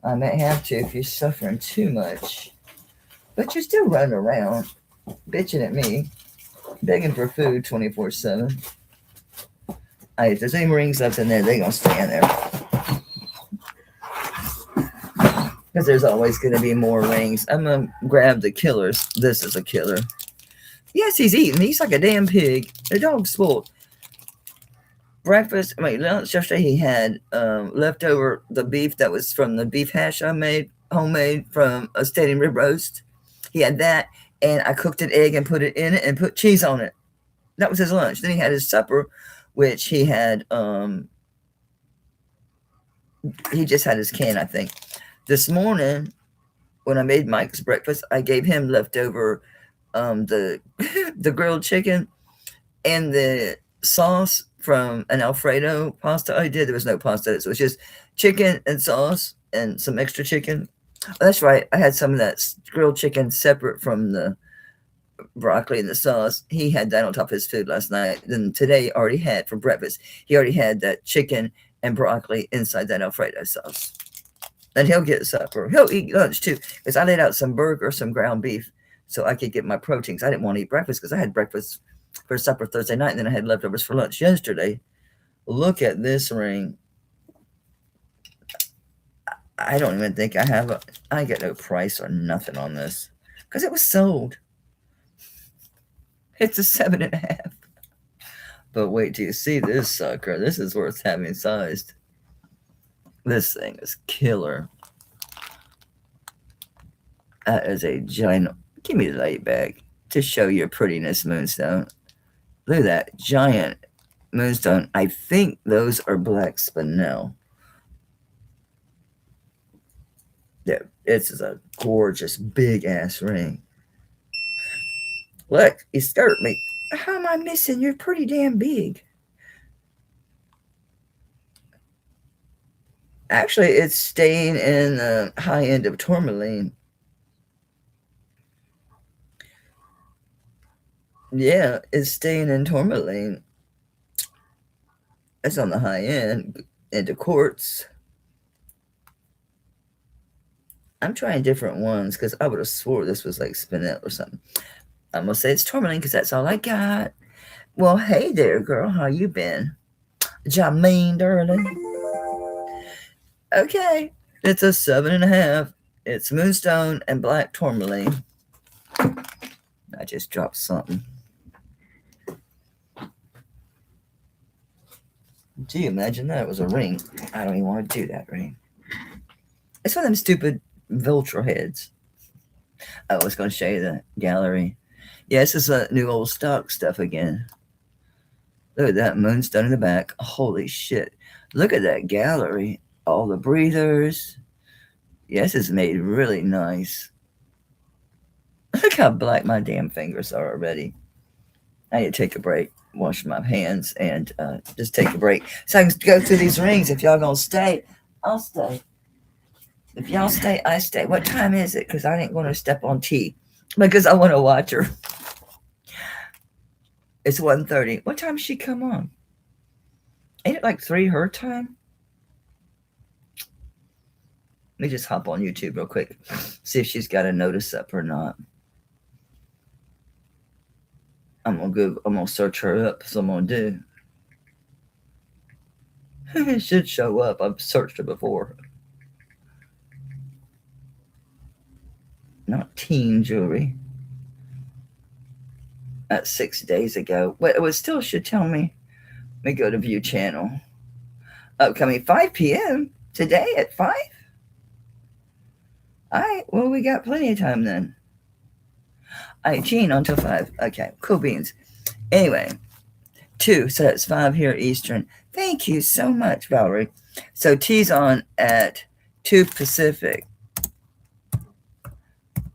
I may have to if you're suffering too much. But you're still running around, bitching at me, begging for food 24/7. If there's any rings left in there, they're going to stay in there. Because there's always going to be more rings. I'm going to grab the killers. This is a killer. Yes, he's eating. He's like a damn pig. The dog's spoiled. Lunch yesterday he had leftover the beef that was from the beef hash I made, homemade from a stadium rib roast. He had that, and I cooked an egg and put it in it and put cheese on it. That was his lunch. Then he had his supper, which he had, he just had his can, I think. This morning, when I made Mike's breakfast, I gave him leftover the grilled chicken and the sauce from an Alfredo pasta I did. There was no pasta, so it was just chicken and sauce and some extra chicken. Oh, that's right. I had some of that grilled chicken separate from the broccoli and the sauce. He had that on top of his food last night. Then today already had for breakfast. He already had that chicken and broccoli inside that Alfredo sauce. And he'll get supper. He'll eat lunch too, because I laid out some burger, some ground beef, so I could get my proteins. I didn't want to eat breakfast because I had breakfast for supper Thursday night, and then I had leftovers for lunch yesterday. Look at this ring. I don't even think I get no price or nothing on this because it was sold. It's a 7.5. But wait till you see this sucker. This is worth having sized. This thing is killer. That is a giant. Give me the light back to show your prettiness, Moonstone. Look at that giant Moonstone. I think those are black spinel. Yeah, it's a gorgeous big ass ring. Look, you scared me. How am I missing? You're pretty damn big. Actually, it's staying in the high end of tourmaline. Yeah, it's staying in tourmaline. It's on the high end into quartz. I'm trying different ones because I would have swore this was like spinel or something. I'm gonna say it's tourmaline because that's all I got. Well, hey there, girl. How you been? Jameen, darling. Okay, it's a 7.5. It's moonstone and black tourmaline. I just dropped something. Do you imagine that? It was a ring. I don't even want to do that ring. It's one of them stupid vulture heads. I was going to show you the gallery. Yeah, this is a new old stock stuff again. Look at that moonstone in the back. Holy shit. Look at that gallery. All the breathers. Yes, it's made really nice. Look how black my damn fingers are already. I need to take a break, wash my hands, and just take a break so I can go through these rings. If y'all gonna stay, I'll stay. If y'all stay, I stay. What time is it? Because I ain't going to step on T because I want to watch her. It's 1:30. What time she come on? Ain't it like 3 her time? Let me just hop on YouTube real quick. See if she's got a notice up or not. I'm gonna search her up. So I'm gonna do. It should show up. I've searched her before. Not teen jewelry. That's 6 days ago. But it still should tell me. Let me go to view channel. Upcoming 5 p.m. today at 5. All right. Well, we got plenty of time then. All right, Gene until 5. Okay, cool beans. Anyway, 2, so that's 5 here Eastern. Thank you so much, Valerie. So T's on at 2 Pacific.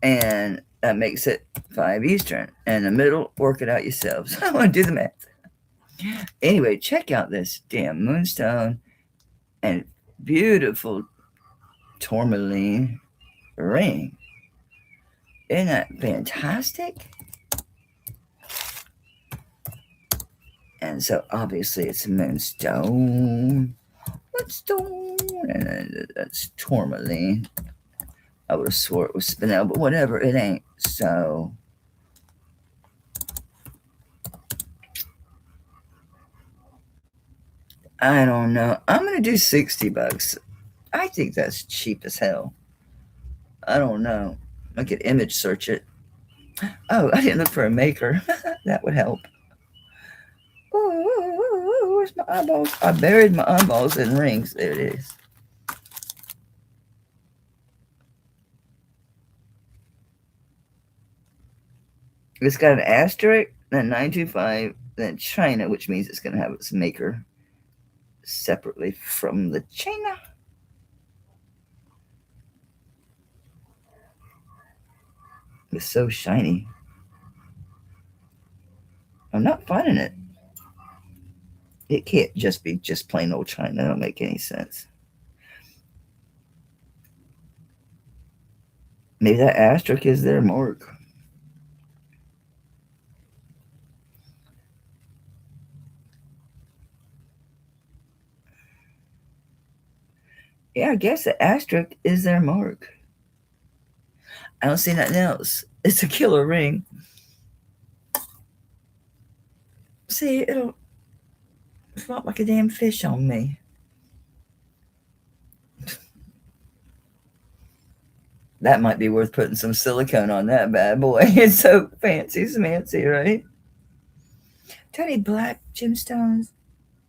And that makes it 5 Eastern. And the middle, work it out yourselves. I want to do the math. Anyway, check out this damn moonstone and beautiful tourmaline ring. Isn't that fantastic? And so obviously it's moonstone. Moonstone. And that's tourmaline. I would have swore it was spinel, but whatever, it ain't. So I don't know. I'm gonna do $60. I think that's cheap as hell. I don't know. I could image search it. Oh, I didn't look for a maker. That would help. Ooh, where's my eyeballs? I buried my eyeballs in rings. There it is. It's got an asterisk, then 925, then China, which means it's going to have its maker separately from the China. It's so shiny. I'm not finding it. It can't just be just plain old China. That don't make any sense. Maybe that asterisk is their mark. Yeah, I guess the asterisk is their mark. I don't see nothing else. It's a killer ring. See, Flopped like a damn fish on me. That might be worth putting some silicone on that bad boy. It's so fancy smancy, right? Tiny black gemstones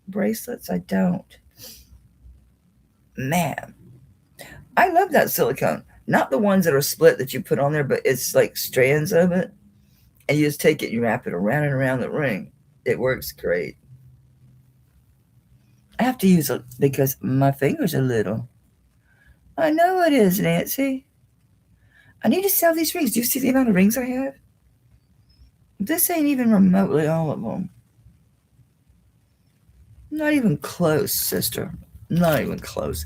bracelets. I don't. Man, I love that silicone. Not the ones that are split that you put on there, but it's like strands of it. And you just take it and you wrap it around and around the ring. It works great. I have to use it because my fingers are little. I know it is, Nancy. I need to sell these rings. Do you see the amount of rings I have? This ain't even remotely all of them. Not even close, sister. Not even close.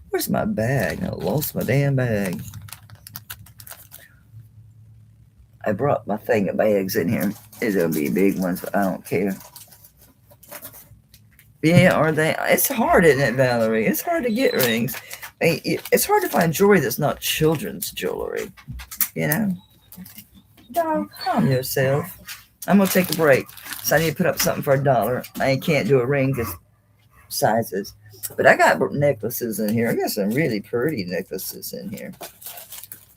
Where's my bag? I lost my damn bag. I brought my thing of bags in here. It's gonna be big ones, but I don't care. Yeah, are they? It's hard, isn't it, Valerie? It's hard to get rings. It's hard to find jewelry that's not children's jewelry. You know? Dog, calm yourself. I'm gonna take a break. So I need to put up something for $1. I can't do a ring because sizes. But I got necklaces in here. I got some really pretty necklaces in here.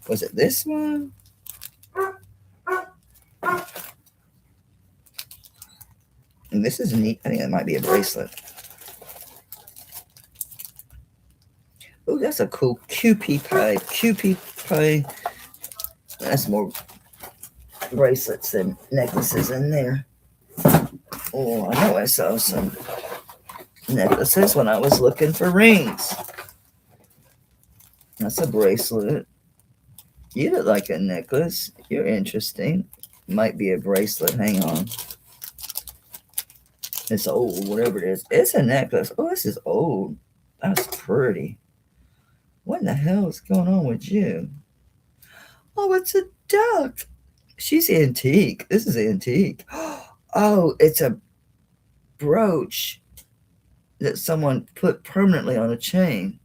Was it this one? And this is neat. I think that might be a bracelet. Oh, that's a cool QP pie. QP pie. That's more bracelets than necklaces in there. Oh, I know I saw some necklaces when I was looking for rings. That's a bracelet. You look like a necklace. You're interesting. Might be a bracelet. Hang on. It's old, whatever it is. It's a necklace. Oh, this is old. That's pretty. What in the hell is going on with you? Oh, it's a duck. She's antique. This is antique. Oh, it's a brooch that someone put permanently on a chain.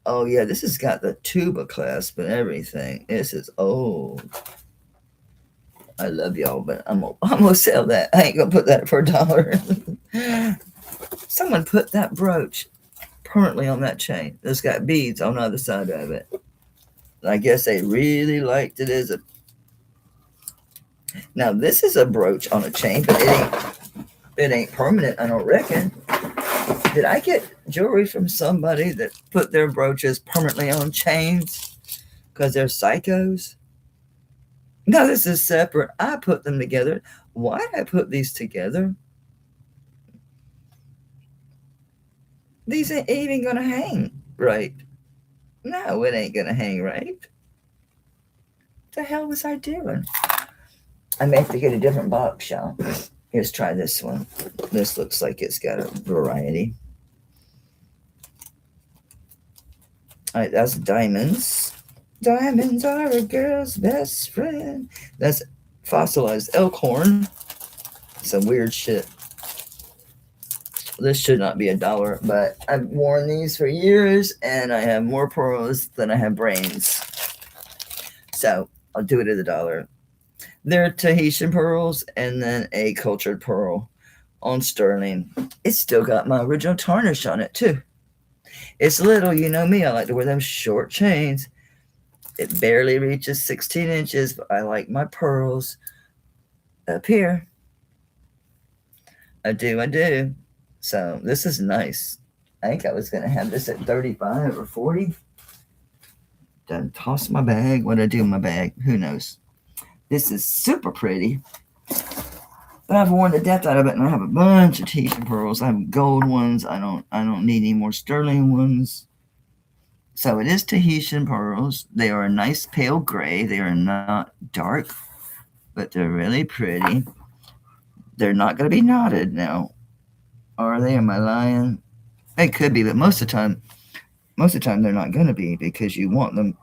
Oh, yeah, this has got the tuba clasp and everything. This is old. I love y'all, but I'm gonna sell that. I ain't gonna put that for $1. Someone put that brooch permanently on that chain. It's got beads on the other side of it. I guess they really liked it as a. Now this is a brooch on a chain, but it ain't permanent. I don't reckon. Did I get jewelry from somebody that put their brooches permanently on chains because they're psychos? No, this is separate. I put them together. Why did I put these together? These ain't even gonna hang right. No, it ain't gonna hang right. What the hell was I doing? I may have to get a different box, y'all. Here's try this one. This looks like it's got a variety. All right, that's diamonds. Diamonds are a girl's best friend. That's fossilized elk horn. Some weird shit. This should not be $1, but I've worn these for years, and I have more pearls than I have brains. So I'll do it at $1. They're Tahitian pearls and then a cultured pearl on sterling. It's still got my original tarnish on it, too. It's little, you know me. I like to wear them short chains. It barely reaches 16 inches, but I like my pearls up here. I do. So this is nice. I think I was going to have this at 35 or 40. Done toss my bag. What did I do in my bag? Who knows? This is super pretty. But I've worn the death out of it, and I have a bunch of Tahitian pearls. I have gold ones. I don't need any more sterling ones. So it is Tahitian pearls. They are a nice pale gray. They are not dark, but they're really pretty. They're not going to be knotted now. Are they? Am I lying? They could be, but most of the time they're not going to be because you want them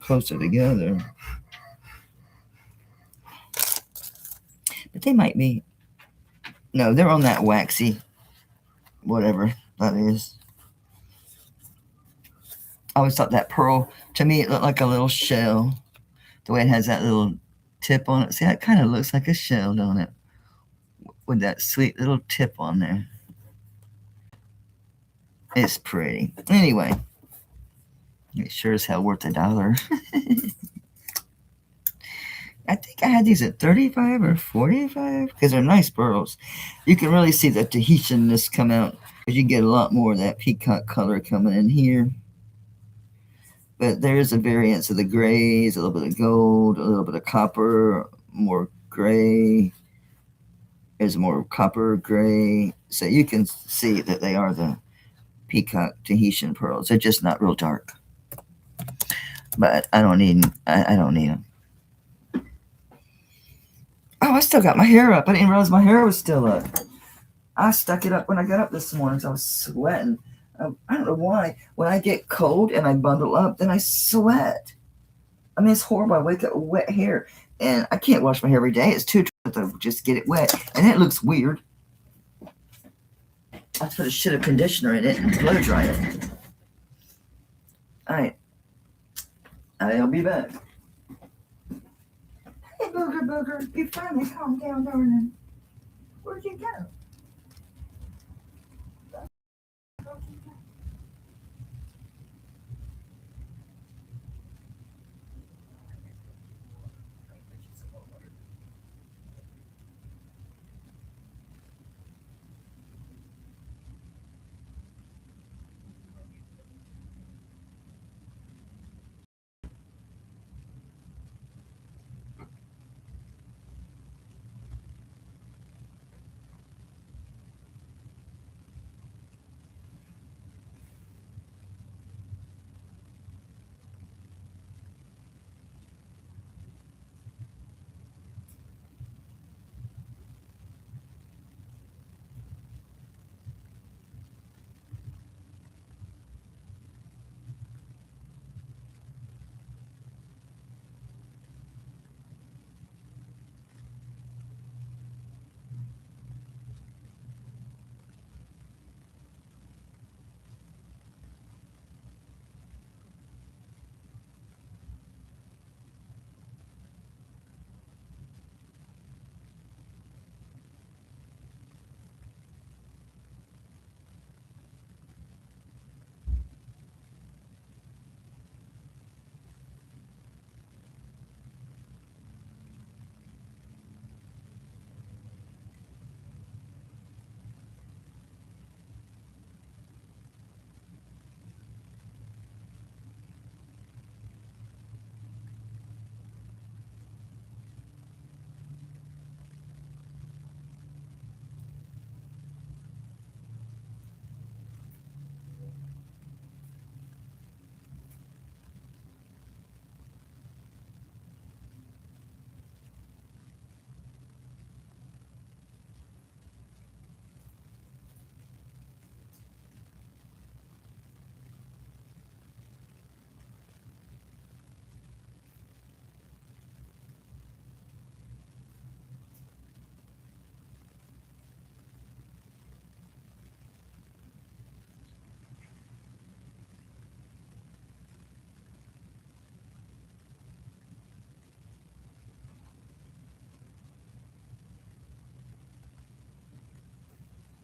closer together. But they might be. No, they're on that waxy, whatever that is. I always thought that pearl, to me, it looked like a little shell. The way it has that little tip on it. See, that kind of looks like a shell, don't it? with that sweet little tip on there. It's pretty. Anyway, it sure is hell worth $1. I think I had these at 35 or 45 because they're nice pearls. You can really see the Tahitianness come out, but you get a lot more of that peacock color coming in here. But there is a variance of the grays, a little bit of gold, a little bit of copper, more gray. There's more copper, gray. So you can see that they are the peacock Tahitian pearls. They're just not real dark. But I don't need them. Oh, I still got my hair up. I didn't realize my hair was still up. I stuck it up when I got up this morning, so I was sweating. I don't know why. When I get cold and I bundle up, then I sweat. I mean, it's horrible. I wake up with wet hair, and I can't wash my hair every day. It's too to just get it wet, and it looks weird. I put a shit of conditioner in it and blow dry it. All right. I'll be back. Hey, Booger, you finally calmed down, darling. Where'd you go?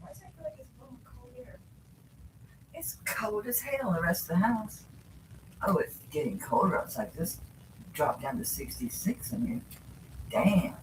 Why does it feel like it's blowing cold air? It's cold as hell in the rest of the house. Oh, it's getting colder outside. This dropped down to 66 in here. Damn.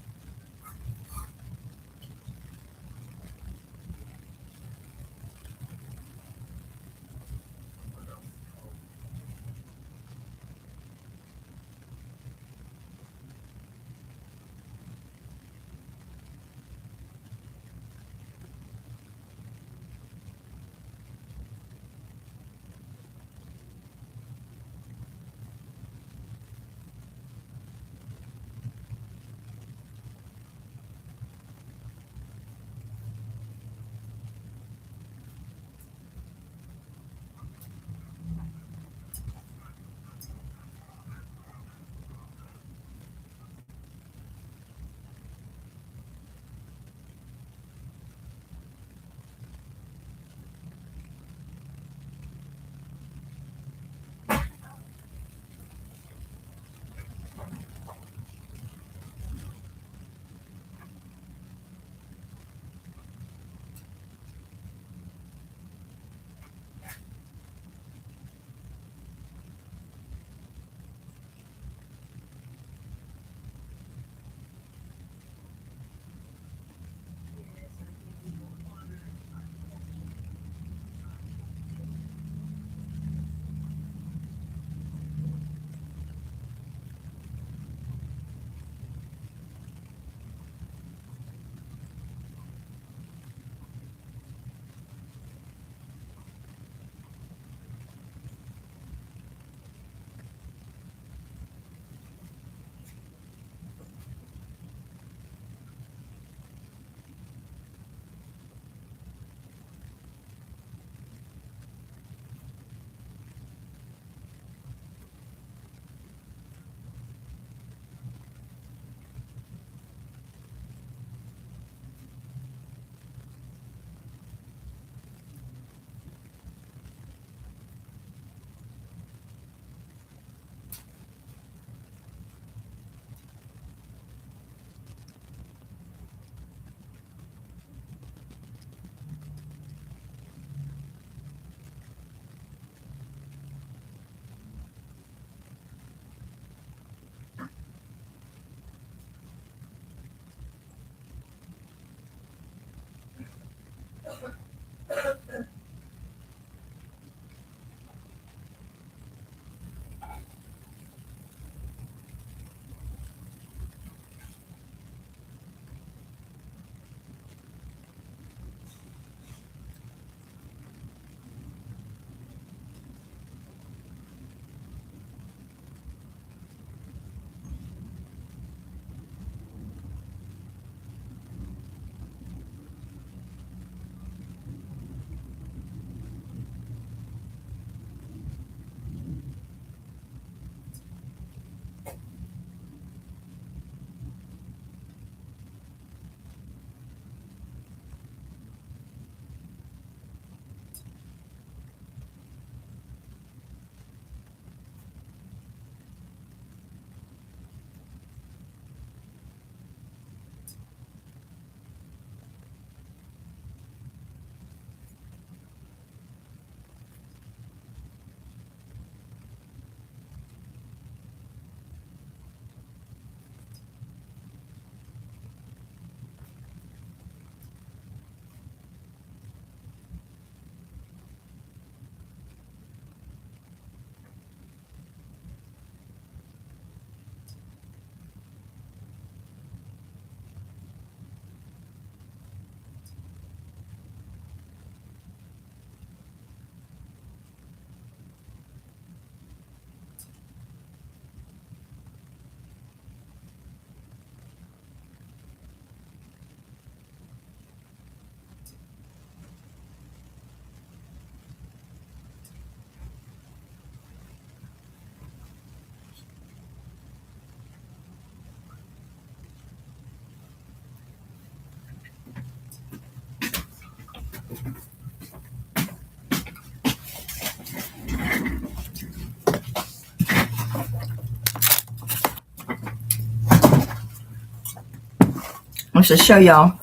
want to show y'all.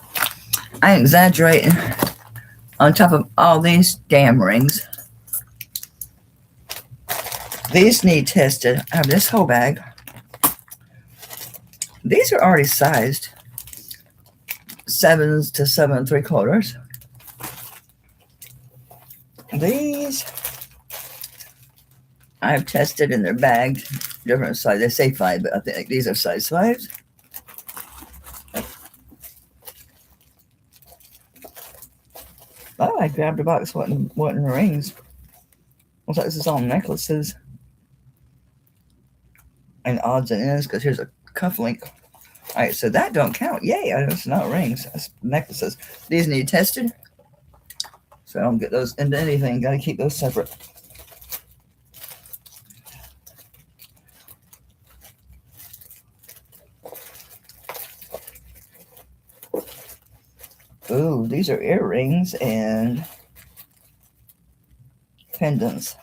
I ain't exaggerating. On top of all these damn rings, these need tested. I have this whole bag. These are already sized 7s to 7 3/4. These I've tested in their bags, different size. They say 5, but I think these are size 5s. Oh, I grabbed a box. Wasn't rings. Looks like this is all necklaces and odds and ends. Because here's a cuff link. All right, so that don't count. Yay! It's not rings. It's necklaces. These need tested, so I don't get those into anything. Got to keep those separate. Ooh, these are earrings and pendants.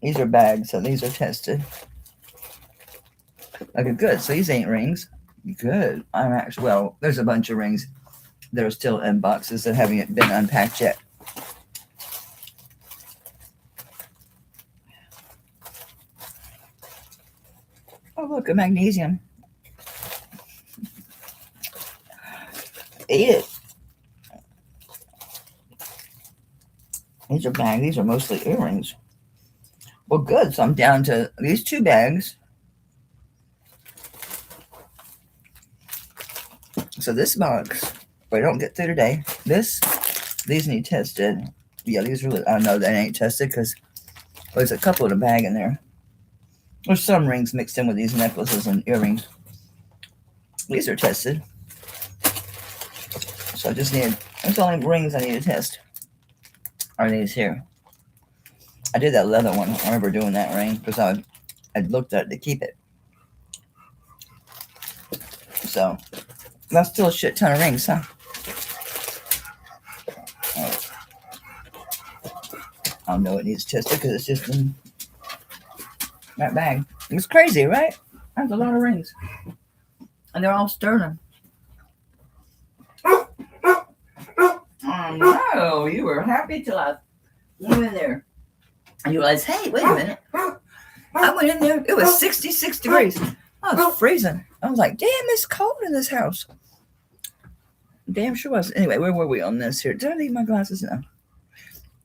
These are bags, so these are tested. Okay, good. So these ain't rings. Good. I'm actually, well, there's a bunch of rings that are still in boxes that haven't been unpacked yet. Oh, look, a magnesium. Eat it. These are bags. These are mostly earrings. Well, good. So I'm down to these 2 bags. So this box, if I don't get through today, these need tested. Yeah, these really, I know they ain't tested because there's a couple in a bag in there. There's some rings mixed in with these necklaces and earrings. These are tested. So I just need, there's only rings I need to test. Are these here? I did that leather one. I remember doing that ring because I looked at it to keep it. So that's still a shit ton of rings, huh? Right. I know it needs tested because it's just in that bag. It's crazy, right? That's a lot of rings. And they're all sterling. Oh no, you were happy till I went in there. And you realized, hey, wait a minute. I went in there, it was 66 degrees. I was freezing. I was like, damn, it's cold in this house. Damn sure was. Anyway, where were we on this here? Did I leave my glasses? No.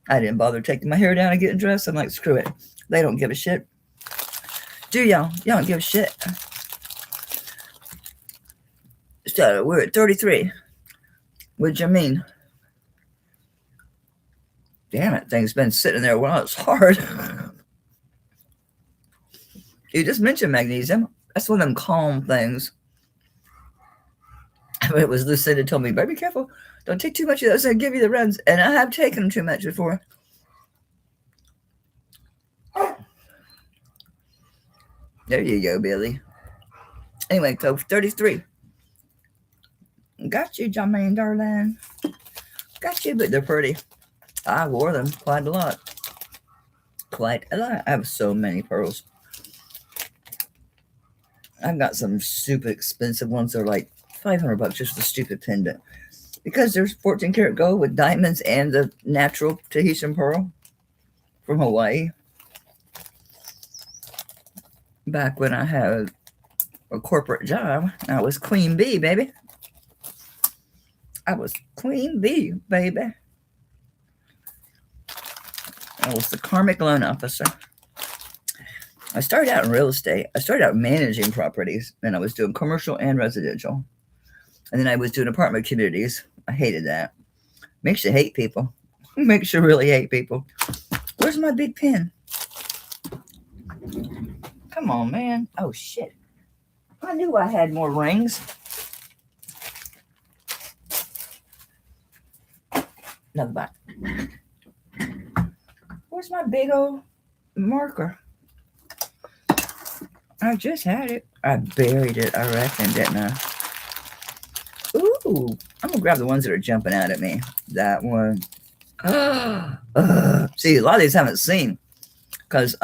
I didn't bother taking my hair down and getting dressed. I'm like, screw it. They don't give a shit. Do y'all? Y'all don't give a shit. So we're at 33. What'd you mean? Damn it, thing's been sitting there a while. It's hard. You just mentioned magnesium. That's one of them calm things. It was Lucinda told me, baby, careful. Don't take too much of those. I'll give you the runs. And I have taken them too much before. There you go, Billy. Anyway, so 33. Got you, Jermaine, darling. Got you, but they're pretty. I wore them quite a lot. Quite a lot. I have so many pearls. I've got some super expensive ones that are like $500 just for the stupid pendant. Because there's 14 karat gold with diamonds and the natural Tahitian pearl from Hawaii. Back when I had a corporate job, I was Queen Bee, baby. I was Queen Bee, baby. I was the karmic loan officer. I started out in real estate. I started out managing properties, and I was doing commercial and residential. And then I was doing apartment communities. I hated that. Makes you hate people. Makes you really hate people. Where's my big pen? Come on, man. Oh, shit. I knew I had more rings. Another box. Where's my big old marker? I just had it. I buried it, I reckon, didn't I? Ooh, I'm gonna grab the ones that are jumping out at me. That one. See, a lot of these I haven't seen because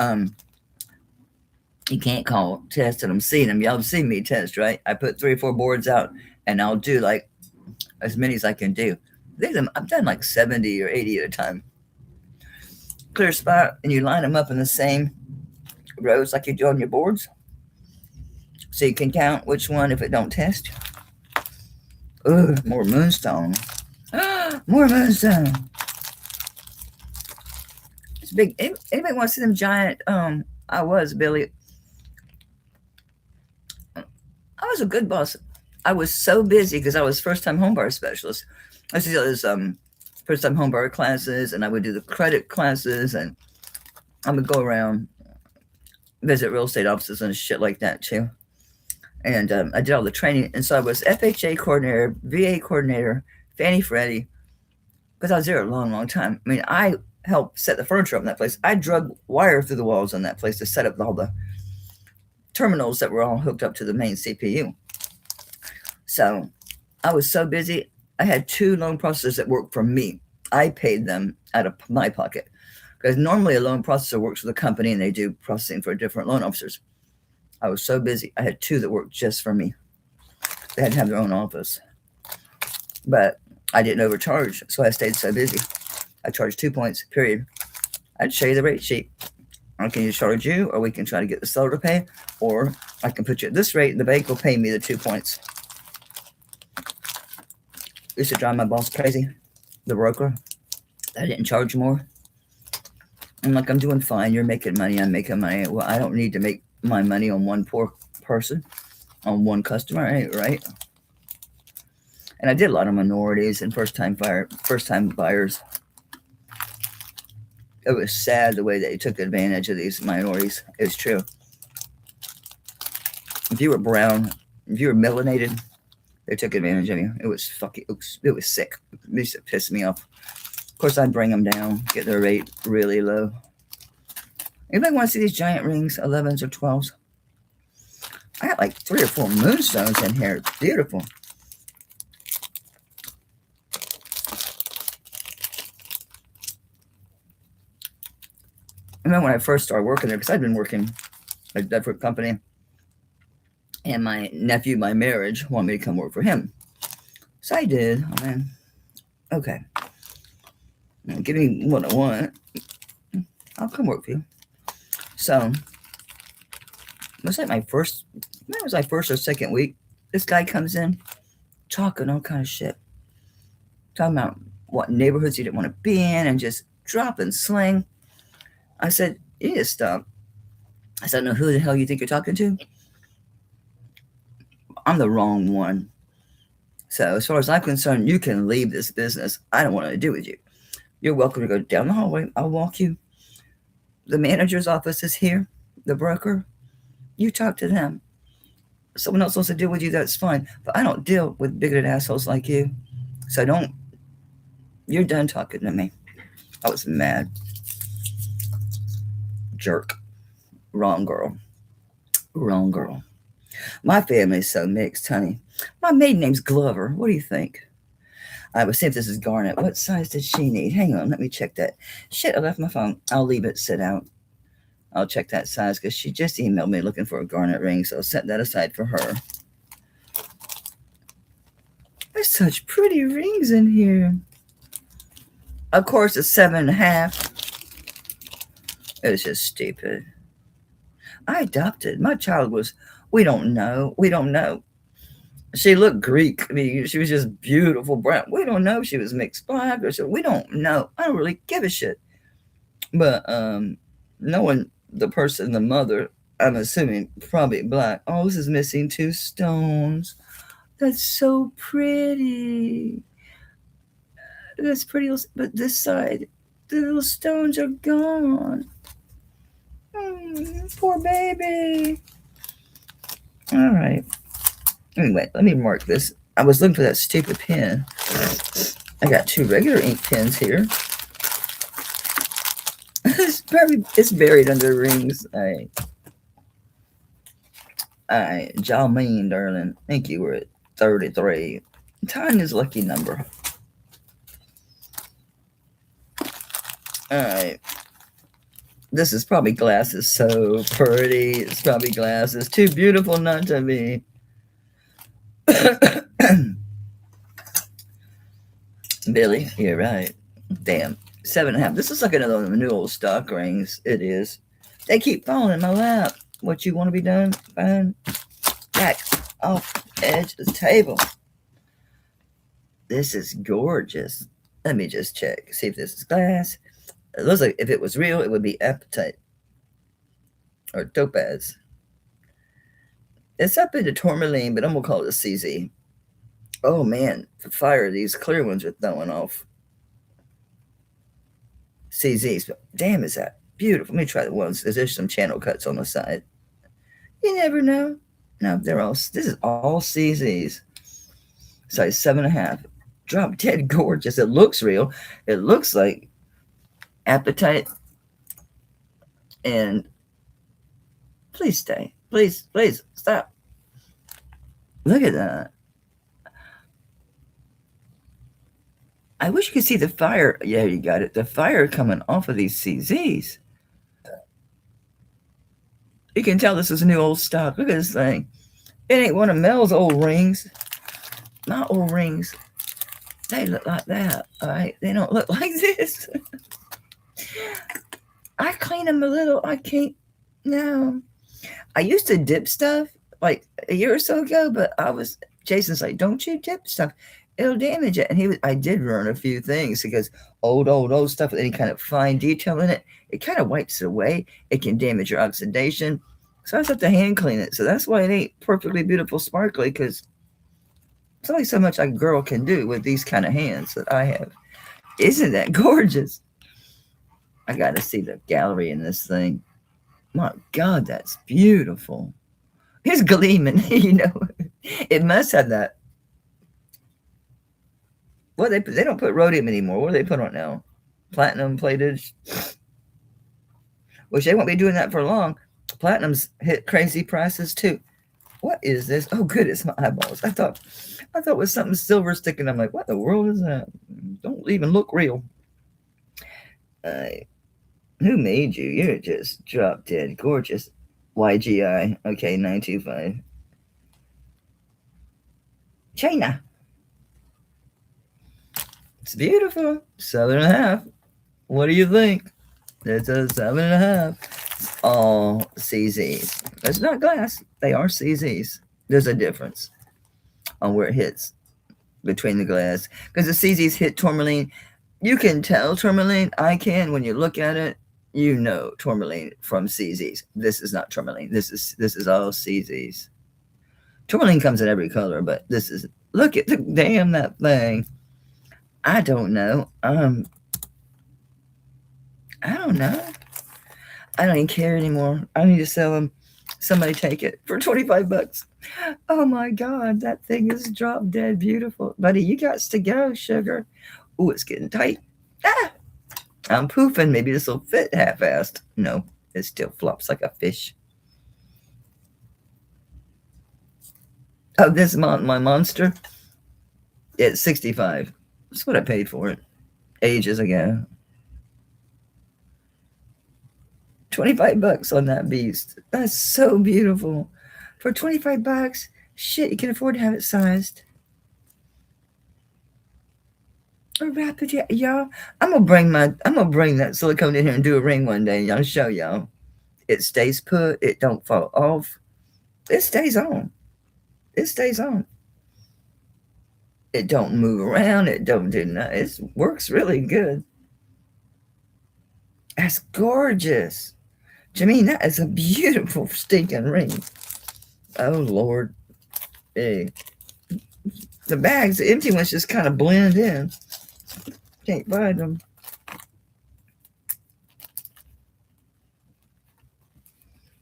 You can't call testing them, seeing them. Y'all have seen me test, right? I put 3 or 4 boards out, and I'll do like as many as I can do. I've done like 70 or 80 at a time. Clear spot, and you line them up in the same rows like you do on your boards, so you can count which one if it don't test. Ugh, more moonstone. More moonstone. It's big. Anybody want to see them giant? I was Billy. I was a good boss. I was so busy because I was first time homebuyer specialist. I used to do those first time homebuyer classes, and I would do the credit classes, and I would go around visit real estate offices and shit like that too. And I did all the training, and so I was FHA coordinator, VA coordinator, Fannie Freddie, because I was there a long, long time. I mean, I helped set the furniture up in that place. I drug wire through the walls in that place to set up all the terminals that were all hooked up to the main CPU. So I was so busy. I had 2 loan processors that worked for me. I paid them out of my pocket because normally a loan processor works for the company and they do processing for different loan officers. I was so busy. I had 2 that worked just for me. They had to have their own office. But I didn't overcharge, so I stayed so busy. I charged 2 points, period. I'd show you the rate sheet. I can either charge you, or we can try to get the seller to pay, or I can put you at this rate and the bank will pay me the 2 points. Used to drive my boss crazy, the broker. I didn't charge more. I'm like, I'm doing fine. You're making money. I'm making money. Well, I don't need to make my money on one poor person, on one customer, right? And I did a lot of minorities and first time buyers. It was sad the way they took advantage of these minorities. It's true. If you were brown, if you were melanated, they took advantage of you. It was sick. It used to piss me off. Of course, I'd bring them down, get their rate really low. Anybody want to see these giant rings, 11s or 12s? I got like 3 or 4 moonstones in here. It's beautiful. I remember when I first started working there, because I'd been working at a different company, and my nephew, by marriage, wanted me to come work for him. So I did. Oh, man. Okay. Now, give me what I want. I'll come work for you. So, it was like my first or second week. This guy comes in, talking all kind of shit. Talking about what neighborhoods he didn't want to be in, and just dropping slang. I said, you need to stop. I said, I don't know who the hell you think you're talking to. I'm the wrong one. So as far as I'm concerned, you can leave this business. I don't want to do with you. You're welcome to go down the hallway. I'll walk you. The manager's office is here. The broker. You talk to them. Someone else wants to deal with you, that's fine. But I don't deal with bigoted assholes like you. So you're done talking to me. I was mad. Jerk. Wrong girl. Wrong girl. My family's so mixed, honey. My maiden name's Glover. What do you think? I was saying this is Garnet. What size does she need? Hang on, let me check that. Shit, I left my phone. I'll leave it sit out. I'll check that size because she just emailed me looking for a garnet ring, so I'll set that aside for her. There's such pretty rings in here. Of course, it's 7.5. It was just stupid. I adopted. My child was, we don't know. She looked Greek. I mean, she was just beautiful brown. We don't know if she was mixed black or so. We don't know. I don't really give a shit. But knowing the person, the mother, I'm assuming probably black. Oh, this is missing 2 stones. That's so pretty. That's pretty. But this side, the little stones are gone. Poor baby. All right. Anyway, let me mark this. I was looking for that stupid pen. I got 2 regular ink pens here. It's buried under rings. All right, Jalmeen, darling. Thank you. We're at 33. Tanya's lucky number. All right. This is probably glass. It's so pretty. It's probably glass. It's too beautiful not to be. Billy, you're right. Damn. 7.5. This is like another one of the new old stock rings. It is. They keep falling in my lap. What you want to be done? Fine. Back off the edge of the table. This is gorgeous. Let me just check. See if this is glass. It looks like if it was real, it would be apatite or topaz. It's up into tourmaline, but I'm gonna call it a CZ. Oh man, the fire these clear ones are throwing off. CZs, but damn, is that beautiful? Let me try the ones. There's some channel cuts on the side. You never know. No, they're all. This is all CZs. Size 7.5. Drop dead gorgeous. It looks real. It looks like apatite. And please stay. Please stop. Look at that. I wish you could see the fire. Yeah, you got it. The fire coming off of these CZs. You can tell this is a new old stock. Look at this thing. It ain't one of Mel's old rings. My old rings, they look like that. All right, they don't look like this. I clean them a little. I can't. No, I used to dip stuff like a year or so ago, but Jason's like, don't you dip stuff? It'll damage it. And I did learn a few things because old stuff with any kind of fine detail in it, it kind of wipes it away. It can damage your oxidation. So I just have to hand clean it. So that's why it ain't perfectly beautiful, sparkly, because it's only so much a girl can do with these kind of hands that I have. Isn't that gorgeous? I got to see the gallery in this thing. My God, that's beautiful. It's gleaming, you know. It must have that. Well, they don't put rhodium anymore. What do they put on now? Platinum plated. Which they won't be doing that for long. Platinum's hit crazy prices too. What is this? Oh, good, it's my eyeballs. I thought it was something silver sticking. I'm like, what the world is that? Don't even look real. Who made you? You're just drop dead gorgeous. YGI. Okay, 925. China. It's beautiful. 7.5. What do you think? It's a 7.5. It's all CZs. It's not glass. They are CZs. There's a difference on where it hits between the glass. Because the CZs hit tourmaline. You can tell tourmaline. I can when you look at it. You know tourmaline from CZs. This is not tourmaline. This is all CZs. Tourmaline comes in every color, but this is, look at the damn that thing. I don't know. I don't know. I don't even care anymore. I need to sell them. Somebody take it for 25 bucks. Oh my God, that thing is drop dead beautiful. Buddy, you got to go, sugar. Ooh, it's getting tight. Ah! I'm poofing. Maybe this will fit half-assed. No, it still flops like a fish. Oh, this my monster. It's 65. That's what I paid for it ages ago. 25 bucks on that beast. That's so beautiful. For 25 bucks, shit, you can afford to have it sized. A rapid, y'all. I'm gonna bring that silicone in here and do a ring one day. I'll show y'all. It stays put. It don't fall off. It stays on. It stays on. It don't move around. It don't do nothing. It works really good. That's gorgeous. Jameen, that is a beautiful stinking ring. Oh, Lord. Hey. The bags, the empty ones just kind of blend in. Can't find them.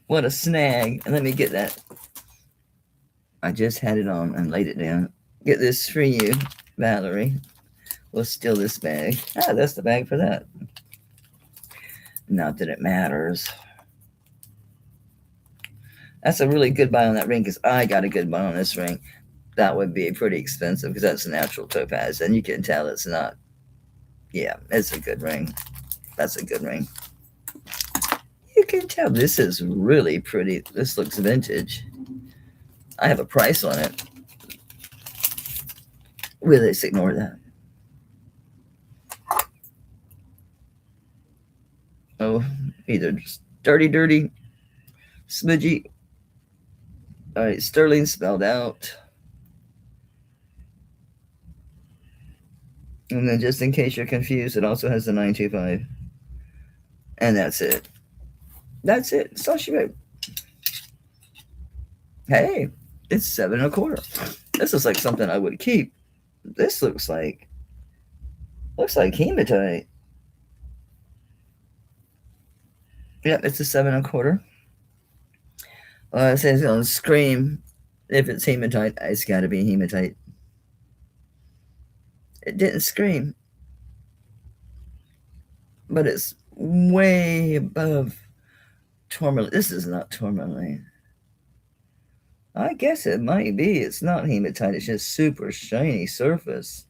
What a snag. And let me get that. I just had it on and laid it down. Get this for you, Valerie. We'll steal this bag. Ah, that's the bag for that. Not that it matters. That's a really good buy on that ring because I got a good buy on this ring. That would be pretty expensive because that's a natural topaz. And you can tell it's not. Yeah, it's a good ring. That's a good ring. can tell this is really pretty. This looks vintage. I have a price on it. We'll just ignore that. Oh, either dirty, smudgy. All right, sterling spelled out. And then just in case you're confused, it also has the 925. And that's it. That's it. That's all she wrote. Hey, it's 7 1/4. This is like something I would keep. This looks like hematite. Yep, it's a 7 1/4. It says it's gonna scream if it's hematite. It's got to be hematite. It didn't scream, but it's way above tourmaline. This is not tourmaline. I guess it might be. It's not hematite. It's just super shiny surface.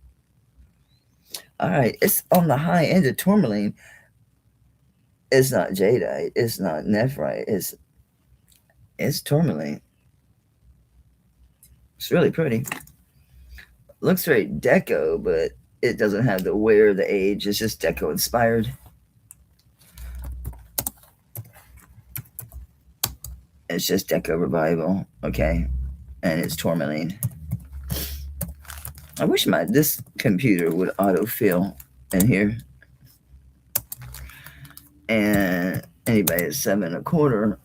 All right, it's on the high end of tourmaline. It's not jadeite. It's not nephrite. It's tourmaline. It's really pretty. Looks very deco, but it doesn't have the wear of the age. It's just deco inspired. It's just deco revival, okay, and it's tourmaline. I wish this computer would autofill in here. And anybody at 7 1/4.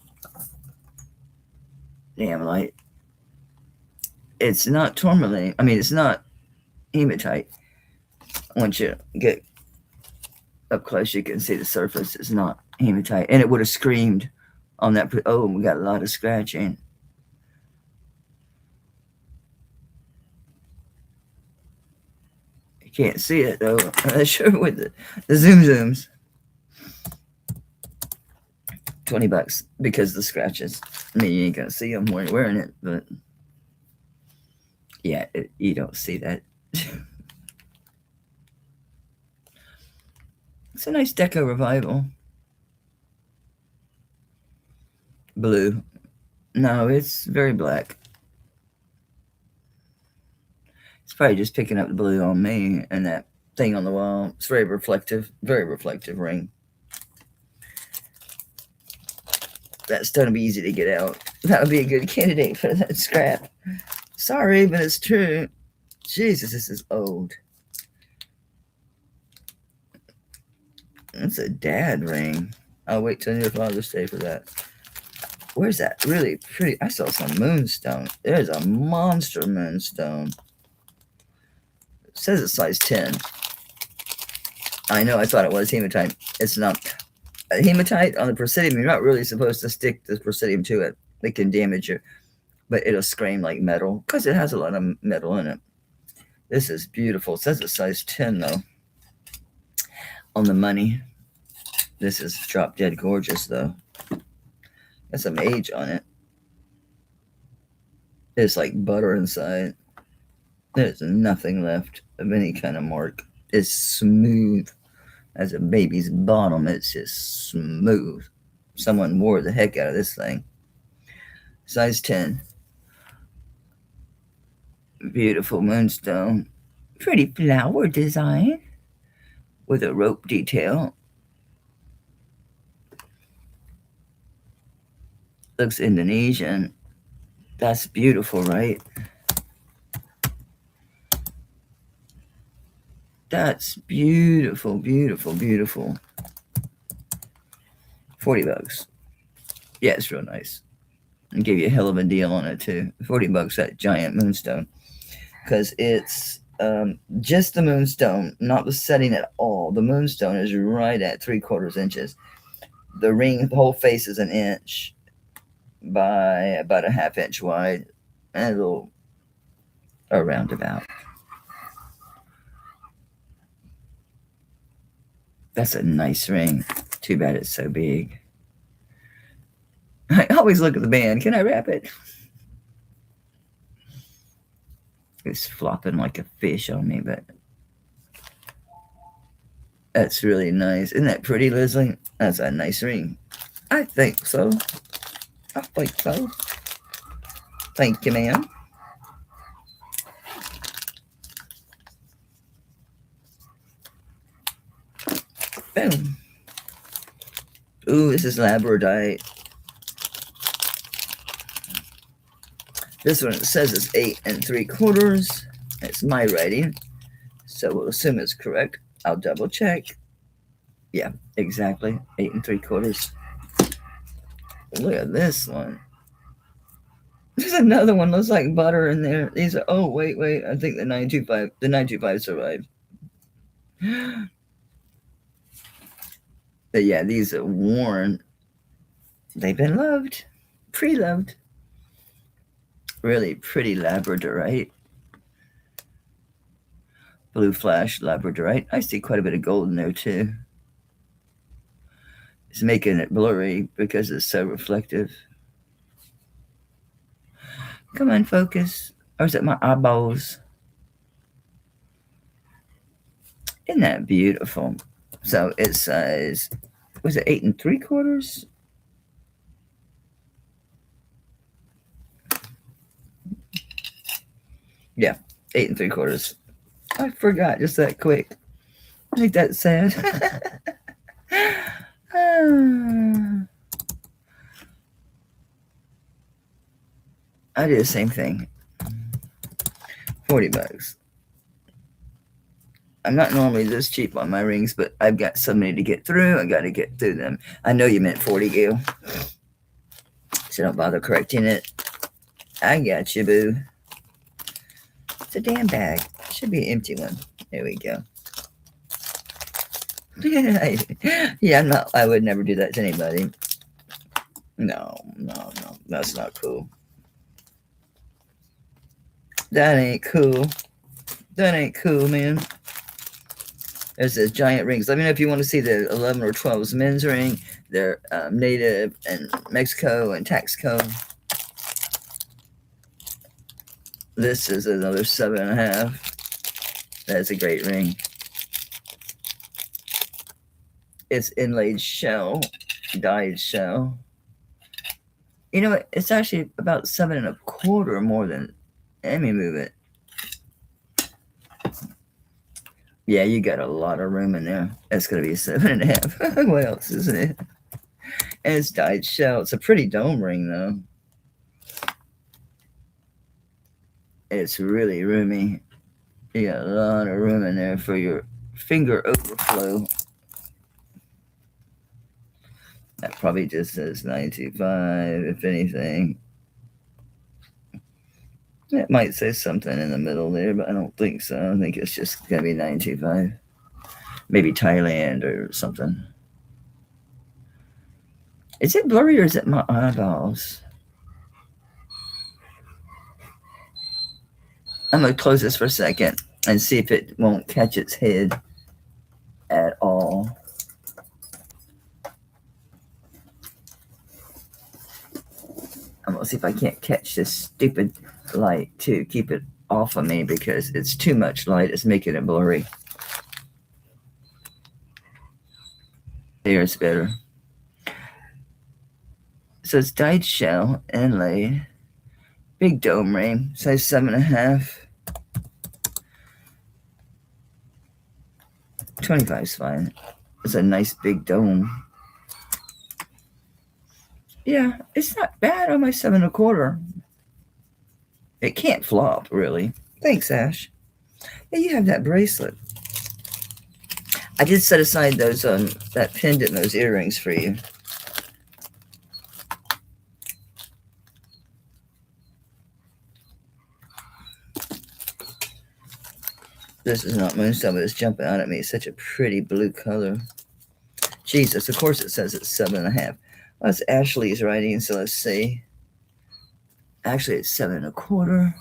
Damn light. It's not tourmaline. I mean, it's not hematite. Once you get up close, you can see the surface is not hematite, and it would have screamed on that. Oh, we got a lot of scratching. You can't see it though. Sure, with the zooms. $20 because the scratches. I mean, you ain't gonna see them when you're wearing it, but yeah, you don't see that. It's a nice deco revival. Blue. No, it's very black. It's probably just picking up the blue on me and that thing on the wall. It's very reflective ring. That's gonna be easy to get out. That would be a good candidate for that scrap. Sorry, but it's true. Jesus, this is old. That's a dad ring. I'll wait till your Father's Day for that. Where's that really pretty? I saw some moonstone. There's a monster moonstone. It says it's size 10. I know, I thought it was hematite. It's not. Hematite on the Presidium, you're not really supposed to stick the Presidium to it. It can damage you, but it'll scream like metal because it has a lot of metal in it. This is beautiful. It says it's size 10 though. On the money. This is drop dead gorgeous though. Got some age on it. It's like butter inside. There's nothing left of any kind of mark. It's smooth as a baby's bottom. It's just smooth. Someone wore the heck out of this thing. Size 10. Beautiful moonstone. Pretty flower design with a rope detail. Looks Indonesian. That's beautiful, right? That's beautiful, beautiful, beautiful. $40. Yeah, it's real nice. And give you a hell of a deal on it too. $40 that giant moonstone. Because it's just the moonstone, not the setting at all. The moonstone is right at 3/4 inches. The ring, the whole face is 1 inch by about a 1/2 inch wide, and a little around about. That's a nice ring. Too bad it's so big. I always look at the band. Can I wrap it? It's flopping like a fish on me, but that's really nice. Isn't that pretty, Leslie? That's a nice ring. I think so. I think so. Thank you, ma'am. Boom. Ooh, this is labradorite. This one, it says it's 8 3/4. It's my writing, so we'll assume it's correct. I'll double check. Yeah, exactly. 8 3/4. Look at this one. There's another one. Looks like butter in there. These are. Oh wait. I think the 925. The 925 survived. But yeah, these are worn. They've been loved, pre-loved. Really pretty labradorite. Blue flash labradorite. I see quite a bit of gold in there too. It's making it blurry because it's so reflective. Come on, focus. Or is it my eyeballs? Isn't that beautiful? So it says, was it 8 3/4? Yeah, 8 3/4. I forgot just that quick. I think that's sad. I did the same thing. 40 bucks. I'm not normally this cheap on my rings, but I've got so many to get through. I got to get through them. I know you meant 40, Gil. So don't bother correcting it. I got you, boo. It's a damn bag. It should be an empty one. There we go. Yeah, I would never do that to anybody. No. That's not cool. That ain't cool. That ain't cool, man. There's this giant rings. Let me know if you want to see the 11 or 12's men's ring. They're native and Mexico and Taxco. This is another 7.5. That's a great ring. It's inlaid shell, dyed shell. You know what? It's actually about 7 1/4 more than. Let me move it. Yeah, you got a lot of room in there. That's gonna be 7.5. What else is it? And it's dyed shell. It's a pretty dome ring though. It's really roomy. You got a lot of room in there for your finger overflow. That probably just says 925, if anything. It might say something in the middle there, but I don't think so. I think it's just going to be 925. Maybe Thailand or something. Is it blurry or is it my eyeballs? I'm going to close this for a second and see if it won't catch its head at all. I'm going to see if I can't catch this stupid light to keep it off of me because it's too much light. It's making it blurry. There's better. So it's dyed shell, inlaid, big dome ring, size 7.5. 25 is fine. It's a nice big dome. Yeah, it's not bad on my 7 1/4. It can't flop, really. Thanks, Ash. Yeah, you have that bracelet. I did set aside those that pendant and those earrings for you. This is not moonstone, but it's jumping out at me. It's such a pretty blue color. Jesus, of course it says it's 7.5. Well, that's Ashley's writing, so let's see. Actually, it's 7 1/4.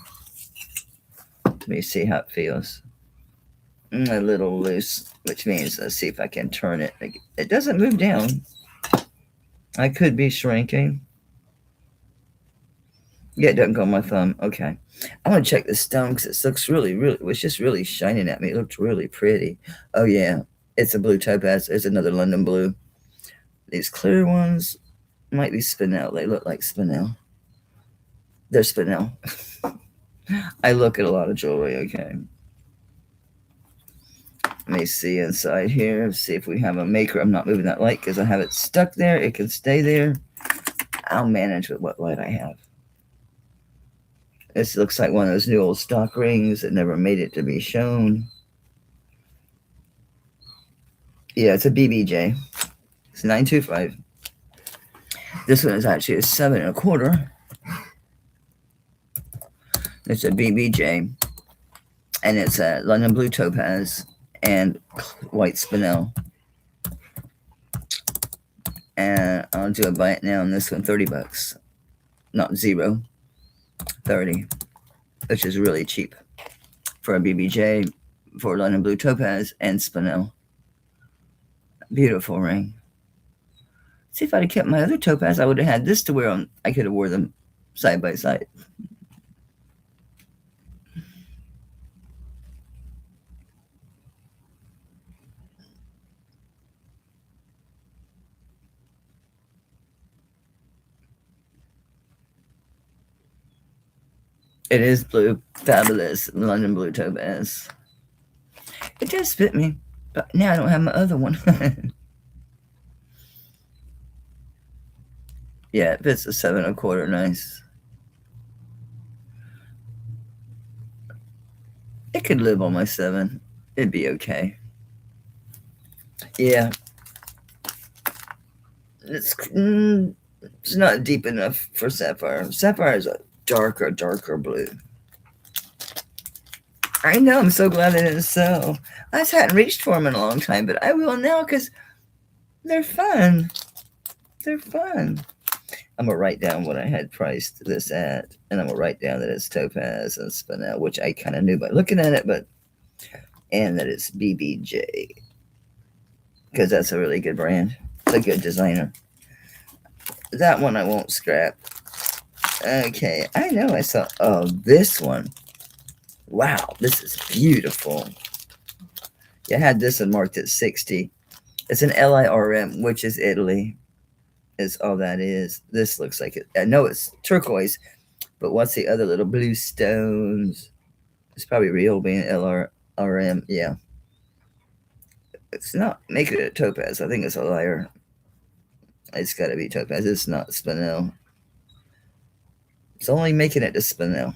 Let me see how it feels. A little loose, which means let's see if I can turn it. It doesn't move down. I could be shrinking. Yeah, it doesn't go on my thumb. Okay. I'm going to check this stone because it looks really, it's just really shining at me. It looks really pretty. Oh, yeah. It's a blue topaz. There's another London blue. These clear ones, Might be spinel. They look like spinel. They're spinel. I look at a lot of jewelry. Okay. Let me see inside here. See if we have a maker. I'm not moving that light because I have it stuck there. It can stay there. I'll manage with what light I have. This looks like one of those new old stock rings that never made it to be shown. Yeah, it's a BBJ. It's 925. This one is actually a 7 1/4. It's a BBJ. And it's a London blue topaz and white spinel. And I'll do a buy it now on this one, $30. Not zero, 30, which is really cheap for a BBJ, for London blue topaz and spinel. Beautiful ring. See, if I'd have kept my other topaz, I would have had this to wear on. I could have wore them side by side. It is blue, fabulous London blue topaz. It does fit me, but now I don't have my other one. Yeah, it fits a 7 1/4 nice. It could live on my 7. It'd be okay. Yeah. It's not deep enough for sapphire. Sapphire is a darker blue. I know. I'm so glad they didn't sell. I just hadn't reached for them in a long time, but I will now because they're fun. They're fun. I'm going to write down what I had priced this at, and I'm going to write down that it's topaz and spinel, which I kind of knew by looking at it, and that it's BBJ, because that's a really good brand. It's a good designer. That one I won't scrap. Okay, I know I saw, this one. Wow, this is beautiful. Yeah, I had this one marked at 60. It's an LIRM, which is Italy. Is all that is. This looks like it. I know it's turquoise, but what's the other little blue stones? It's probably real being LRM. Yeah. It's not making it a topaz. I think it's a liar. It's got to be topaz. It's not spinel. It's only making it to spinel.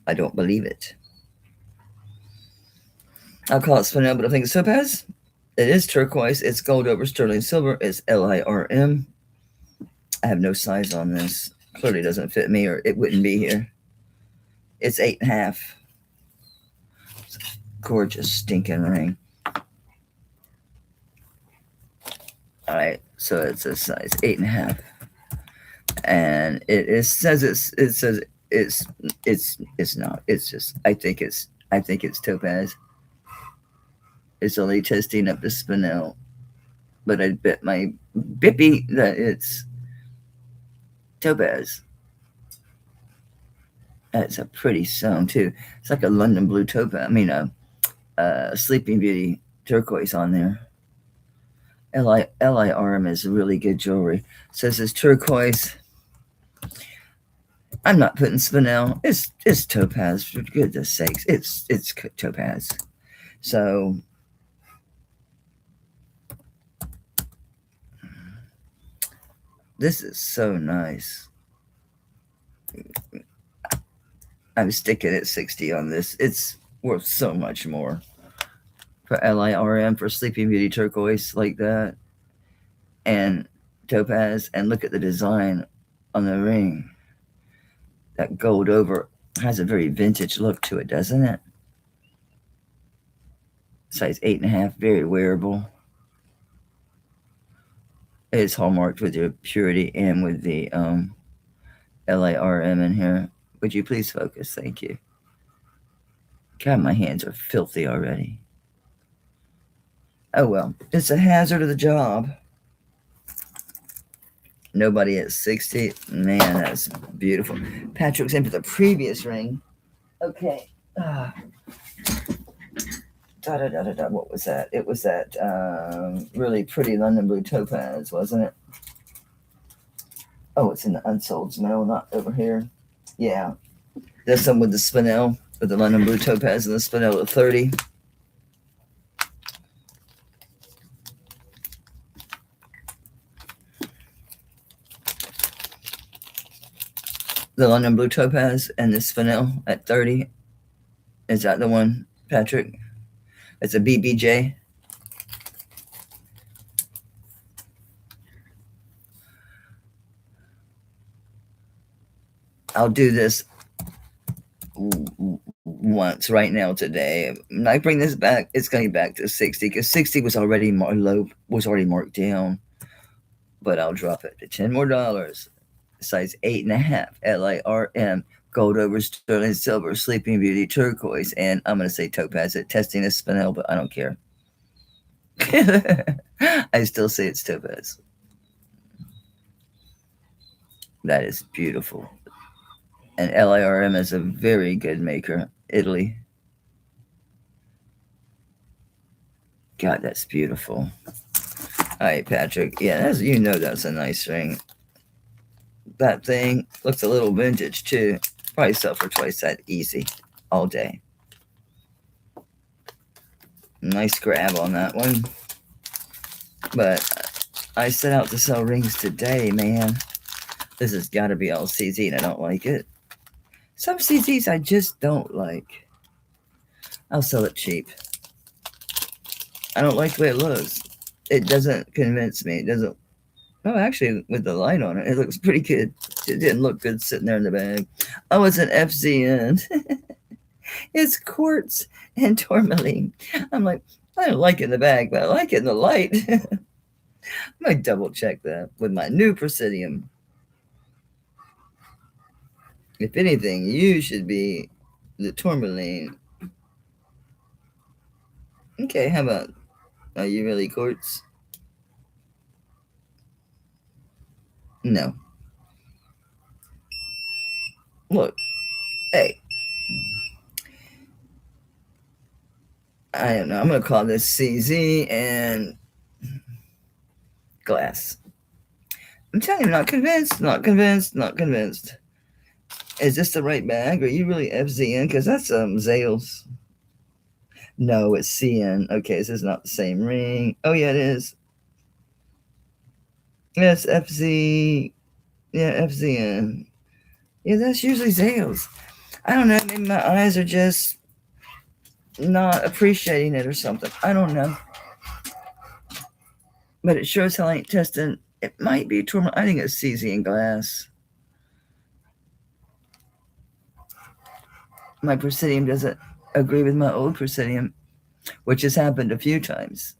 I don't believe it. I'll call it spinel, but I think it's topaz. It is turquoise. It's gold over sterling silver. It's LIRM. I have no size on this. Clearly doesn't fit me, or it wouldn't be here. It's 8 1/2. It's a gorgeous stinking ring. All right, so it's a size 8 1/2, and it says it's not. It's just I think it's topaz. It's only testing up the spinel, but I bet my bippy that it's topaz. That's a pretty stone too. It's like a London blue topaz. I mean, a Sleeping Beauty turquoise on there. LIRM is really good jewelry. It says it's turquoise. I'm not putting spinel. It's topaz, for goodness sakes. It's topaz. So this is so nice. I'm sticking at 60 on this. It's worth so much more. For LIRM, for Sleeping Beauty turquoise like that, and topaz, and look at the design on the ring. That gold over has a very vintage look to it, doesn't it? Size 8 1/2, very wearable. It is hallmarked with your purity and with the LIRM in here. Would you please focus? Thank you. God, my hands are filthy already. Oh well, it's a hazard of the job. Nobody at 60. Man, that's beautiful. Patrick's in for the previous ring. Okay. What was that? It was that really pretty London blue topaz, wasn't it? Oh, it's in the unsold mail, not over here. Yeah, there's some with the spinel, with the London blue topaz and the spinel at 30. The London blue topaz and the spinel at 30. Is that the one, Patrick? It's a BBJ. I'll do this once right now today. When I bring this back, it's going back to 60 because 60 was already marked down. But I'll drop it to $10 more. Size 8.5, LIRM, gold over sterling silver, sleeping beauty turquoise, and I'm going to say topaz. It testing is spinel, but I don't care. I still say it's topaz. That is beautiful. And LIRM is a very good maker. Italy. God, that's beautiful. All right, Patrick. Yeah, you know that's a nice ring. That thing looks a little vintage too. Probably sell for twice that easy all day. Nice grab on that one. But I set out to sell rings today, man. This has got to be all CZ and I don't like it. Some CZs I just don't like. I'll sell it cheap. I don't like the way it looks. It doesn't convince me. It doesn't. Oh, actually, with the light on it, it looks pretty good. It didn't look good sitting there in the bag. Oh, it's an FZN. It's quartz and tourmaline. I'm like, I don't like it in the bag, but I like it in the light. I might double check that with my new Presidium. If anything, you should be the tourmaline. Okay, how about, are you really quartz? No. Look, hey. I don't know. I'm going to call this CZ and glass. I'm telling you, not convinced, not convinced, not convinced. Is this the right bag? Are you really FZN? Because that's Zales. No, it's CN. Okay, this is not the same ring. Oh, yeah, it is. Yes, FZ. Yeah, FZN. Yeah, that's usually Zales. I don't know. Maybe my eyes are just not appreciating it or something. I don't know. But it shows how I ain't testing. It might be tourmaline. I think it's CZ and glass. My Presidium doesn't agree with my old Presidium, which has happened a few times.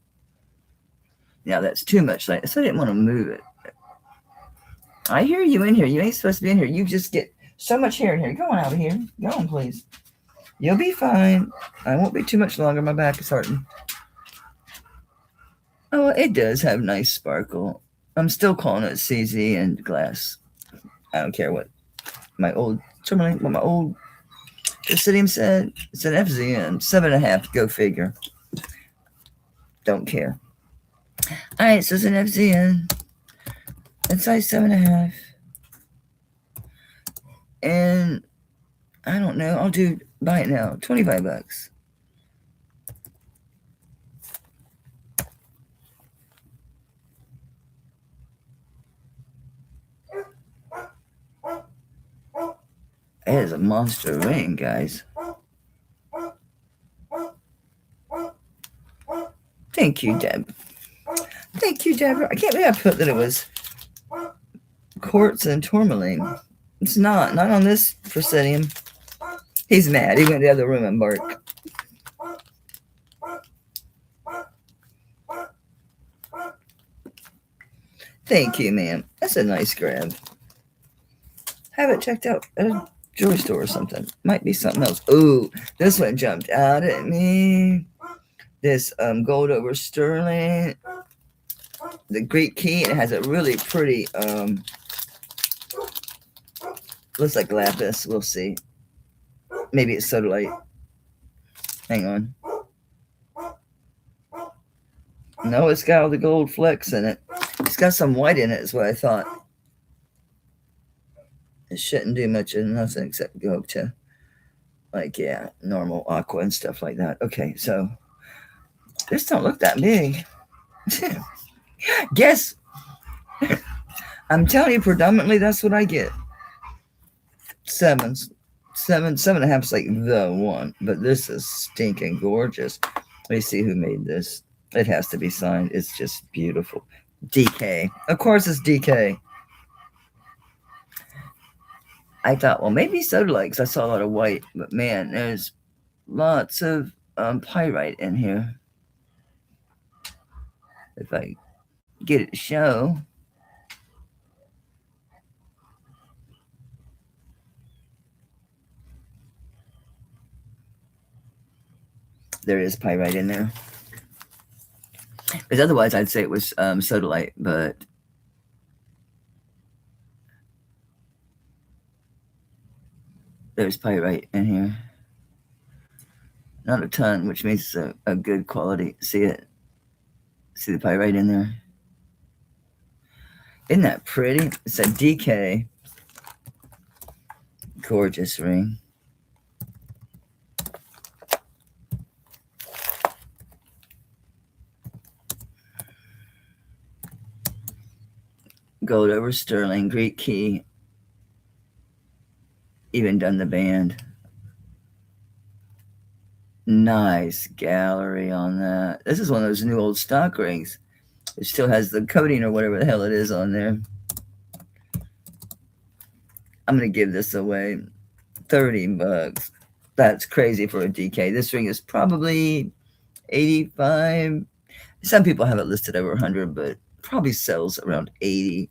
Now that's too much light, so I didn't want to move it. I hear you in here. You ain't supposed to be in here. You just get so much hair in here. Go on out of here. Go on, please. You'll be fine. I won't be too much longer. My back is hurting. Oh, it does have nice sparkle. I'm still calling it CZ and glass. I don't care what my old Presidium said. It's an FZN, 7.5. Go figure. Don't care. All right, so it's an FZN. It's size 7.5. And I don't know. I'll buy it now. $25. It is a monster ring, guys. Thank you, Deb. Thank you, Deborah. I can't believe I put that it was quartz and tourmaline. It's not on this Presidium. He's mad. He went to the other room and barked. Thank you, ma'am. That's a nice grab. Have it checked out at a jewelry store or something. Might be something else. Ooh, this one jumped out at me. This gold over sterling. The Greek key. It has a really pretty looks like lapis. We'll see. Maybe it's sodalite. Hang on. No, it's got all the gold flecks in it. It's got some white in it, is what I thought. It shouldn't do much of nothing except go up to, like, yeah, normal aqua and stuff like that. Okay, so this don't look that big. Guess. I'm telling you, predominantly that's what I get. Seven and a half is like the one, but this is stinking gorgeous. Let me see who made this. It has to be signed. It's just beautiful. DK. Of course it's DK. I thought, well, maybe sodalite because I saw a lot of white, but man, there's lots of pyrite in here. If I get it to show. There is pyrite in there. Because otherwise I'd say it was sodalite, but there's pyrite in here. Not a ton, which means it's a good quality. See it? See the pyrite in there? Isn't that pretty? It's a DK. Gorgeous ring. Gold over sterling, Greek key. Even done the band. Nice gallery on that. This is one of those new old stock rings. It still has the coating or whatever the hell it is on there. I'm going to give this away. 30 bucks. That's crazy for a DK. This ring is probably 85. Some people have it listed over 100, but probably sells around 80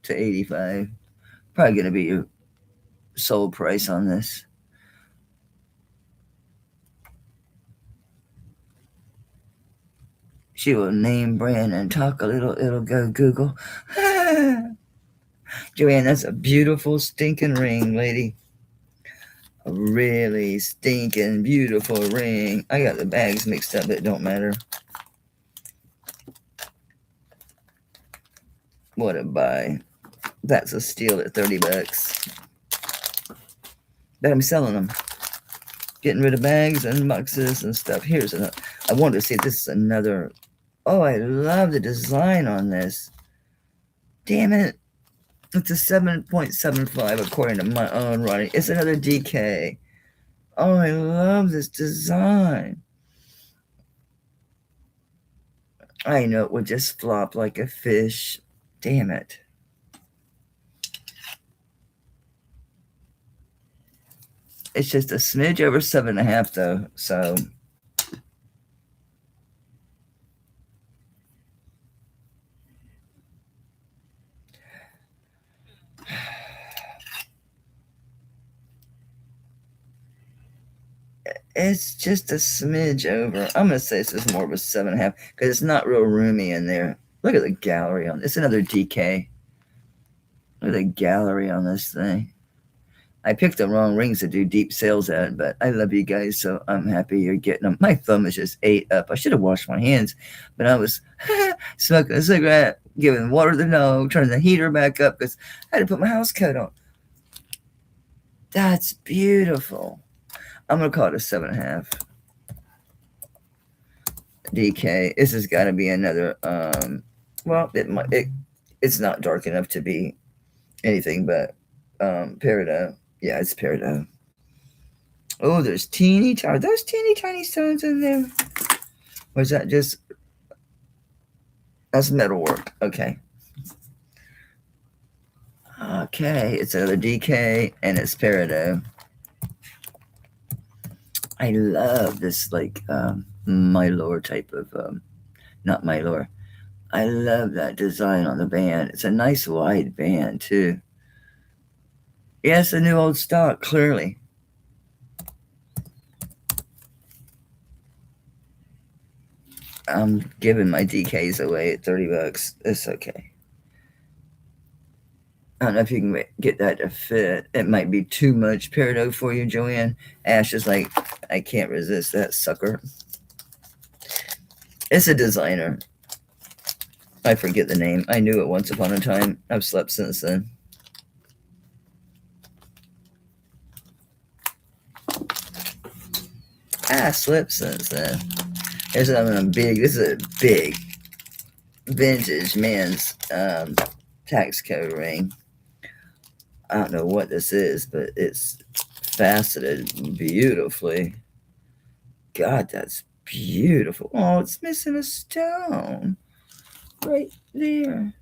to 85. Probably going to be your sold price on this. She will name brand and talk a little. It'll go Google. Joanne, that's a beautiful stinking ring, lady. A really stinking beautiful ring. I got the bags mixed up, but it don't matter. What a buy. That's a steal at 30 bucks. But I'm selling them. Getting rid of bags and boxes and stuff. Here's another. I wanted to see if this is another. Oh, I love the design on this. Damn it. It's a 7.75 according to my own writing. It's another DK. Oh, I love this design. I know it would just flop like a fish. Damn it. It's just a smidge over 7.5 though, so it's just a smidge over. I'm gonna say this is more of a 7.5 because it's not real roomy in there. Look at the gallery on this. Another DK. Look at the gallery on this thing. I picked the wrong rings to do deep sales at, but I love you guys, so I'm happy you're getting them. My thumb is just ate up. I should have washed my hands, but I was smoking a cigarette, giving water to the dog, turning the heater back up because I had to put my house coat on. That's beautiful. I'm going to call it a 7.5. DK. This has got to be another, well, it's not dark enough to be anything but peridot. Yeah, it's peridot. Oh, there's teeny tiny. Are those teeny tiny stones in there? Or is that just? That's metalwork. Okay. Okay, it's another DK and it's peridot. I love this like Mylor type of not Mylor. I love that design on the band. It's a nice wide band too. Yes, a new old stock, clearly. I'm giving my DKs away at 30 bucks. It's okay. I don't know if you can get that to fit. It might be too much peridot for you, Joanne. Ash is like, I can't resist that sucker. It's a designer. I forget the name. I knew it once upon a time. I've slept since then. I slept since then. Here's another one big. This is a big vintage men's tax code ring. I don't know what this is, but it's faceted beautifully. God, that's beautiful. Oh, it's missing a stone right there.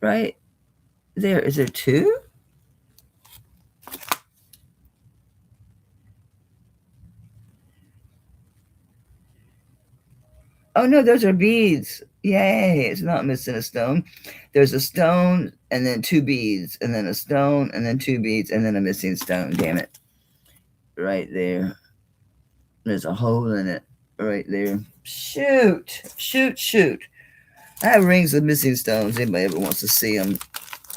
Right there. Is there two? Oh no, those are beads. Yay, it's not missing a stone. There's a stone and then two beads, and then a stone and then two beads, and then a missing stone. Damn it. Right there. There's a hole in it right there. Shoot. Shoot, shoot. I have rings with missing stones. Anybody ever wants to see them?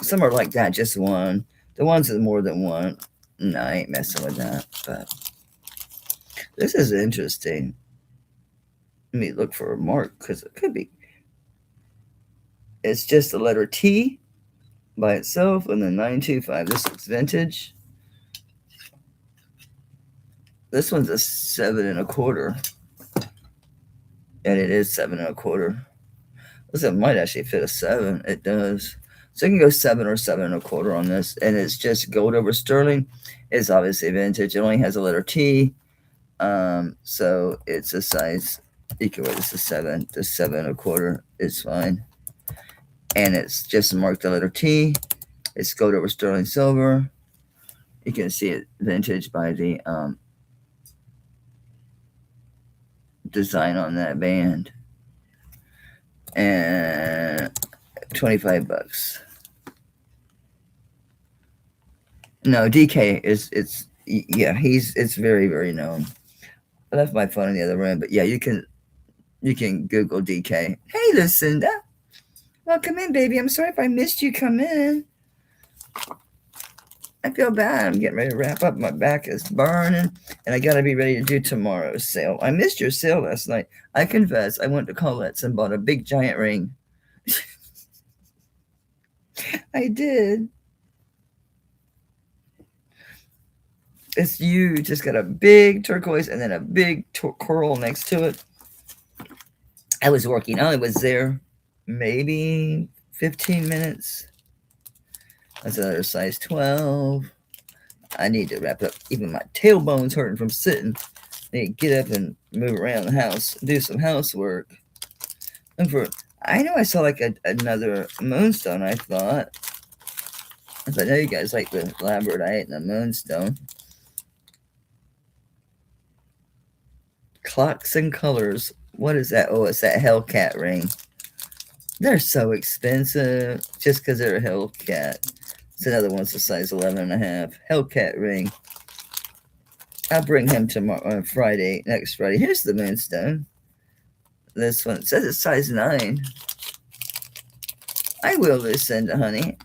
Some are like that, just one. The ones with more than one, no, I ain't messing with that. But this is interesting. Let me look for a mark because it could be. It's just the letter T by itself and then 925. This looks vintage. This one's a 7 1/4. And it is 7 1/4. This one might actually fit a 7. It does. So you can go 7 or 7 1/4 on this. And it's just gold over sterling. It's obviously vintage. It only has a letter T. So it's a size. You can wear this a 7. The 7 1/4 is fine. And it's just marked the letter T. It's gold over sterling silver. You can see it vintage by the design on that band. And $25. No, DK it's very, very known. I left my phone in the other room, but yeah, you can Google DK. Hey, Lucinda. Welcome in, baby. I'm sorry if I missed you come in. I feel bad. I'm getting ready to wrap up. My back is burning, and I got to be ready to do tomorrow's sale. I missed your sale last night. I confess, I went to Colette's and bought a big giant ring. I did. It's huge. It's got a big turquoise and then a big coral next to it. I was working. I only was there maybe 15 minutes. That's another size 12. I need to wrap up. Even my tailbone's hurting from sitting. I need to get up and move around the house, do some housework. I know I saw like another moonstone, I thought. I know you guys like the labradorite and the moonstone. Clocks and colors. What is that? Oh, it's that Hellcat ring. They're so expensive just because they're a Hellcat. It's another one's a size 11.5. Hellcat ring. I'll bring him tomorrow, next Friday. Here's the moonstone. This one, it says it's size 9. I will, Lucinda, honey.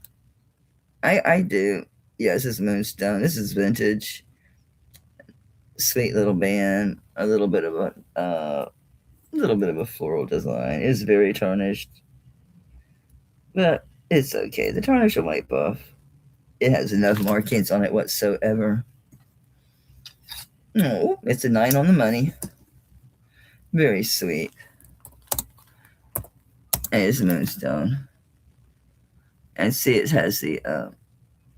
I do. Yeah, this is moonstone. This is vintage. Sweet little band. A little bit of a floral design. It's very tarnished, but it's okay. The tarnish will wipe off. It has enough markings on it whatsoever. Oh, it's a 9 on the money. Very sweet. And it's moonstone. And see, it has the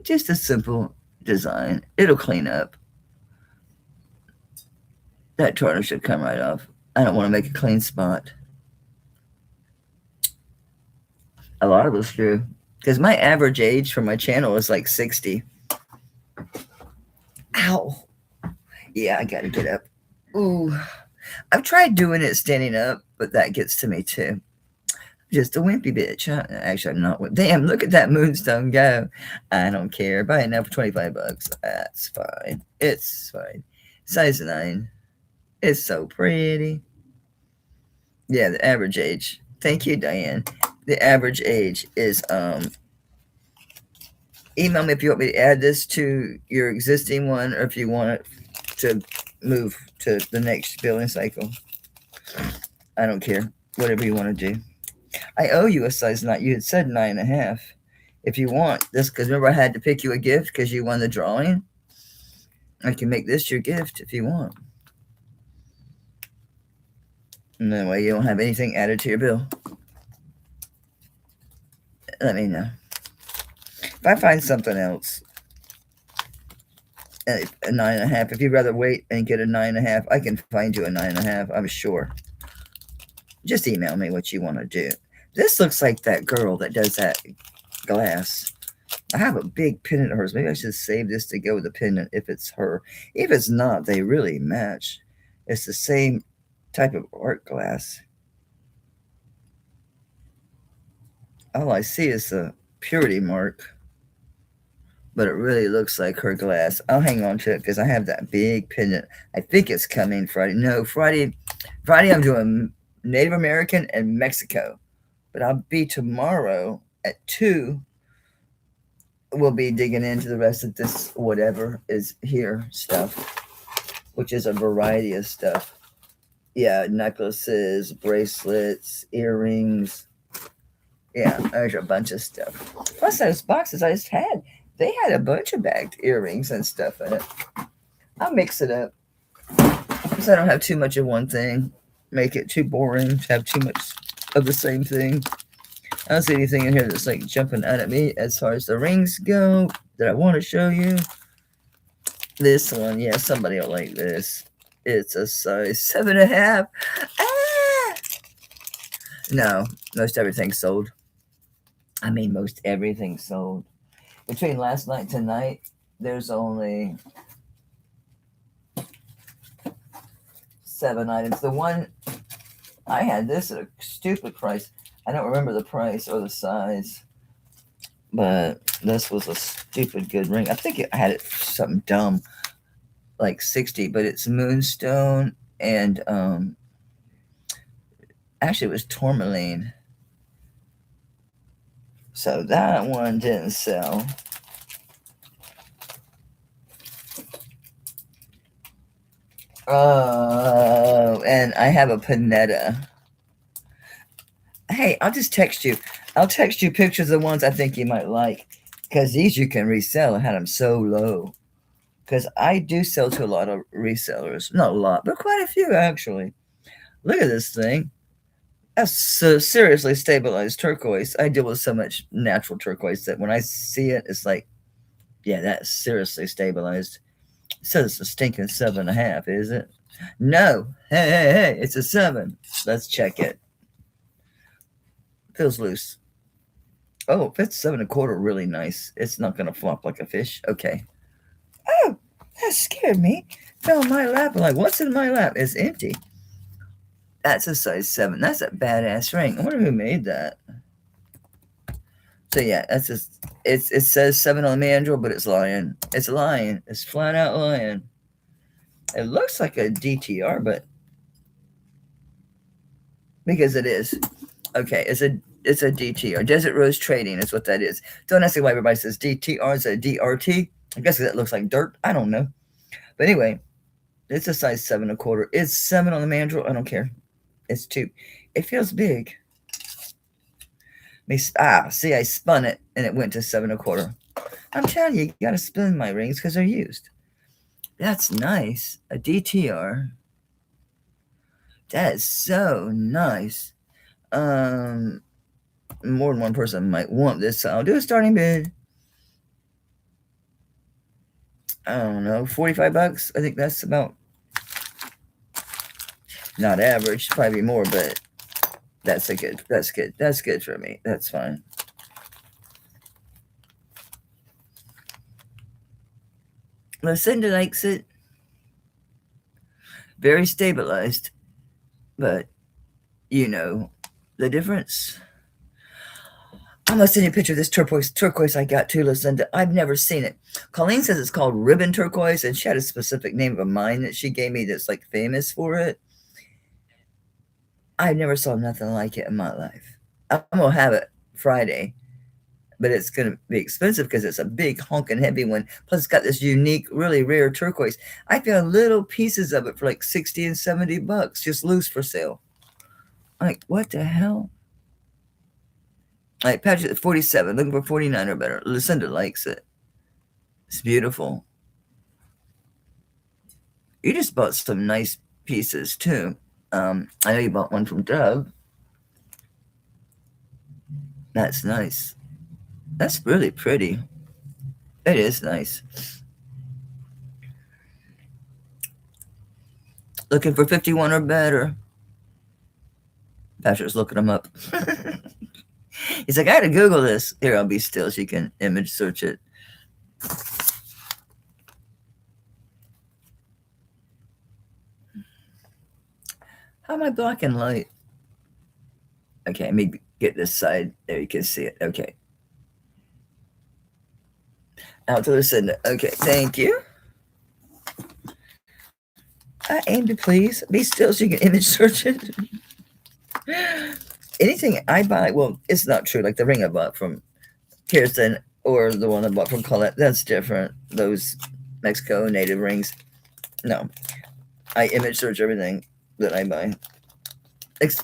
just a simple design. It'll clean up. That tarnish should come right off. I don't want to make a clean spot. A lot of us do. Because my average age for my channel is like 60. Ow. Yeah, I got to get up. Ooh. I've tried doing it standing up, but that gets to me too. Just a wimpy bitch. Actually, I'm not. Damn, look at that moonstone go. I don't care. Buy it now for $25. That's fine. It's fine. Size 9. It's so pretty. Yeah, the average age. Thank you, Diane. The average age is email me if you want me to add this to your existing one or if you want it to move to the next billing cycle. I don't care. whatever you want to do. I owe you a size 9. You had said 9.5. If you want this, because remember I had to pick you a gift because you won the drawing. I can make this your gift if you want. And that way you don't have anything added to your bill. Let me know. If I find something else, a 9.5, if you'd rather wait and get a 9.5, I can find you a 9.5, I'm sure. Just email me what you want to do. This looks like that girl that does that glass. I have a big pendant of hers. Maybe I should save this to go with the pendant if it's her. If it's not, they really match. It's the same type of art glass. All I see is the purity mark, but it really looks like her glass. I'll hang on to it because I have that big pendant. I think it's coming Friday. No, Friday I'm doing Native American and Mexico, but I'll be tomorrow at 2. We'll be digging into the rest of this whatever is here stuff, which is a variety of stuff. Yeah, necklaces, bracelets, earrings. Yeah, there's a bunch of stuff. Plus those boxes I just had, they had a bunch of bagged earrings and stuff in it. I'll mix it up so I don't have too much of one thing. Make it too boring to have too much of the same thing. I don't see anything in here that's like jumping out at me as far as the rings go that I want to show you. This one, yeah, somebody will like this. It's a size 7.5. Ah! No, most everything's sold. I mean, most everything sold. Between last night and tonight, there's only 7 items. The one I had this at a stupid price. I don't remember the price or the size, but this was a stupid good ring. I think I had it for something dumb, like 60, but it's moonstone and actually it was tourmaline. So that one didn't sell. Oh, and I have a Panetta. Hey, I'll just text you. I'll text you pictures of the ones I think you might like, because these you can resell. I had them so low. Because I do sell to a lot of resellers. Not a lot, but quite a few, actually. Look at this thing. That's so seriously stabilized turquoise. I deal with so much natural turquoise that when I see it, it's like, yeah, that's seriously stabilized. It says it's a stinking 7.5, is it? No. Hey, it's a 7. Let's check it. Feels loose. Oh, if it's 7.25, really nice. It's not going to flop like a fish. Okay. Oh, that scared me. Fell in my lap. I'm like, what's in my lap? It's empty. That's a size 7. That's a badass ring. I wonder who made that. So yeah, that's just it says 7 on the mandrel, but it's lying. It's lying. It's flat out lying. It looks like a DTR, but because it is. Okay, it's a DTR. Desert Rose Trading is what that is. Don't ask me why everybody says DTR. It's a DRT. I guess that looks like dirt. I don't know. But anyway, it's a size 7.25. It's 7 on the mandrel. I don't care. It's 2. It feels big. See, I spun it and it went to 7.25. I'm telling you, you got to spin my rings because they're used. That's nice. A DTR. That is so nice. More than one person might want this, so I'll do a starting bid. I don't know, $45. I think that's about not average, probably more, but that's good for me. That's fine. Lucinda likes it. Very stabilized, but you know the difference. I'm gonna send you a picture of this turquoise I got too, Lucinda. I've never seen it. Colleen says it's called ribbon turquoise, and she had a specific name of a mine that she gave me that's like famous for it. I never saw nothing like it in my life. I'm gonna have it Friday, but it's gonna be expensive because it's a big honking heavy one. Plus, it's got this unique, really rare turquoise. I found little pieces of it for like $60 and $70, just loose for sale. Like, what the hell? Like, Patrick, 47, looking for 49 or better. Lucinda likes it. It's beautiful. You just bought some nice pieces, too. I know you bought one from Dove. That's nice. That's really pretty. It is nice. Looking for 51 or better. Patrick's looking them up. He's like, I gotta Google this. Here, I'll be still so you can image search it. How am I blocking light? Okay, maybe get this side. There you can see it. Okay. Out to Lucinda. Okay, thank you. I aim to please. Be still so you can image search it. Anything I buy, well, it's not true. Like the ring I bought from Kirsten or the one I bought from Colette, that's different. Those Mexico native rings. No. I image search everything that I buy.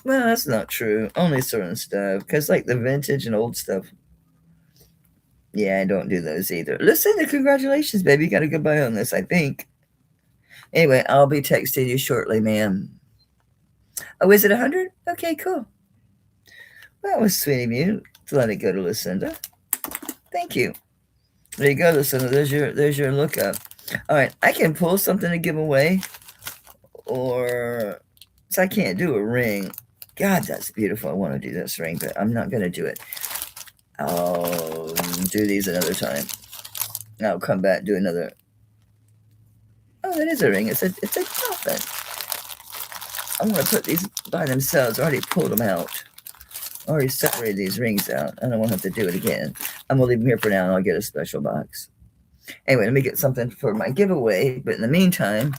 Well, that's not true. Only certain stuff. Because, like, the vintage and old stuff. Yeah, I don't do those either. Lucinda, congratulations, baby. You got a good buy on this, I think. Anyway, I'll be texting you shortly, ma'am. Oh, is it 100? Okay, cool. That was sweet of you to let it go to Lucinda. Thank you. There you go, Lucinda. There's your lookup. All right, I can pull something to give away, or so I can't do a ring. God, that's beautiful. I want to do this ring, but I'm not going to do it. I'll do these another time. I'll come back and do another. Oh, that is a ring. It's a dolphin. I'm going to put these by themselves. I already pulled them out. I already separated these rings out. I don't want to have to do it again. I'm going to leave them here for now, and I'll get a special box. Anyway, let me get something for my giveaway. But in the meantime,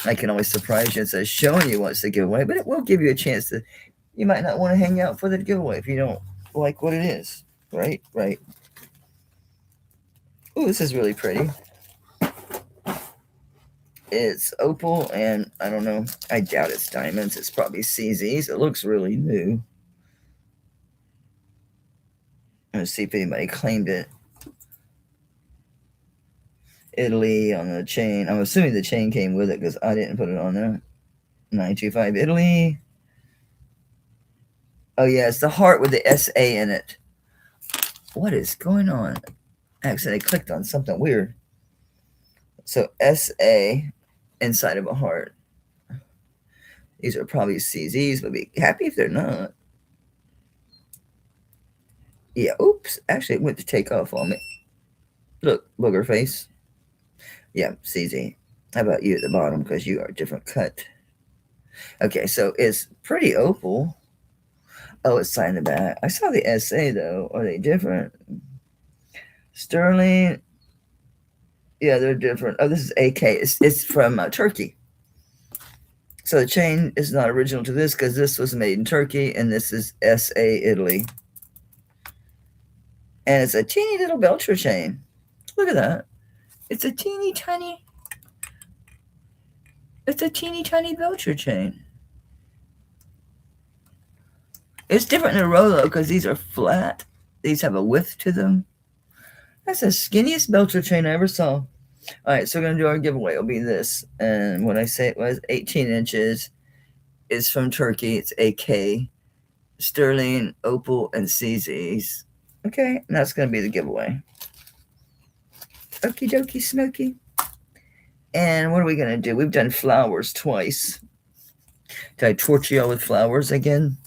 I can always surprise you and say showing you what's the giveaway, but it will give you a chance to. You might not want to hang out for the giveaway if you don't like what it is. Right. Oh, this is really pretty. It's opal, and I don't know. I doubt it's diamonds. It's probably CZs. It looks really new. Let's see if anybody claimed it. Italy on the chain. I'm assuming the chain came with it because I didn't put it on there. 925 Italy. Oh, yeah, it's the heart with the SA in it. What is going on? I accidentally clicked on something weird. So SA inside of a heart. These are probably CZs, but be happy if they're not. Yeah, oops. Actually, it went to take off on me. Look, booger face. Yeah, CZ. How about you at the bottom because you are a different cut. Okay, so it's pretty opal. Oh, it's signed in the back. I saw the SA, though. Are they different? Sterling. Yeah, they're different. Oh, this is AK. It's from Turkey. So the chain is not original to this because this was made in Turkey, and this is SA Italy. And it's a teeny little Belcher chain. Look at that. It's a teeny tiny Belcher chain. It's different than a Rolo because these are flat. These have a width to them. That's the skinniest Belcher chain I ever saw. All right, so we're going to do our giveaway. It'll be this. And when I say it was 18 inches, it's from Turkey. It's AK, sterling, opal, and CZs. Okay, and that's going to be the giveaway. Okie dokie smoky. And what are we going to do? We've done flowers twice. Did I torture y'all with flowers again?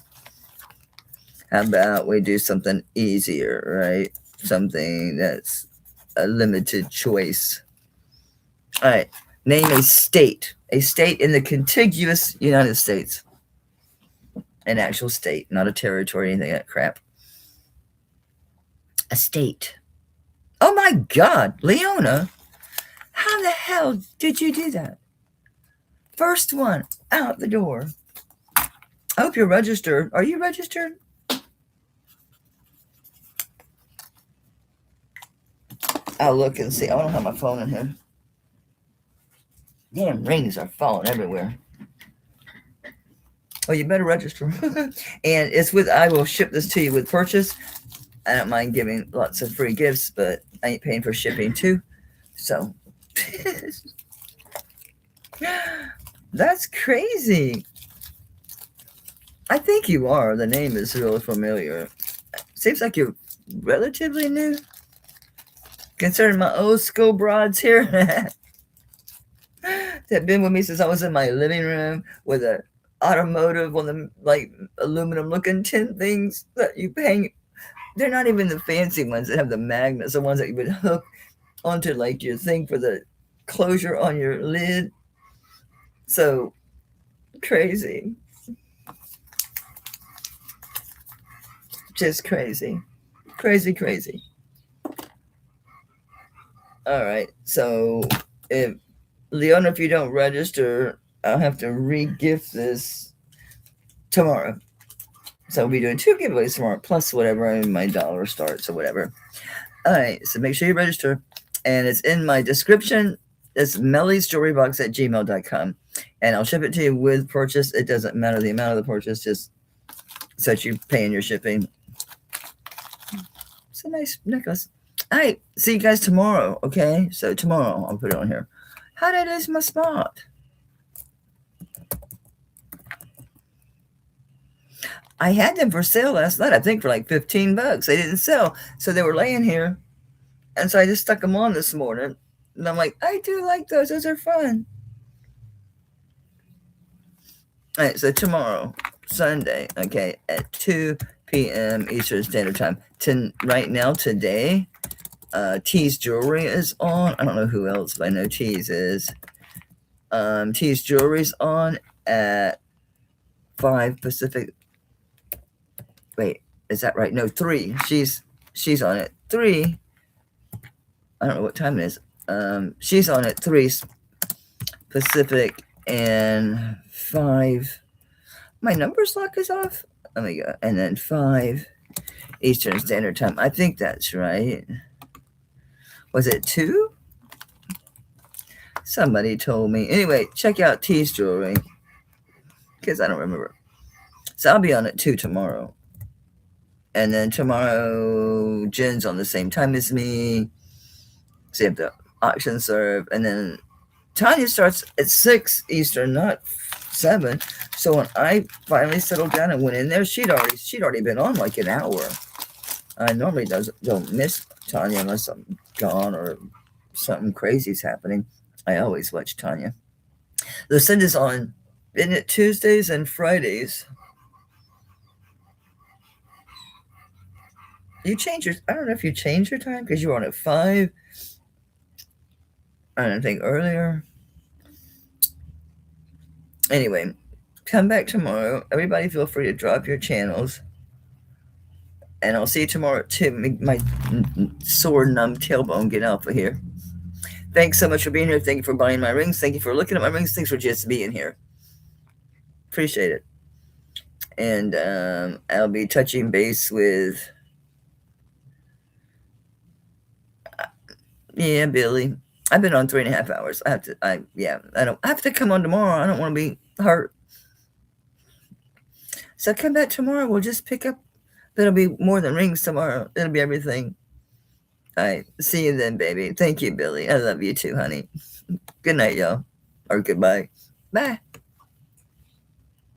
How about we do something easier, right? Something that's a limited choice. All right. Name a state. A state in the contiguous United States. An actual state, not a territory, anything like that crap. A state. Oh my God, Leona. How the hell did you do that? First one out the door. I hope you're registered. Are you registered? I'll look and see. I don't have my phone in here. Damn rings are falling everywhere. Oh, you better register. And it's with, I will ship this to you with purchase. I don't mind giving lots of free gifts, but I ain't paying for shipping too. So that's crazy. I think you are. The name is really familiar. Seems like you're relatively new. Concerning my old school broads here that have been with me since I was in my living room with a automotive on the like aluminum looking tin things that you hang. They're not even the fancy ones that have the magnets, the ones that you would hook onto like your thing for the closure on your lid. So crazy. Just crazy. Crazy. All right. So if Leona, if you don't register, I'll have to re-gift this tomorrow. So we'll be doing 2 giveaways tomorrow, plus whatever my dollar starts or whatever. All right. So make sure you register. And it's in my description. It's mellysjewelrybox@gmail.com. And I'll ship it to you with purchase. It doesn't matter the amount of the purchase, just so that you pay in your shipping. It's a nice necklace. All right. See you guys tomorrow. Okay. So tomorrow I'll put it on here. How did I lose my spot? I had them for sale last night, I think for like $15. They didn't sell. So they were laying here. And so I just stuck them on this morning. And I'm like, I do like those. Those are fun. All right. So tomorrow, Sunday, okay, at 2 p.m. Eastern Standard Time. Right now, today, T's Jewelry is on. I don't know who else, but I know T's is. T's Jewelry's on at 5 Pacific. Wait, is that right? No, 3. She's on at 3. I don't know what time it is. She's on at 3 Pacific and 5. My numbers lock is off. Let me go. And then 5 Eastern Standard Time. I think that's right. Was it 2? Somebody told me. Anyway, check out T's Jewelry. Because I don't remember. So I'll be on at 2 tomorrow. And then tomorrow, Jen's on the same time as me. So you have the auction serve. And then Tanya starts at 6 Eastern, not 7. So when I finally settled down and went in there, she'd already been on like an hour. I normally don't miss Tanya unless I'm gone or something crazy's happening. I always watch Tanya. Lucinda's on, isn't it Tuesdays and Fridays? I don't know if you changed your time because you were on at 5. I don't think earlier. Anyway, come back tomorrow. Everybody feel free to drop your channels. And I'll see you tomorrow at 2. Make my sore, numb tailbone get off of here. Thanks so much for being here. Thank you for buying my rings. Thank you for looking at my rings. Thanks for just being here. Appreciate it. And I'll be touching base with... Yeah, Billy. I've been on 3.5 hours. I have to come on tomorrow. I don't want to be hurt. So come back tomorrow. We'll just pick up. It'll be more than rings tomorrow. It'll be everything. All right. See you then, baby. Thank you, Billy. I love you too, honey. Good night, y'all. Or goodbye. Bye.